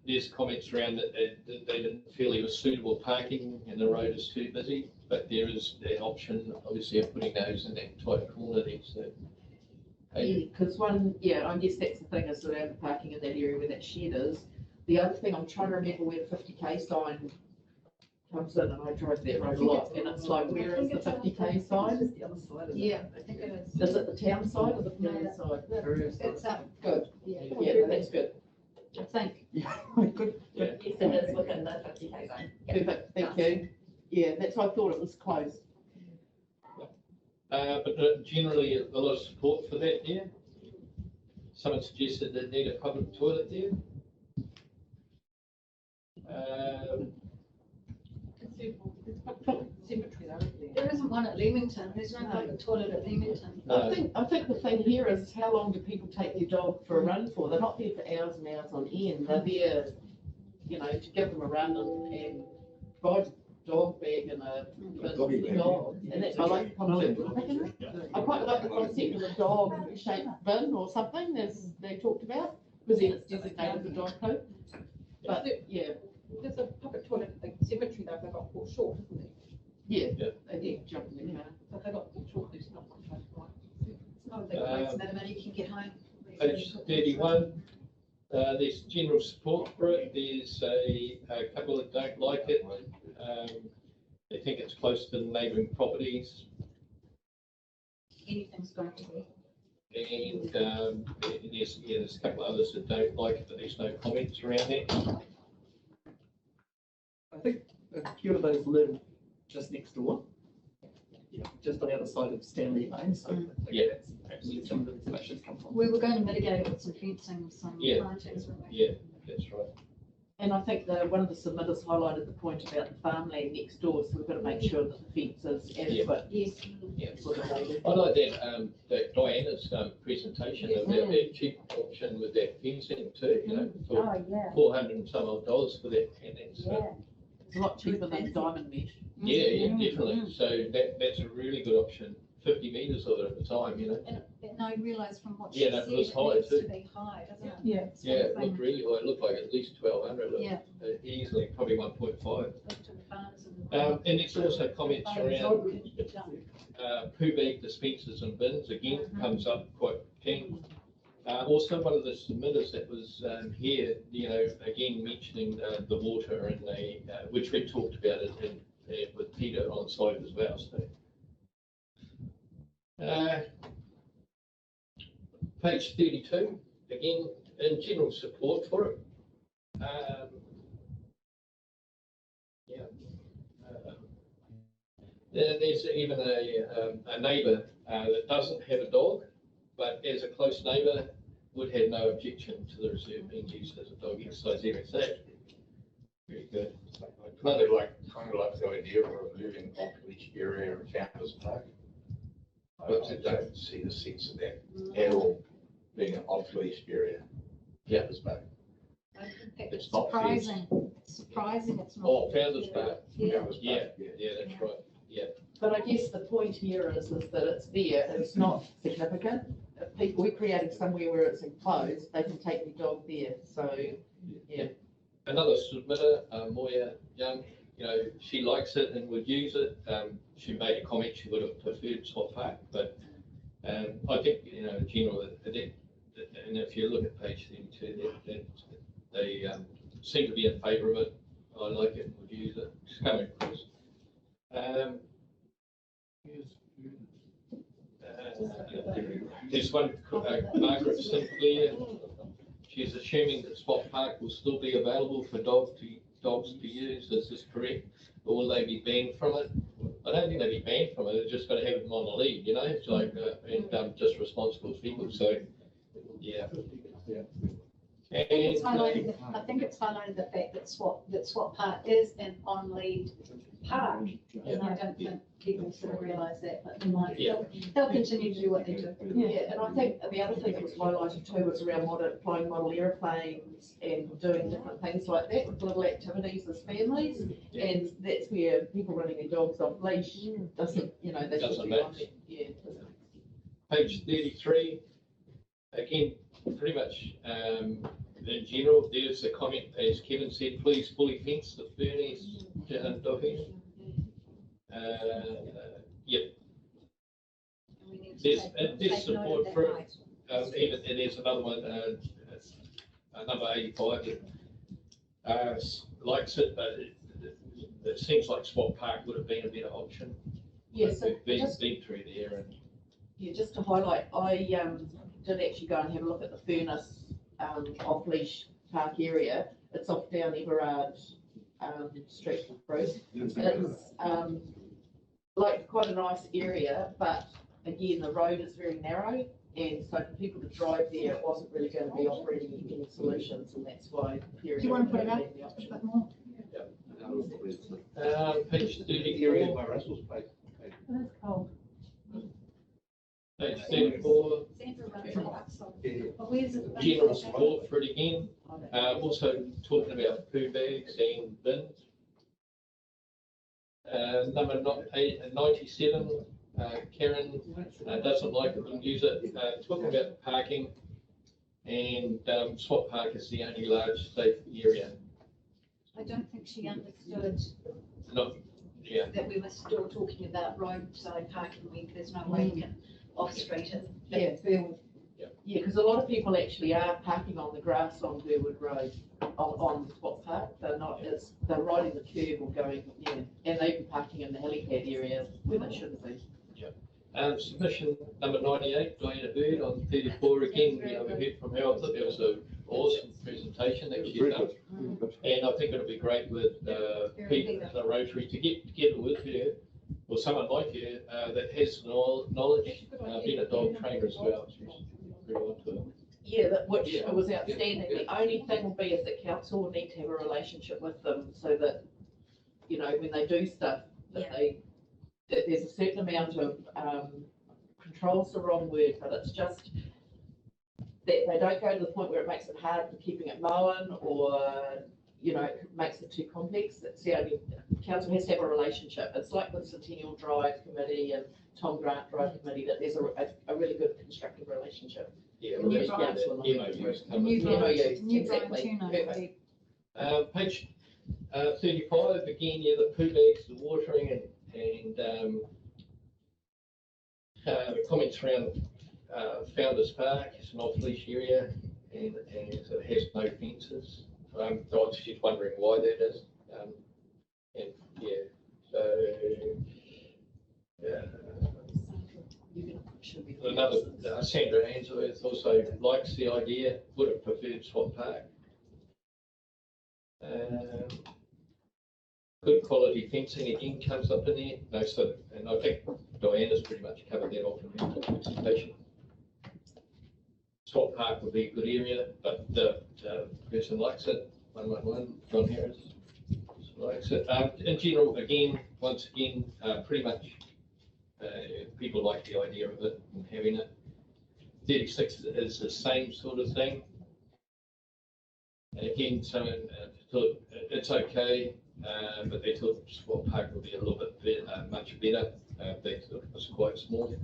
There's comments around that they didn't feel it was suitable parking and the road is too busy, but there is the option, obviously, of putting those in that tight corner there. So, because I guess that's the thing, is around the parking in that area where that shed is. The other thing, I'm trying to remember where the 50k sign comes in, and I drive that road a lot, and it's like, where is the 50k sign? It's the other side. Yeah, I think it is. Is it the town side or the Peria side? It's Good. Yeah, that's good. I think. Good. Yes, it is within the 50k zone. Perfect, thank you. Yeah, that's why I thought it was closed. But generally, a lot of support for that there. Someone suggested they need a public toilet there. There isn't one at Leamington. There's no public toilet at Leamington. I think the thing here is, how long do people take their dog for a run for? They're not there for hours and hours on end. They're there, to give them a run and provide a dog bag and a dog. And that's, I like the concept. I quite like the concept of a dog-shaped bin or something, as they talked about, because then it's designated for dog poop. But yeah. There's a public toilet at the cemetery though, they got caught short, isn't there? Yeah, Yeah. they did jump in the car. But they got petrol, it's not much like It's not a big place, Matamata, you can get home. Page 31, there's general support for it. There's a couple that don't like it. They think it's close to neighbouring properties. Anything's going to be. And there's a couple of others that don't like it, but there's no comments around that. I think a few of those live just next door. Yeah, just on the other side of Stanley Lane, so I think that's perhaps where some of the reservations come from. We were going to mitigate it with some fencing, some Yeah. plantings, weren't we? Yeah, that's right. And I think one of the submitters highlighted the point about the farmland next door, so we've got to make sure that the fence is adequate. Yes. Yeah. For the neighbour. I like that, that Diana's presentation Yes. about that cheap option with that fencing too, you know, for Oh, yeah. $400 and some odd dollars for that, and that's, Yeah. It's a lot cheaper than diamond mesh. yeah, definitely. So that's a really good option. 50 metres of it at the time, you know. And I realised from what she Yeah, said, that was it high needs too. to be high, doesn't it? Yeah. Yeah, it looked really high. It looked like at least 1,200. Yeah. Easily, probably 1.5. To the farmers and And there's also comments around poo bag dispensers and bins, again, comes up quite keen. Also, one of the submitters that was here, you know, again mentioning the water and which we talked about it with Peter on site as well. So, page 32, again, in general support for it. There's even a neighbour that doesn't have a dog, but as a close neighbour would have no objection to the reserve being used as a dog exercise area. So that's very good. I kind of like the idea of removing off-leash area in Founders Park. I don't see the sense of that at all, being an off-leash area. Yeah. Founders Park. It's not surprising. It's surprising it's not. Oh, Founders Park. Yeah. Founders Yeah, Park, yeah, that's right. Yeah. But I guess the point here is that it's there, it's not significant. If people, we're creating somewhere where it's enclosed, they can take their dog there, so, yeah. Another submitter, Moya Young, you know, she likes it and would use it. She made a comment she would have preferred Swap Park, but I think, you know, in general, and if you look at page 32, they seem to be in favour of it. I like it and would use it. It's coming across. There's one, Margaret Sinclair. She's assuming that Swap Park will still be available for dogs to use. Is this correct? Or will they be banned from it? I don't think they'll be banned from it. They're just going to have them on the lead, you know, it's like, and just responsible people. So, yeah. I think it's highlighted the fact that Swap Park is an on-lead park, and I don't think people sort of realise that, but they might, they'll continue to do what they do. Yeah, and I think the other thing that was highlighted too was around flying model airplanes and doing different things like that with little activities as families. And that's where people running their dogs off leash doesn't, you know, they should be on it. Yeah. Page 33, again, pretty much in general, there's a comment, as Kevin said, please fully fence the furnace and docking. Yep. There's support for it. Even, and there's another one, number 85, that likes it, but it seems like Swap Park would have been a better option. Yes, so been through there. And yeah, just to highlight, I did actually go and have a look at the furnace off-leash park area. It's off down Everard Street, Bruce. It's like quite a nice area, but again, the road is very narrow, and so for people to drive there, it wasn't really going to be offering any solutions, and that's why. Do you want to put it up a bit more? Page 34. Area by Russell's place. That's cold. Page 34. Where's it? General support for it again. Also talking about poo bags and bins. Number 97, Karen doesn't like it, wouldn't use it. Talking about parking, and Swap Park is the only large safe area. I don't think she understood. Not, Yeah. that we were still talking about roadside parking, there's no way you can off-street it. Yeah, Burwood. Yeah. Yeah, because a lot of people actually are parking on the grass on Burwood Road, on Swap Park. They're not, they're riding the curb or going, and they've been parking in the helipad area when they shouldn't be. Submission number 98, Diana Bird on 34 again. We heard from her. I thought that was an awesome presentation that she's done. And I think it'll be great with people at the Rotary to get together with her, or someone like her that has knowledge, being a dog trainer as well. She's very on to it. Yeah, which was outstanding. The only thing will be is that council will need to have a relationship with them so that, when they do stuff, that there's a certain amount of, control's the wrong word, but it's just that they don't go to the point where it makes it hard for keeping it mowing or, it makes it too complex. It's the only, council has to have a relationship. It's like the Centennial Drive Committee and Tom Grant Drive Committee, that there's a really good constructive relationship. Yeah, New well, Brighton. MOUs come New with Brighton. New Exactly. Brighton, Page 35, again, the poo bags, the watering and comments around Founders Park. It's an off-leash area and it has no fences. I was just wondering why that is. Another, Sandra Ainsworth also likes the idea, would have preferred Swap Park. Good quality fencing again comes up in there. No, so, and I think Diana's pretty much covered that off in her presentation. Swap Park would be a good area, but the person likes it. 111, John Harris likes it. In general, again, once again, pretty much people like the idea of it and having it. 36 is the same sort of thing. Again, so thought it's okay, but they thought Swap Park would be a little bit better, much better. They thought it was quite small.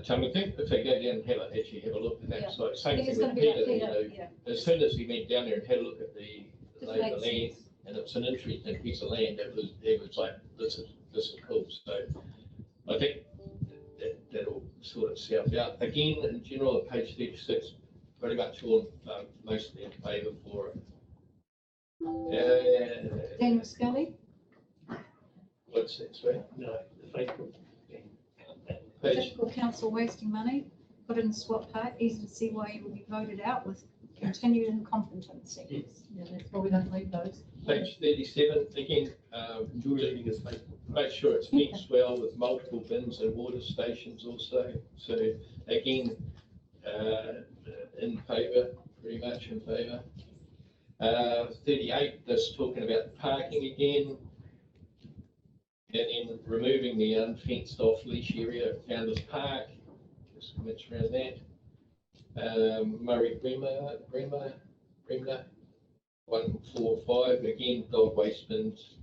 Tim, I think if they go down and actually have a look at that site, same thing with Peter, as soon as he went down there and had a look at the land, and it's an interesting piece of land, it was like, this is cool. So I think that'll sort itself out. Again, in general, at page 36, pretty much all mostly in favour for it. Daniel Scully? What's that, sorry? No, the Facebook. Typical council wasting money, put in Swap Park, easy to see why you would be voted out with continued incompetency. Yeah, that's why we don't leave those. Page 37, again, make sure it's fenced well with multiple bins and water stations also. So again, in favour, pretty much in favour. 38, that's talking about parking again. And then removing the unfenced off-leash area at Founders Park, just comments around that. Murray Bremer, 145, again, dog waste bins.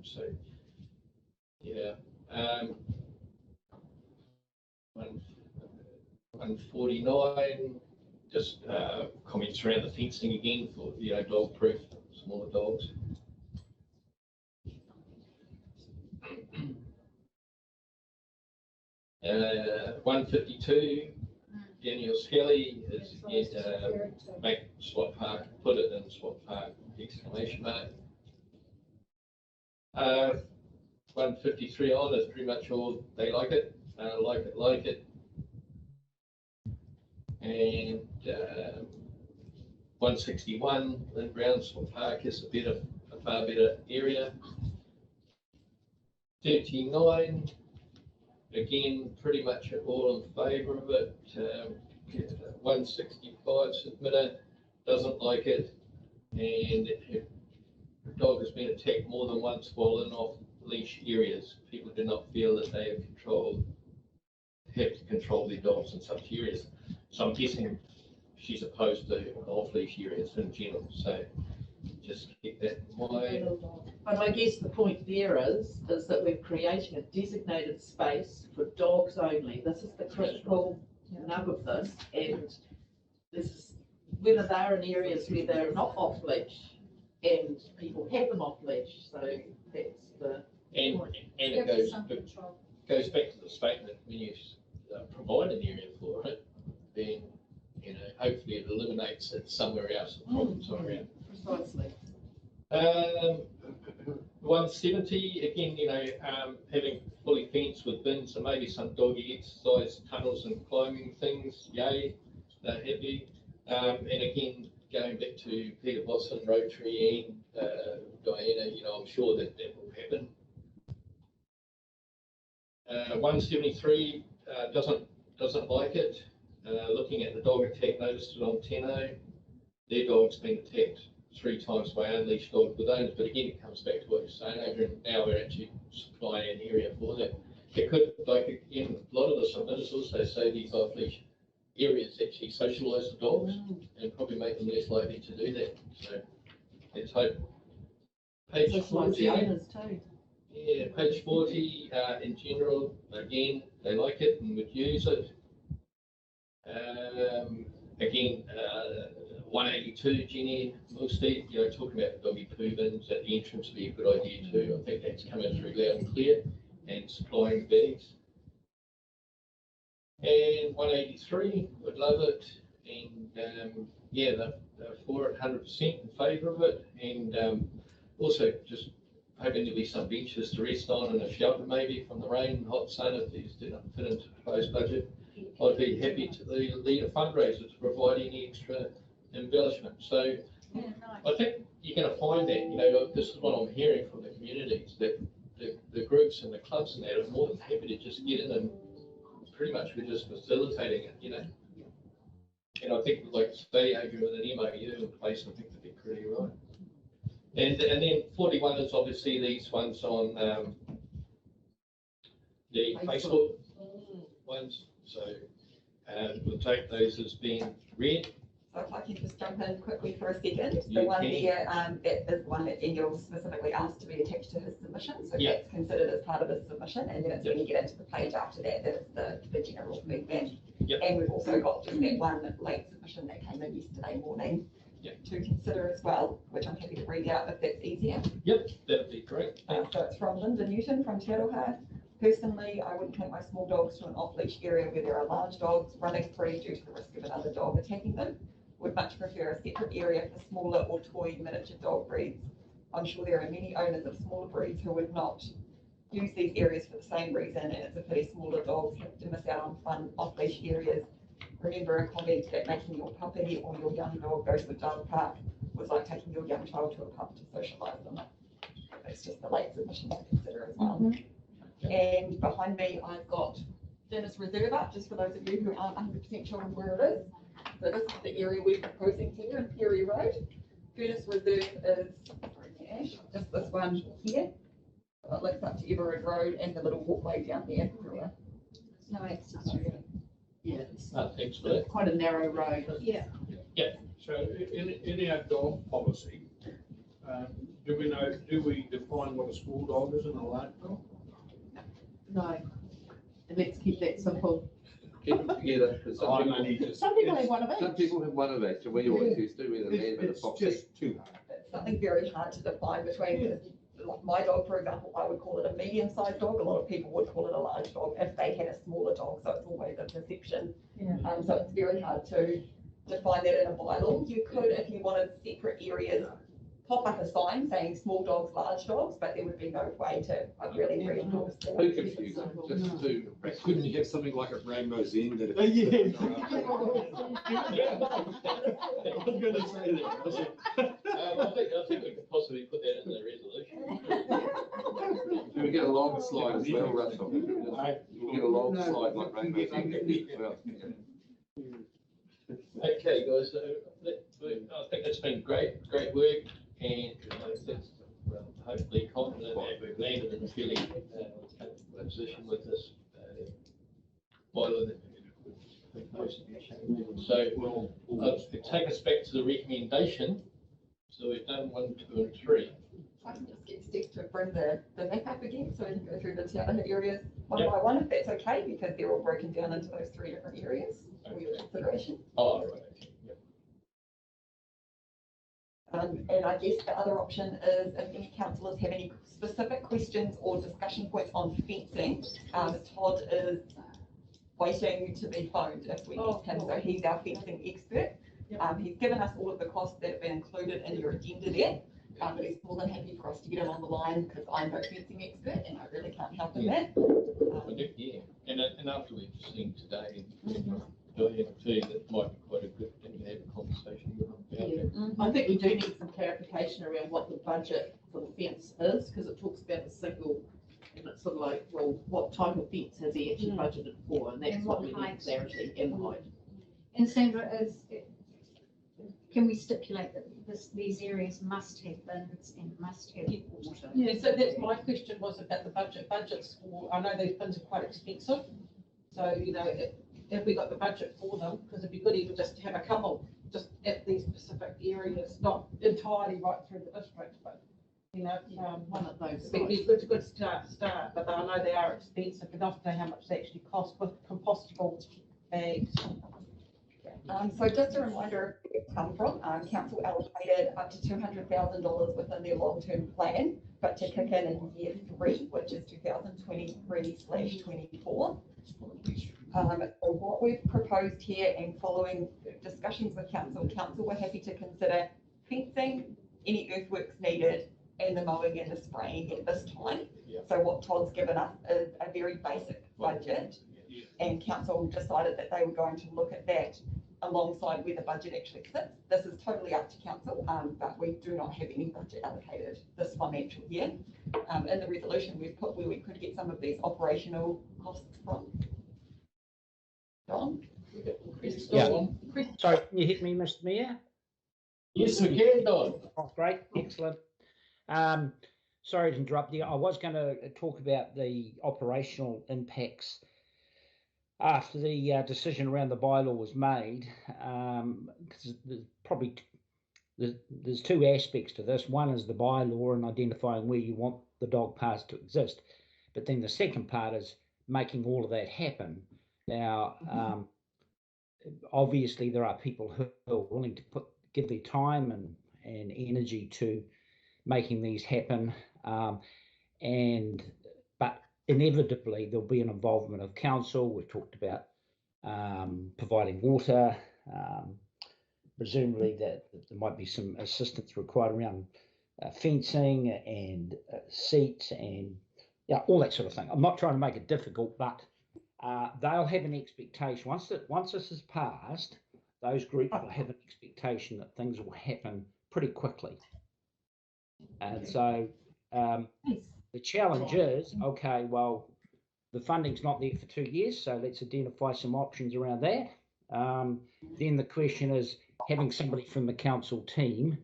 So, yeah. 149, just comments around the fencing again for, dog-proof, smaller dogs. 152, Daniel Skelly is make Swap Park, put it in Swap Park, exclamation mark. 153 on is pretty much all, they like it, like it. And 161, Lynn Brown, Swap Park is a far better area. 39, again, pretty much all in favour of it. 165 submitter doesn't like it, and the dog has been attacked more than once while in off-leash areas. People do not feel that they have to control their dogs in such areas. So I'm guessing she's opposed to off-leash areas in general. So just keep that in mind. But I guess the point there is that we're creating a designated space for dogs only. This is the critical nub of this, and this is whether they're in areas where they're not off leash. and people have them off leash, so that's the. And it goes back to the statement, when you provide an area for it, then, you know, hopefully it eliminates it somewhere else, the problems are around. Precisely. 170, again, you know, having fully fenced with bins and maybe some doggy exercise tunnels and climbing things, yay, they're happy. And again, going back to Peter Boston, Rotary and Diana, you know, I'm sure that will happen. 173 doesn't like it. Looking at the dog attack noticed on Tenno, their dog's been attacked 3 times by unleashed dog with owners, but again it comes back to what you're saying, Adrian, now we're actually supplying an area for that. It could, like again, a lot of the submitters also say these off-leash areas actually socialise the dogs and probably make them less likely to do that. So let's hope. Page 40. Owners too. Yeah, page 40, in general, again, they like it and would use it. Again, 182, Jenny, Steve, you know, talking about the doggy poo bins at the entrance would be a good idea too. I think that's coming through loud and clear, and supplying bags. And 183, would love it, and yeah, they're for it, 100% in favour of it, and also just hoping there'll be some benches to rest on and a shelter maybe from the rain and hot sun if these do not fit into the proposed budget. I'd be happy to lead a fundraiser to provide any extra embellishment. So Yeah, nice. I think you're going to find that, you know, this is what I'm hearing from the communities, that the groups and the clubs and that are more than happy to just get in and pretty much we're just facilitating it, you know. And I think, like say, Adrian, with an MOU in place, I think that'd be pretty right. And then 41 is obviously these ones on the Facebook ones. So we'll take those as being read. So if I can just jump in quickly for a second, the one there, that is one that Daniel specifically asked to be attached to his submission, so that's considered as part of his submission, and then it's when you get into the page after that, that's the general feedback. And we've also got just that one late submission that came in yesterday morning to consider as well, which I'm happy to read out if that's easier. Yep, that'd be great. So it's from Linda Newton from Te Aroha. Personally, I wouldn't take my small dogs to an off-leash area where there are large dogs running free due to the risk of another dog attacking them. Would much prefer a separate area for smaller or toy miniature dog breeds. I'm sure there are many owners of smaller breeds who would not use these areas for the same reason, and it's a pity smaller dogs have to miss out on fun off-leash areas. Remember a comment that making your puppy or your young dog go to a dog park was like taking your young child to a pub to socialise them. It's just the late submission to consider as well. And behind me, I've got Dennis Reserve up, just for those of you who aren't 100% sure where it is. So this is the area we're proposing here in Perry Road. Dennis Reserve is, sorry, Ash, just this one here. So it links up to Everard Road and the little walkway down there. There's no access really. Yeah, thanks for that. Quite a narrow road. Yeah. Yeah. So in our dog policy, do we define what a small dog is and a large dog? No. And let's keep that simple. Keep it together. Some people have one of each. Some people have one of each, so we always used to, with a lamb and a fox. It's just too hard. It's something very hard to define between, like my dog, for example, I would call it a medium-sized dog. A lot of people would call it a large dog if they had a smaller dog, so it's always a perception. So it's very hard to define that in a bylaw. You could, if you wanted separate areas, pop up a sign saying small dogs, large dogs, but there would be no way to really reinforce that. Too confusing, just too. Couldn't you have something like a rainbow's end that? I was going to say that. I think we could possibly put that in the resolution. Do we get a longer slide as well, Russell? We'll get a longer slide like rainbow's end as well. Okay, guys, so I think it's been great work, and that's, hopefully confident that we've landed in a fairly position with this bylaw that we've proposed. So I'll take us back to the recommendation. So we've done 1, 2, and 3. I can just get Steph to bring the map up again so we can go through the Te Aroha areas one by one, if that's okay, because they're all broken down into those 3 different areas for your consideration. Oh, right. And I guess the other option is if any councillors have any specific questions or discussion points on fencing, Todd is waiting to be phoned if we need him. So he's our fencing expert. He's given us all of the costs that have been included in your agenda there. But he's more than happy for us to get him on the line because I'm no fencing expert and I really can't help in that. Yeah, and after we've seen today, Diane too, that might be quite a good thing to have a conversation with them about it. I think we do need some clarification around what the budget for the fence is, because it talks about a single, and it's sort of like, well, what type of fence has he actually budgeted for, and that's And what what we need height. clarity and height. And Sandra, can we stipulate that these areas must have bins and must have water? Yeah, so that's my question was about the budgets for, I know those bins are quite expensive. So, you know, if we got the budget for them, because it'd be good even just to have a couple just at these specific areas, not entirely right through the district, but, you know, one of those. It'd be a good start, but I know they are expensive, but I don't know how much they actually cost with compostable bags. So just a reminder where it's come from, council allocated up to $200,000 within their long-term plan, but to kick in year 3, which is 2023/24. So what we've proposed here and following discussions with council were happy to consider fencing, any earthworks needed, and the mowing and the spraying at this time. So what Todd's given us is a very basic budget, and council decided that they were going to look at that alongside where the budget actually sits. This is totally up to council, but we do not have any budget allocated this financial year. In the resolution, we've put where we could get some of these operational costs from. John? Yeah. Sorry, can you hit me, Mr. Mayor? Yes, we can, Don. Oh, great, excellent. Sorry to interrupt you. I was going to talk about the operational impacts after the decision around the bylaw was made, because there's two aspects to this. One is the bylaw and identifying where you want the dog parks to exist, but then the second part is making all of that happen. Now, obviously, there are people who are willing to give their time and energy to making these happen, but inevitably there'll be an involvement of council. We've talked about providing water, presumably that there might be some assistance required around fencing and seats and all that sort of thing. I'm not trying to make it difficult, but they'll have an expectation. Once this is passed, those groups will have an expectation that things will happen pretty quickly. And so the challenge is, okay, well, the funding's not there for 2 years, so let's identify some options around that. Then the question is having somebody from the council team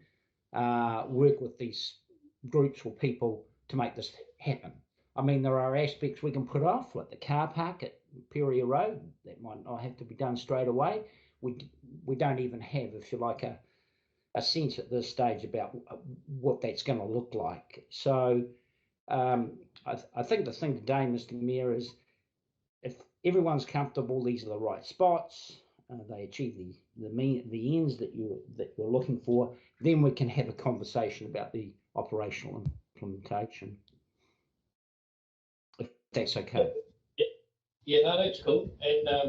work with these groups or people to make this happen. I mean, there are aspects we can put off, like the car park at Peria Road. That might not have to be done straight away. We don't even have, if you like, a sense at this stage about what that's going to look like. So I think the thing today, Mr. Mayor, is if everyone's comfortable, these are the right spots, they achieve the ends that you're looking for, then we can have a conversation about the operational implementation. If that's okay. Yeah, no, that's cool. And there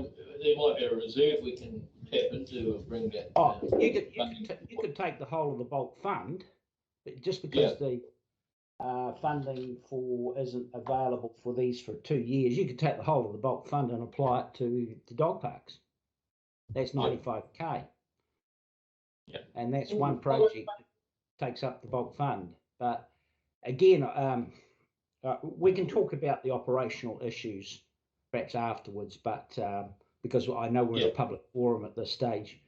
might be a reserve we can tap into and bring that. You could take the whole of the bulk fund, but just because the funding isn't available for these for 2 years, you could take the whole of the bulk fund and apply it to the dog parks. That's 95k. Yeah. And that's one project that takes up the bulk fund. But again, we can talk about the operational issues perhaps afterwards, but because I know we're in a public forum at this stage,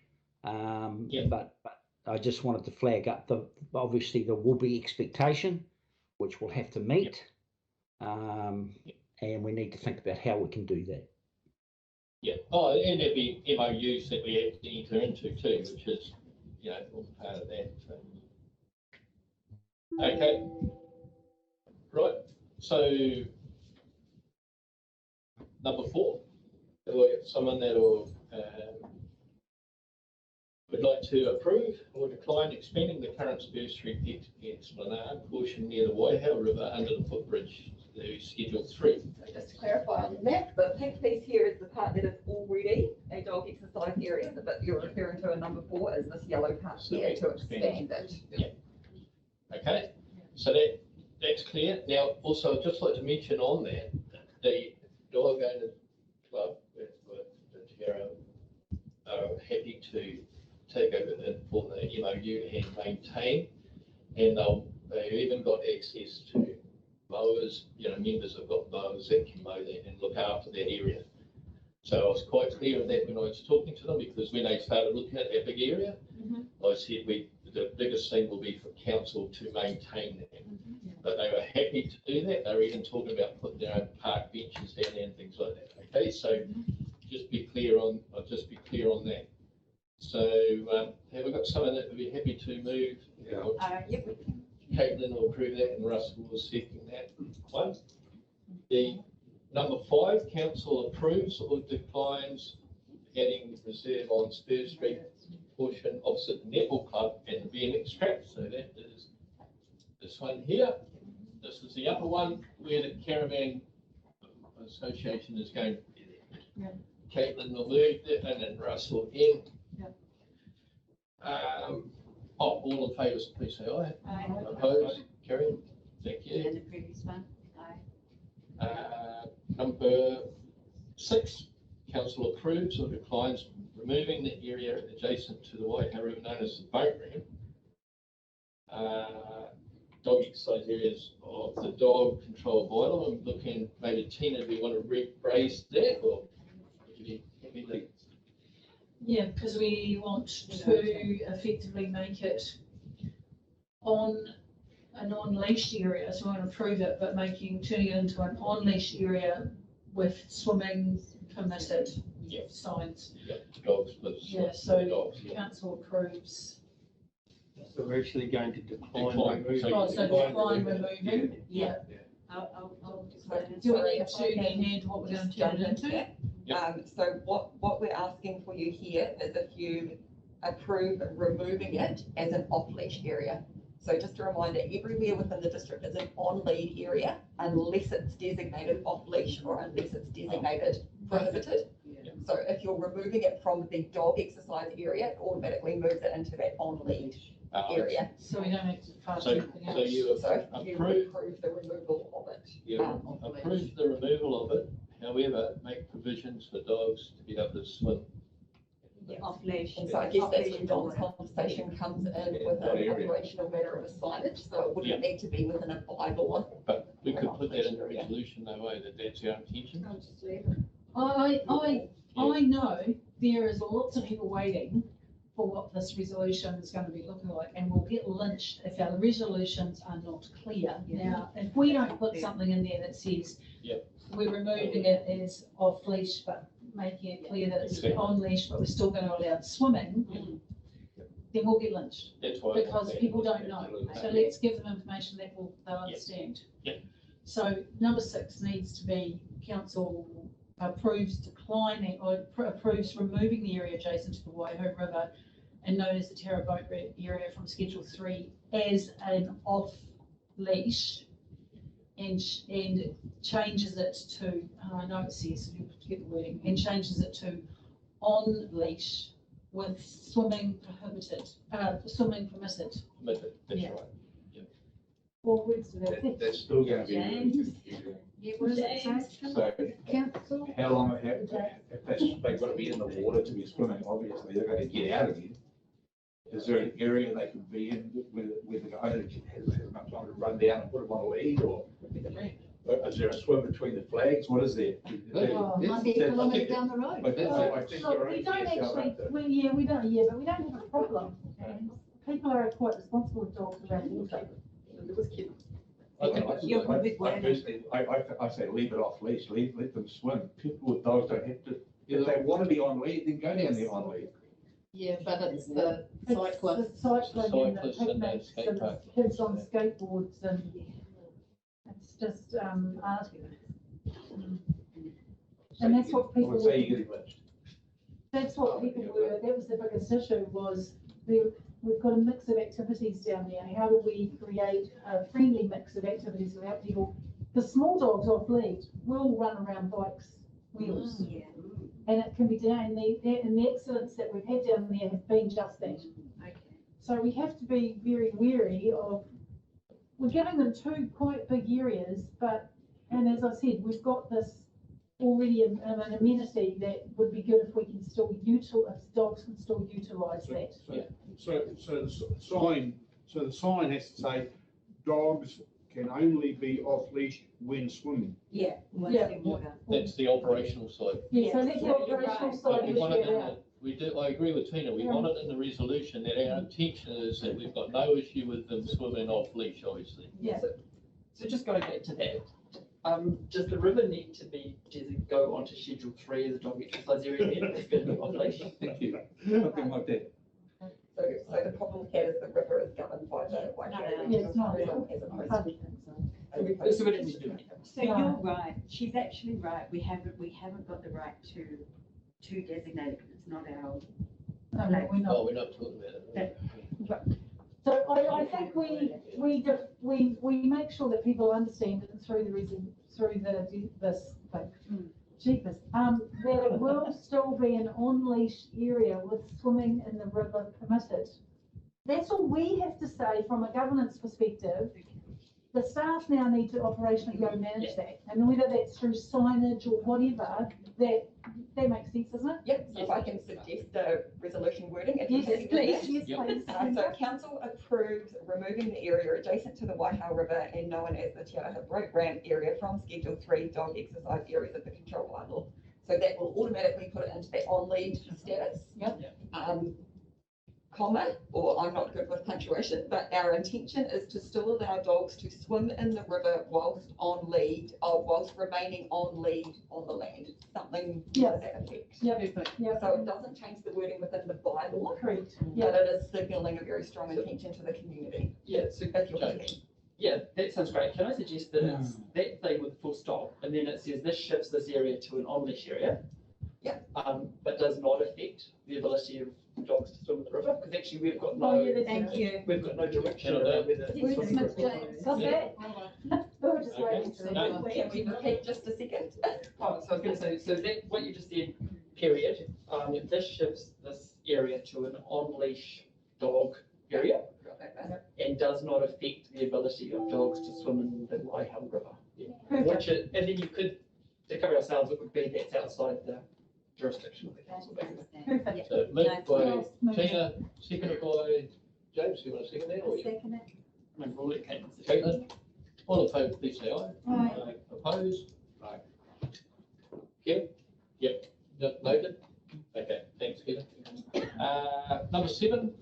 but I just wanted to flag up obviously there will be expectation, which we'll have to meet, and we need to think about how we can do that. Yeah. Oh, and there'd be MOUs that we have to enter into too, which is, all part of that. So. Okay. Right. So number 4, do I get someone that will Would like to approve or decline expanding the current Spur Street Esplanade portion near the Waihau River under the footbridge to Schedule 3. So just to clarify on the map, the pink piece here is the part that is already a dog exercise area. The bit you're referring to in number 4 is this yellow part here to expand it. Yeah. Okay, so that's clear. Now, also, I'd just like to mention on that, the dog owner club with the Tara are happy to take over and form the MOU and maintain, and they've even got access to mowers. Members have got mowers that can mow that and look after that area. So I was quite clear on that when I was talking to them, because when they started looking at that big area, I said the biggest thing will be for council to maintain that. But they were happy to do that. They were even talking about putting their own park benches down there and things like that. Okay, so just be clear on. I'll just be clear on that. So have we got someone that would be happy to move? Yep. Caitlin will approve that, and Russell will second that one. The number 5, council approves or declines adding reserve on Spur Street portion opposite the netball club and the BMX track. So that is this one here. This is the upper one where the Caravan Association is going to be there. Caitlin will move that, and then Russell in. All in favour, please say aye. Aye. Opposed? Carried. Thank you. And the previous one, aye. Number 6, council approves or declines removing the area adjacent to the Waihau River known as the boat ramp. Dog exercise areas of the dog control bylaw. I'm looking, maybe Tina, do you want to raise that, or would you be happy to? Yeah, because we want to effectively make it on a non-leashed area, so we want to approve it, but turning it into an on-leash area with swimming permitted signs. Dogs, but so dogs, council approves. So we're actually going to decline. Decline removing. Yeah. I'll Do we need to then hand what we're going to turn it into? So what we're asking for you here is if you approve removing it as an off-leash area. So just a reminder, everywhere within the district is an on-lead area unless it's designated off-leash or unless it's designated prohibited. So if you're removing it from the dog exercise area, it automatically moves it into that on-lead area. So we don't have to pass So you approve the removal of it. You approve the removal of it, however, make provisions for dogs to be able to swim. Off-leash. And so I guess that's when John's conversation comes in with an operational matter of a signage, so it wouldn't need to be within a bylaw. But we could put that in the resolution, though, that that's our intention. I know there is lots of people waiting for what this resolution is going to be looking like, and we'll get lynched if our resolutions are not clear. Now, if we don't put something in there that says we're removing it as off leash, but making it clear that it's on leash, but we're still going to allow swimming, then we'll get lynched. That's why, because people don't know. So let's give them information that they'll understand. So number 6 needs to be council approves declining or approves removing the area adjacent to the Waihau River and known as the Terra Boat area from Schedule 3 as an off-leash and changes it to, I know it says, you get the wording, and changes it to on-leash with swimming prohibited, swimming permitted. That's right. Well, that's still going to be. So, council. how long, if they've got to be in the water to be swimming, obviously they're going to get out again. Is there an area they could be in where the owner has enough time to run down and put them on a lead, or is there a swim between the flags? What is there? Might be a kilometre down the road. But I think So we don't actually, but we don't have a problem. And people are quite responsible with dogs around water. I say leave it off leash, let them swim. People with dogs don't have to, if they want to be on lead, then go down there on lead. Yeah, but it's the cyclists. It's the cycling and the picnics and the kids on skateboards and it's just, and that's what people. Say you're getting lynched. That's what people were, that was the biggest issue, was we've got a mix of activities down there. How do we create a friendly mix of activities without people, the small dogs off lead will run around bikes, wheels. And it can be down, and the accidents that we've had down there have been just that. So we have to be very wary of, we're giving them two quite big areas, and as I said, we've got this already an amenity that would be good if we can still if dogs can still utilise that. So the sign has to say, dogs can only be off leash when swimming. Yeah. That's the operational side. Yeah, so that's the operational side. We want it I agree with Tina, we want it in the resolution that our intention is that we've got no issue with them swimming off leash, obviously. Yeah. So just going back to that, does the river need to go onto Schedule 3 as a dog exercise area then, if it's going to be off leash? Thank you. Nothing like that. So the problem here is the river is governed by the Waikato Yeah, it's not. Regional as opposed to. So we don't need to do anything. So you're right, she's actually right, we haven't got the right to designate it, because it's not our. No, we're not. Oh, we're not talking about it. So I think we make sure that people understand it through this thing. Jeepers, that it will still be an on-leash area with swimming in the river permitted. That's all we have to say from a governance perspective. The staff now need to operationally go manage that, and whether that's through signage or whatever, that makes sense, doesn't it? Yep, so if I can suggest a resolution wording. If Yes, you please, yes, please. So council approves removing the area adjacent to the Waihau River and known as the Te Araha Road Ramp area from Schedule 3 dog exercise areas of the control bylaw. So that will automatically put it into that on-lead status. Yep. Comma, or I'm not good with punctuation, but our intention is to still allow dogs to swim in the river whilst on lead, or whilst remaining on lead on the land, something to that effect. So it doesn't change the wording within the bylaw, Correct. but it is signalling a very strong intention to the community. Yeah, so yeah, that sounds great. Can I suggest that it's that thing with the full stop, and then it says this shifts this area to an on-leash area? Yeah. But does not affect the ability of dogs to swim in the river, because actually we've got no. We've got no direction about whether. We're just waiting for Can we repeat just a second? Oh, so I was going to say, so that what you just said, period. This shifts this area to an on-leash dog area, and does not affect the ability of dogs to swim in the Waihau River. Which and then you could, to cover ourselves, it would be that's outside the jurisdiction of the council. So moved by Tina, seconded by James. You want to second that? Or Second it. I mean, we'll let Caitlin, all in favour, please say aye. Aye. Opposed? Aye. Kevin? Yep, noted. Okay, thanks, Kevin. Number 7,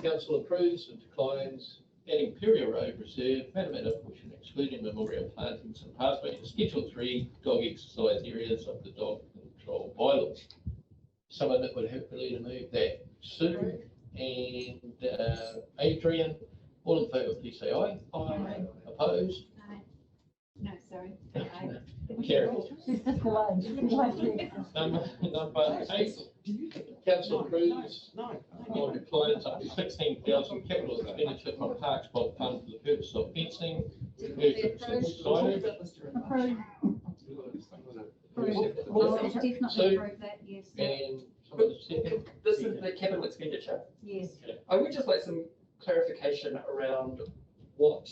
council approves and declines adding Peria Road Reserve, Matamata portion excluding memorial plantings and pathway to Schedule 3 dog exercise areas of the dog control bylaws. Someone that would happily to move that. Sue and Adrian, all in favour, please say aye. Aye. Opposed? No, sorry. Carried. She's just delayed. Number 8, council approves or declines up to 16,000 capital expenditure from Parks Bog Fund for the purpose of fencing, earthworks and signage. Definitely approve that, yes. And someone second. This is the capital expenditure. Yes. I would just like some clarification around what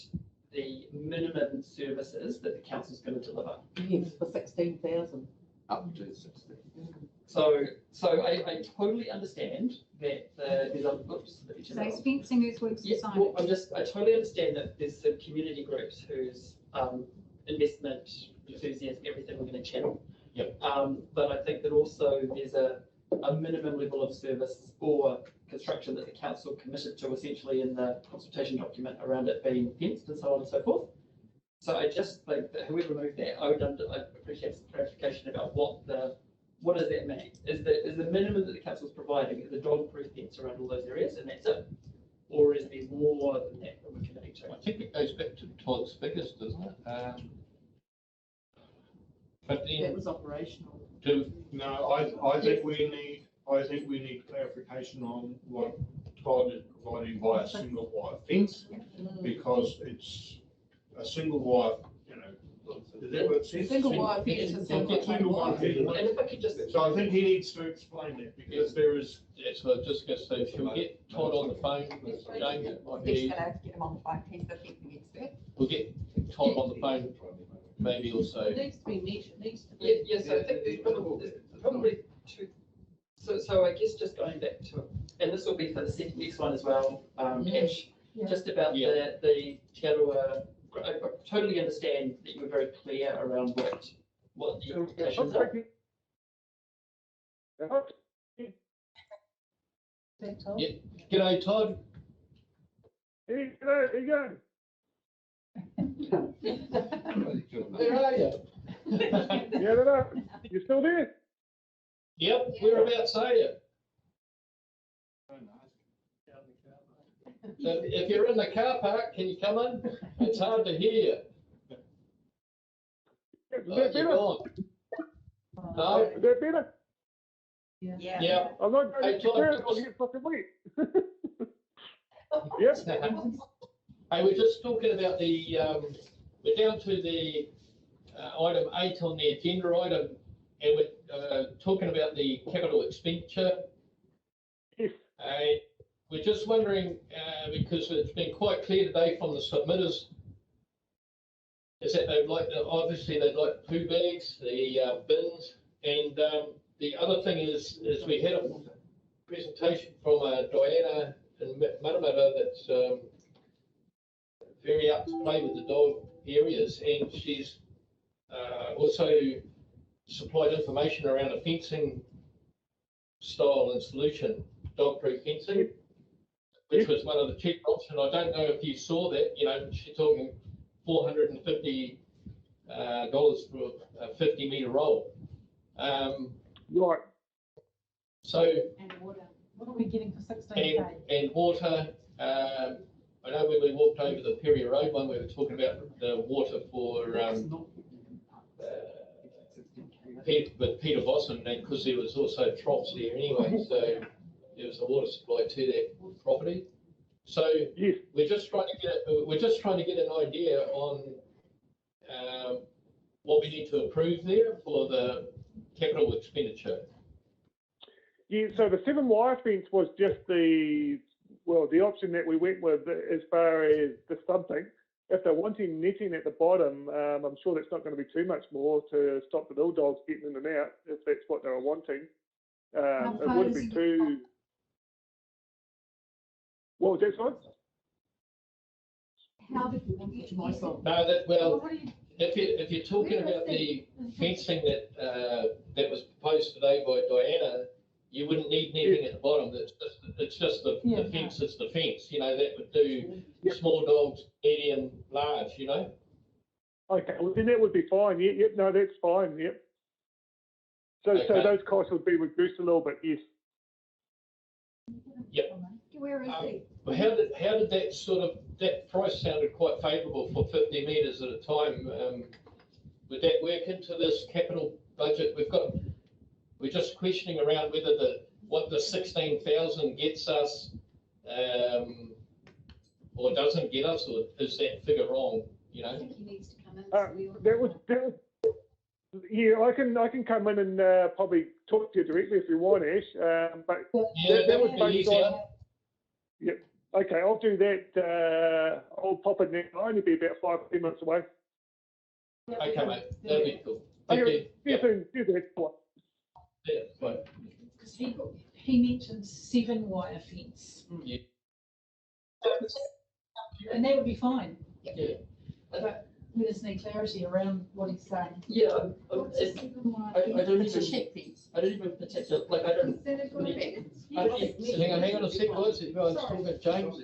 the minimum services that the council is going to deliver. Yes, for 16,000. Up to 16. So I totally understand that there's other groups. So it's fencing, earthworks and signage. Well, I totally understand that there's some community groups whose investment, enthusiasm, everything we're going to channel. Yep. But I think that also there's a minimum level of service or construction that the council committed to essentially in the consultation document around it being fenced and so on and so forth. So I just think that whoever moved that, I'd appreciate some clarification about what does that mean? Is the minimum that the council is providing is a dog-proof fence around all those areas and that's it? Or is there more than that we're committing to? I think it goes back to Todd's figures, doesn't it? But then That was operational. No, I think we need I think we need clarification on what Todd is providing by a single wire fence, because it's a single wire, you know, is that what it says? Single wire fence is Single wire fence. And if I could just. So I think he needs to explain that, because there is. That's what I was just going to say, should we get Todd on the phone with James? It might He's be, gonna have to get him on the phone, he's the technical expert. we'll get Todd on the phone, maybe also. It needs to be measured, it needs to Yeah, be. yes, I think there's probably two. So I guess just going back to, and this will be for the next one as well, Ash, just about the Te Aroha, I totally understand that you were very clear around what the implications are. Yeah. G'day, Todd. Hey, g'day, how you going? Where are you? Yeah, no. You still there? Yep, whereabouts are you? If you're in the car park, can you come in? It's hard to hear you. Is that You're better? gone. No? Is that better? Yeah. I'm not going Hey, to Todd, get I'll get fucking wet. Yep. Hey, we're just talking about the, we're down to the item 8 on the agenda item, and we're talking about the capital expenditure. Yes. We're just wondering, because it's been quite clear today from the submitters, is that they'd like, obviously they'd like poo bags, the bins, and the other thing is we had a presentation from Diana in Matamata that's very up to play with the dog areas, and she's also supplied information around a fencing style and solution, dog-proof fencing, which was one of the cheap options. I don't know if you saw that, you know, she's talking $450 for a 50-metre roll. Right. So. And water. What are we getting for 16K? And water. I know when we walked over the Perry Road one, we were talking about the water for with Peter Voss, and because there was also troughs there anyway, so there was a water supply to that property. So we're just trying to get an idea on what we need to approve there for the capital expenditure. Yeah, so the 7-wire fence was just the option that we went with as far as the something. If they're wanting netting at the bottom, I'm sure that's not going to be too much more to stop the little dogs getting in and out, if that's what they were wanting. It wouldn't be too... What was that, sorry? How did you want it? No, that, well, if you're talking about the fencing that that was proposed today by Diana, you wouldn't need netting at the bottom. It's just the fence. It's the fence. You know, that would do small dogs, medium, large. You know. Okay, well then that would be fine. Yep, no, that's fine. Yep. So those costs would be reduced a little bit. Yes. Yep. Where is he? Well, how did that sort of, that price sounded quite favourable for 50 metres at a time. Would that work into this capital budget? We're just questioning around whether what the 16,000 gets us, or doesn't get us, or is that figure wrong? You know. I think he needs to come in. That was. Yeah, I can come in and probably talk to you directly if you want, Ash. But that was based on. Yep. Okay, I'll do that. I'll pop in there. I'll only be about 5 or 10 minutes away. Okay, mate. That'd be cool. Thank you. See you soon. See you soon. Yeah, bye. Because he mentioned 7-wire fence. Yeah. And that would be fine. Yeah. But we just need clarity around what he's saying. Yeah, I don't even particular, like I don't. Hang on a second, guys. You guys talking about James?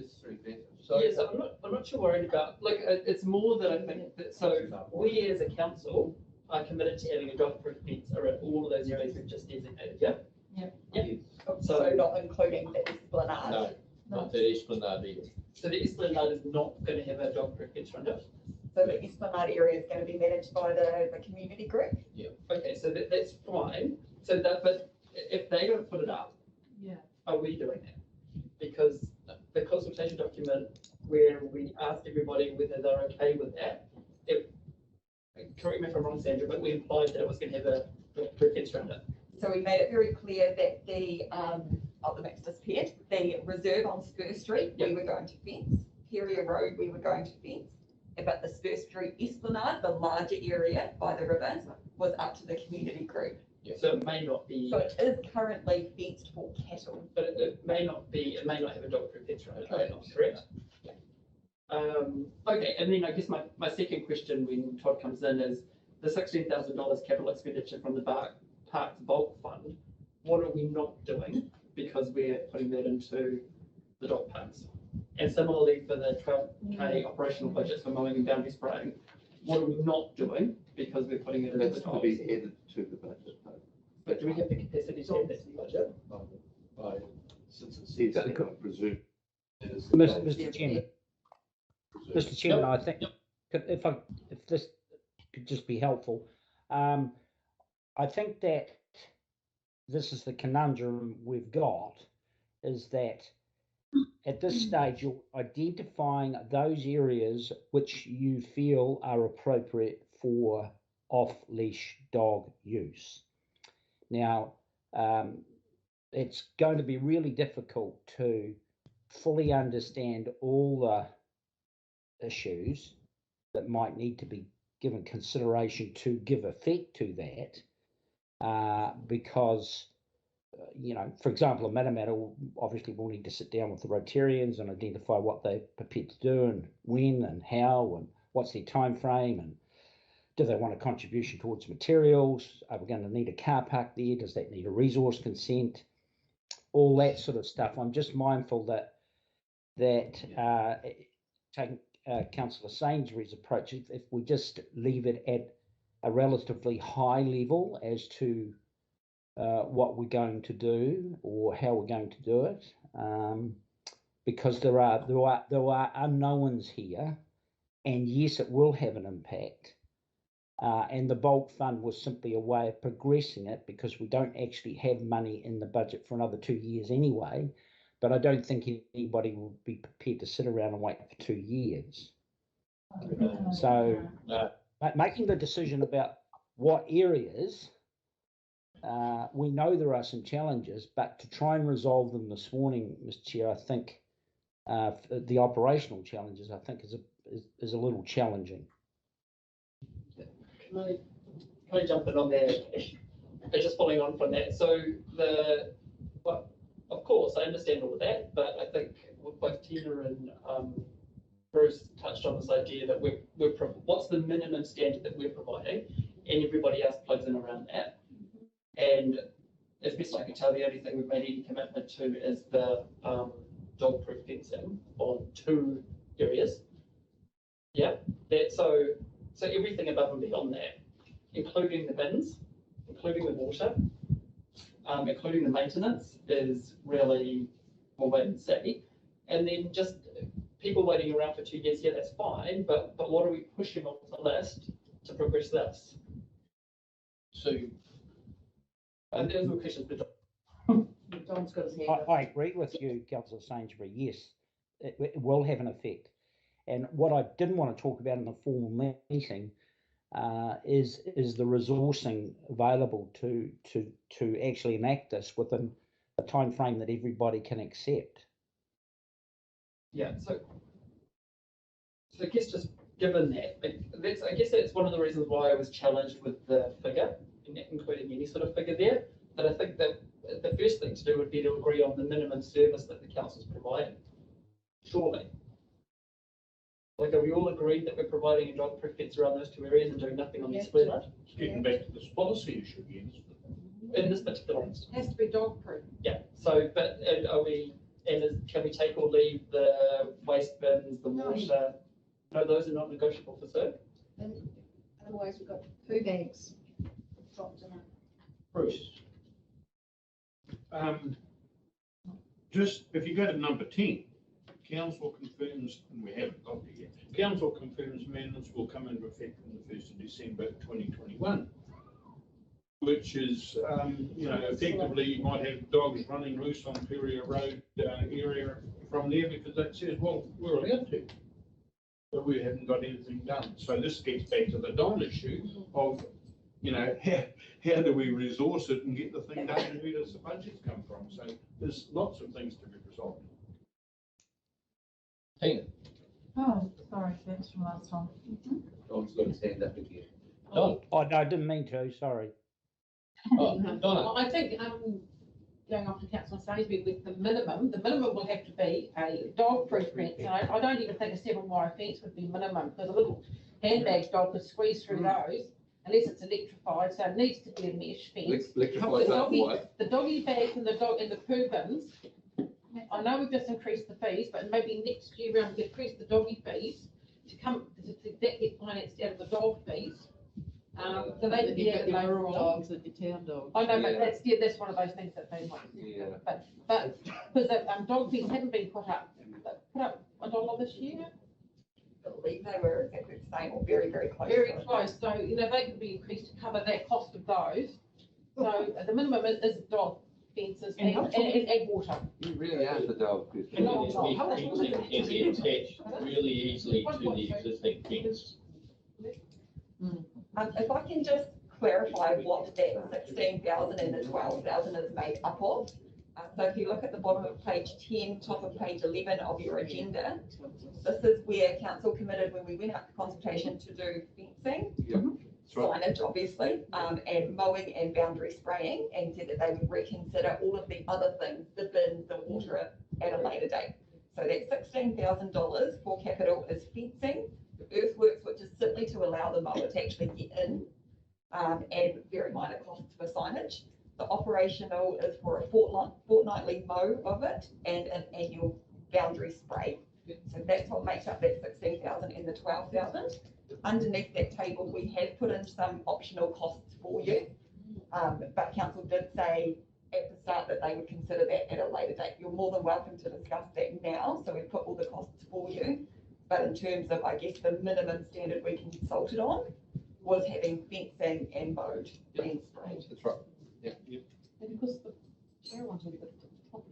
So yes, I'm not too worried about, like, it's more that I think that, so we as a council are committed to having a dog-proof fence around all of those areas we've just designated, yeah? Yeah. So not including the esplanade? No, not the esplanade either. So the esplanade is not going to have a dog-proof fence around it? So the esplanade area is going to be managed by the community group? Yeah. Okay, so that's fine. So that, but if they don't put it up, Yeah. are we doing that? Because the consultation document where we asked everybody whether they're okay with that, correct me if I'm wrong, Sandra, but we implied that it was going to have a fence around it. So we made it very clear that the mix disappeared, the reserve on Spur Street, we were going to fence, Peria Road, we were going to fence. But the Spur Street Esplanade, the larger area by the river, was up to the community group. So it may not be. So it is currently fenced for cattle. But it may not be, it may not have a dog proof fence around it, correct? Yeah. Okay, and then I guess my second question when Todd comes in is the $16,000 capital expenditure from the Parks bulk fund, what are we not doing because we're putting that into the dog parks? And similarly for the 12K operational budgets for mowing and boundary spraying, what are we not doing because we're putting it into the That's to dogs? be added to the budget. But do we have the capacity to add that to the budget? Since it's, he's only got to presume. Mr. Chairman. Mr. Chairman, I think if this could just be helpful, I think that this is the conundrum we've got, is that at this stage you're identifying those areas which you feel are appropriate for off-leash dog use. Now, it's going to be really difficult to fully understand all the issues that might need to be given consideration to give effect to that, because, for example, a Matamata obviously will need to sit down with the Rotarians and identify what they're prepared to do and when and how and what's their time frame, and do they want a contribution towards materials? Are we going to need a car park there? Does that need a resource consent? All that sort of stuff. I'm just mindful that taking Councillor Sainsbury's approach, if we just leave it at a relatively high level as to what we're going to do or how we're going to do it, because there are unknowns here, and yes, it will have an impact. And the bulk fund was simply a way of progressing it because we don't actually have money in the budget for another 2 years anyway. But I don't think anybody will be prepared to sit around and wait for 2 years. So making the decision about what areas, we know there are some challenges, but to try and resolve them this morning, Mr. Chair, I think the operational challenges, I think, is a little challenging. Can I jump in on that? Just following on from that. So of course, I understand all of that, but I think both Tina and Bruce touched on this idea that what's the minimum standard that we're providing, and everybody else plugs in around that. And as best I can tell, the only thing we've made any commitment to is the dog-proof fencing on 2 areas. Yeah, so everything above and beyond that, including the bins, including the water, including the maintenance, is really, we'll wait and see. And then just people waiting around for 2 years, yeah, that's fine, but what are we pushing on the list to progress this? So, and those were questions for Don's got his hand up. I agree with you, Councillor Sainsbury. Yes, it will have an effect. And what I didn't want to talk about in the formal meeting is the resourcing available to actually enact this within a time frame that everybody can accept. Yeah, so I guess just given that, I guess that's one of the reasons why I was challenged with the figure, including any sort of figure there. But I think that the first thing to do would be to agree on the minimum service that the council's providing. Surely. Like, are we all agreed that we're providing a dog-proof fence around those 2 areas and doing nothing on the split? It's getting back to this policy issue again, isn't it? In this particular instance. Has to be dog-proof. Yeah, so, but can we take or leave the waste bins, the water? No, those are not negotiable for Sir. Otherwise, we've got poo bags dropped in it. Bruce. Just, if you go to number 10, council confirms, and we haven't got there yet, council confirms amendments will come into effect on the 1st of December 2021. which is, effectively you might have dogs running loose on Peria Road area from there because that says, well, we're allowed to. But we haven't got anything done. So this gets back to the Don issue of, how do we resource it and get the thing done and where does the budgets come from? So there's lots of things to be resolved. Tina? Oh, sorry, that's from last time. Don's got his hand up again. Don? Oh, no, I didn't mean to, sorry. Oh, Donna? I think, going off to Councillor Sainsbury with the minimum will have to be a dog-proof fence. And I don't even think a 7-wire fence would be minimum, because a little handbag dog could squeeze through those, unless it's electrified, so it needs to be a mesh fence. Electrified, The doggy bags and the poo bins, I know we've just increased the fees, but maybe next year round we increase the doggy fees to that get financed out of the dog fees. So they You've got your rural dogs and your town dogs. I know, but that's one of those things that they might. Yeah. But because dog fees haven't been put up $1 this year. I believe they were exactly the same or very, very close. Very close. So they could be increased to cover that cost of those. So the minimum is dog fences and water. You really are the dog person. And the fencing can be attached really easily to the existing fence. If I can just clarify what that 16,000 and the 12,000 is made up of. So if you look at the bottom of page 10, top of page 11 of your agenda, this is where council committed when we went out to consultation to do fencing, signage obviously, and mowing and boundary spraying, and said that they would reconsider all of the other things, the bins, the water at a later date. So that $16,000 for capital is fencing, earthworks, which is simply to allow the mower to actually get in, and very minor costs for signage. The operational is for a fortnightly mow of it and an annual boundary spray. So that's what makes up that 16,000 and the 12,000. Underneath that table, we have put in some optional costs for you, but council did say at the start that they would consider that at a later date. You're more than welcome to discuss that now. So we've put all the costs for you. But in terms of, I guess, the minimum standard we consulted on was having fencing and mowed and sprayed. That's right. Yeah. And because the chair ones will be the top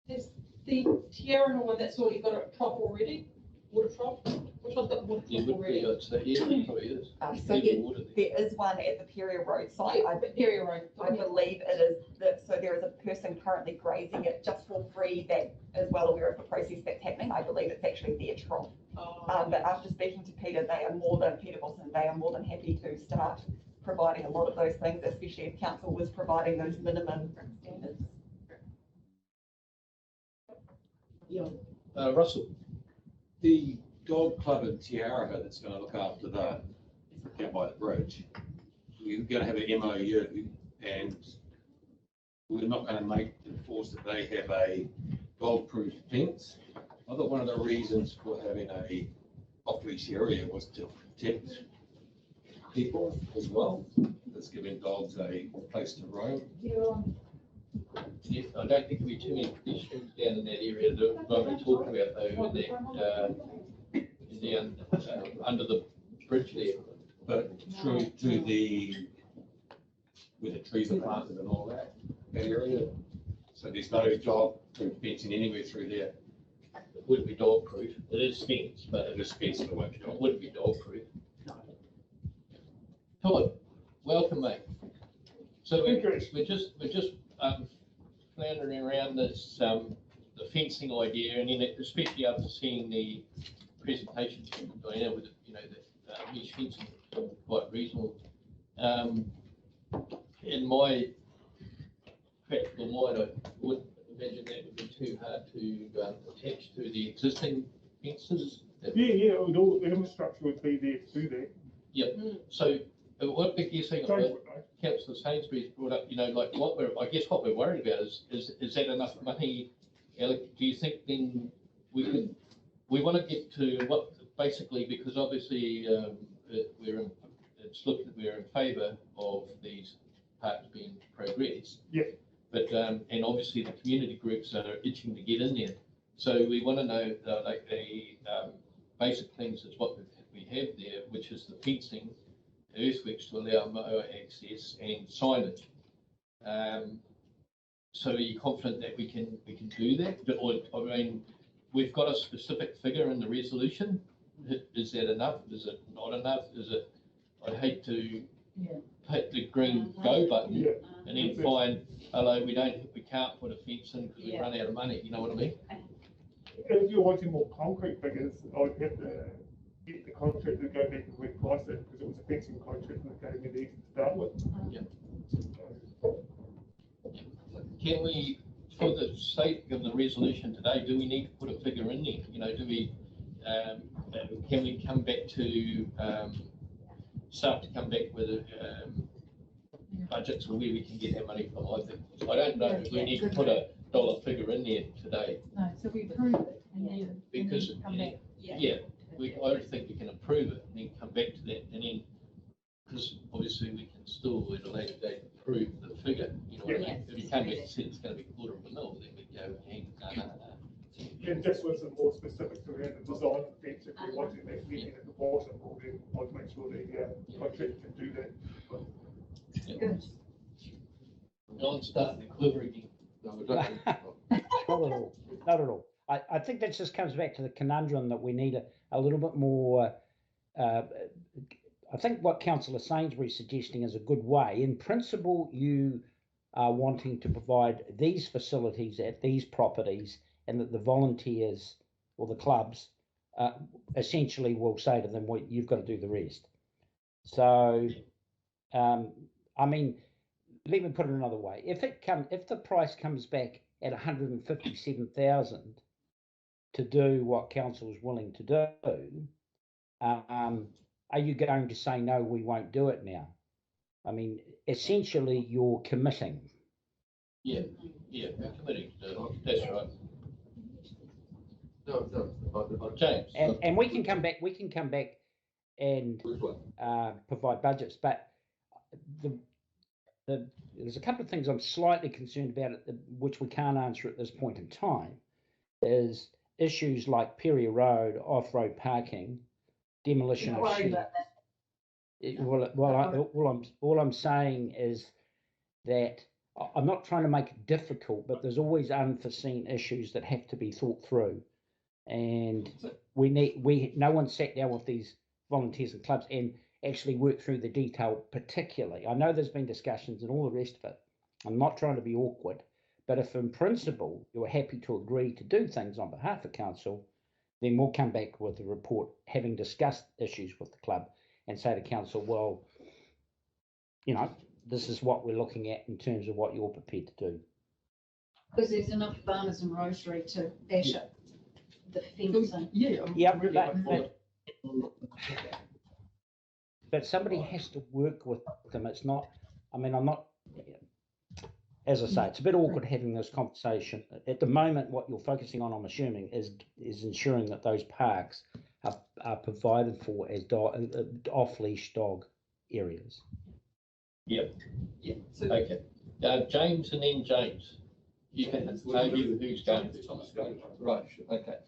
is the Tiara one that's already got a trough already? Water trough? Which one's got water trough already? There is one at the Peria Road site. Peria Road. I believe it is so there is a person currently grazing it just for free that is well aware of the process that's happening. I believe it's actually their trough. But after speaking to Peter, Peter Boston, they are more than happy to start providing a lot of those things, especially if council was providing those minimum standards. Russell? The dog club in Tiara that's going to look after down by the bridge, we're going to have an MOU, and we're not going to enforce that they have a dog-proof fence. I thought one of the reasons for having a off-leash area was to protect people as well. That's giving dogs a place to roam. Yes, I don't think there'll be too many pedestrians down in that area that we're talking about though, under the bridge there. But through to where the trees are planted and all that area. So there's no dog-proof fencing anywhere through there. It wouldn't be dog-proof. It is fenced, but it is fenced, but it won't be dog. It wouldn't be dog-proof. Todd, welcome, mate. So we're just floundering around this the fencing idea, and then especially after seeing the presentation from Diana with the mesh fencing, quite reasonable. In my practical mind, I would imagine that would be too hard to attach to the existing fences. All the infrastructure would be there to do that. Yep. So what you're saying, Councillor Sainsbury's brought up, like what we're worried about is that enough money? Do you think then we want to get to what basically, because obviously we're in favour of these parks being progressed. Yeah. But and obviously the community groups are itching to get in there. So we want to know basic things is what we have there, which is the fencing earthworks to allow mower access and signage. So are you confident that we can do that? Or, I mean, we've got a specific figure in the resolution. Is that enough? Is it not enough? Is it, I'd hate to hit the green go button and then find, hello, we can't put a fence in because we run out of money, you know what I mean? If you're wanting more concrete figures, I would have to get the contractor to go back and reprice it, because it was a fencing contract and it gave me the easy to start with. Can we, for the sake of the resolution today, do we need to put a figure in there? You know, do we, can we come back to, start to come back with budgets or where we can get our money from? I don't know if we need to put a dollar figure in there today. No, so we approve it and then. Because, and then come back. I don't think we can approve it and then come back to that, and then, because obviously we can still at a later date approve the figure, you know what I mean? If you come back and say it's gonna be $250,000, then we go, hang, no. And just with some more specifics around the design of the fence, if we want to make meeting at the bottom, we'll then I'd make sure the contractor can do that. Good. Don't start the quiver again. Not at all. Not at all. I think that just comes back to the conundrum that we need a little bit more. I think what Councillor Sainsbury is suggesting is a good way. In principle, you are wanting to provide these facilities at these properties, and that the volunteers or the clubs essentially will say to them, well, you've got to do the rest. So, I mean, let me put it another way. If the price comes back at 157,000 to do what council is willing to do, are you going to say, no, we won't do it now? I mean, essentially you're committing. Yeah, we're committing to do it. That's right. No, James. And we can come back and provide budgets, but there's a couple of things I'm slightly concerned about, which we can't answer at this point in time, is issues like Perry Road, off-road parking, demolition of sheds. All I'm saying is that I'm not trying to make it difficult, but there's always unforeseen issues that have to be thought through, and no one sat down with these volunteers and clubs and actually work through the detail particularly. I know there's been discussions and all the rest of it. I'm not trying to be awkward, but if in principle you're happy to agree to do things on behalf of council, then we'll come back with a report having discussed issues with the club and say to council, well, you know, this is what we're looking at in terms of what you're prepared to do. Because there's enough farmers in Rosary to bash up the fencing. But somebody has to work with them. It's not, I mean, I'm not, as I say, it's a bit awkward having this conversation. At the moment, what you're focusing on, I'm assuming, is ensuring that those parks are provided for as off-leash dog areas. Yep. Okay. James and then James. You can maybe who's going to. Right, okay.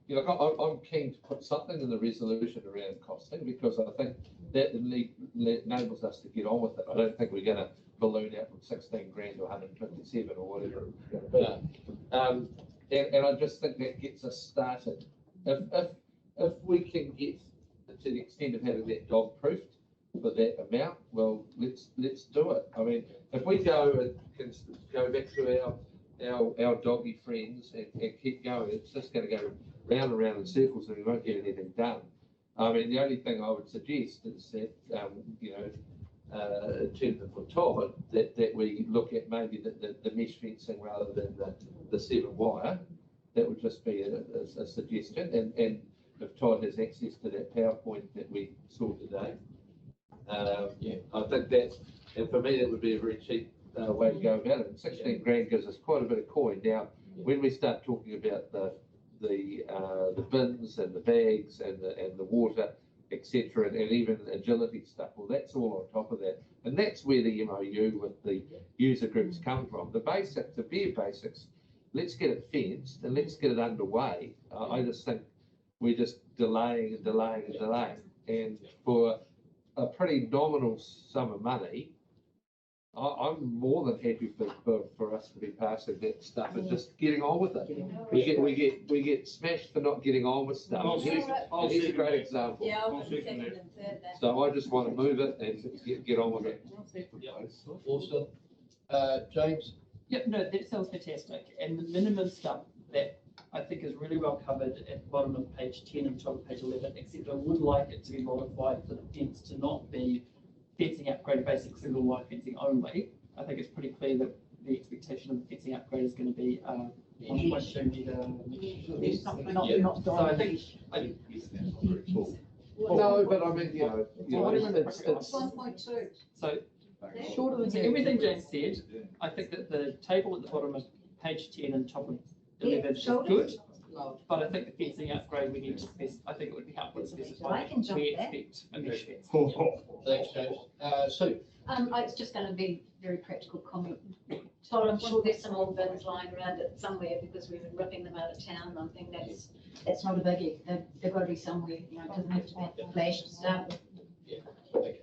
You know, I'm keen to put something in the resolution around costing, because I think that enables us to get on with it. I don't think we're going to balloon out from 16 grand to 157 or whatever it's going to be. And I just think that gets us started. If we can get to the extent of having that dog proofed for that amount, well, let's do it. I mean, if we go back to our doggy friends and keep going, it's just going to go round and round in circles and we won't get anything done. I mean, the only thing I would suggest is that, you know, in terms of for Todd, that we look at maybe the mesh fencing rather than the 7-wire. That would just be a suggestion. And if Todd has access to that PowerPoint that we saw today, I think that's, and for me, that would be a very cheap way to go about it. And 16 grand gives us quite a bit of coin. Now, when we start talking about the bins and the bags and the water, etc., and even agility stuff, well, that's all on top of that. And that's where the MOU with the user groups come from. The basics, the bare basics, let's get it fenced and let's get it underway. I just think we're just delaying. And for a pretty nominal sum of money, I'm more than happy for us to be passing that stuff and just getting on with it. We get smashed for not getting on with stuff. Here's a great example. Yeah, I'll second and third that. So I just want to move it and get on with it. Awesome. James? Yep, no, that sounds fantastic. And the minimum stuff that I think is really well covered at the bottom of page 10 and top of page 11, except I would like it to be modified for the fence to not be fencing upgrade, basic single wide fencing only. I think it's pretty clear that the expectation of the fencing upgrade is going to be 1.2 metre. Not So I think, No, but I mean, it's 1.2. So Shorter than everything James said, I think that the table at the bottom of page 10 and top of 11 is good. But I think the fencing upgrade, we need to I think it would be helpful to specify. I can jump we that. expect a mesh fence. Thanks, James. Sue? It's just going to be very practical comment. Todd, I'm sure there's some old bins lying around it somewhere because we've been ripping them out of town. I think that's not a biggie. They've got to be somewhere, it doesn't have to be flash to start with. Okay.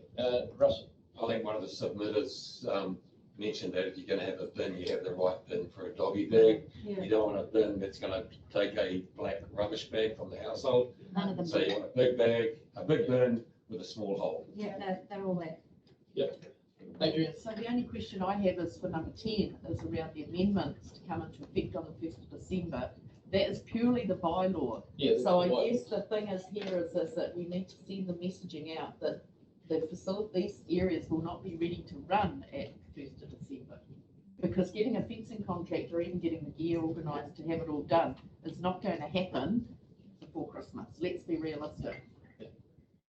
Russell? I think one of the submitters mentioned that if you're going to have a bin, you have the right bin for a doggy bag. Yeah. You don't want a bin that's going to take a black rubbish bag from the household. None of them. So you want a big bag, a big bin with a small hole. Yeah, they're all there. Yep. Adrian? So the only question I have is for number 10, is around the amendments to come into effect on the 1st of December. That is purely the bylaw. Yeah, So I the bylaw. guess the thing is here is that we need to send the messaging out that the these areas will not be ready to run at 1st of December. Because getting a fencing contract or even getting the gear organised to have it all done is not going to happen before Christmas. Let's be realistic.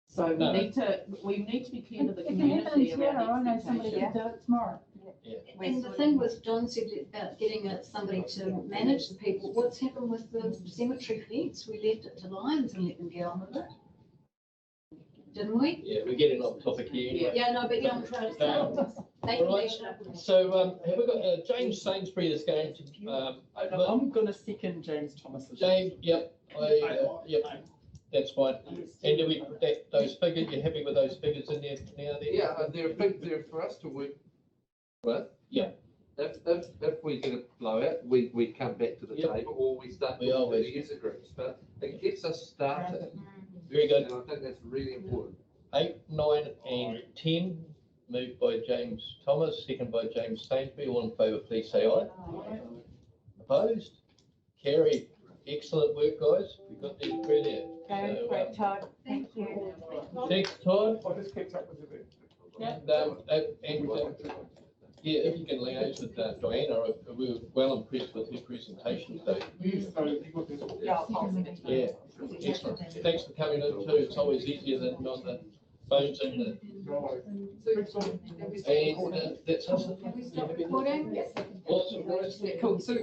So we need to be clear to the It can happen in community Seattle. I around know somebody expectations. could do it tomorrow. And the thing was, John said about getting somebody to manage the people. What's happened with the cemetery fence? We left it to Lions and let them get on with it. Didn't we? Yeah, we're getting off topic here anyway. Yeah, no, but I'm trying to say, they can Right. measure up. So, have we got James Sainsbury is going to, I'm going to second James Thomas's. James, yep, yep, that's fine. And do we, those figures, you're happy with those figures in there now? Yeah, they're for us to work with. Yeah. If we get a blowout, we come back to the Yep. table or we start We with always the user groups, but it gets us started. Very good. And I think that's really important. 8, 9 and 10, moved by James Thomas, second by James Sainsbury. All in favour, please say aye. Opposed? Carried. Excellent work, guys. We've got these through there. So, Great, Todd. Thank you. thanks, Todd. I just kept up with it. Yeah, if you can liaise with Diana, we were well impressed with her presentation today. Yeah, excellent. Thanks for coming in too. It's always easier than on the phones and that's us. Have we stopped recording? Awesome, guys. Cool. So,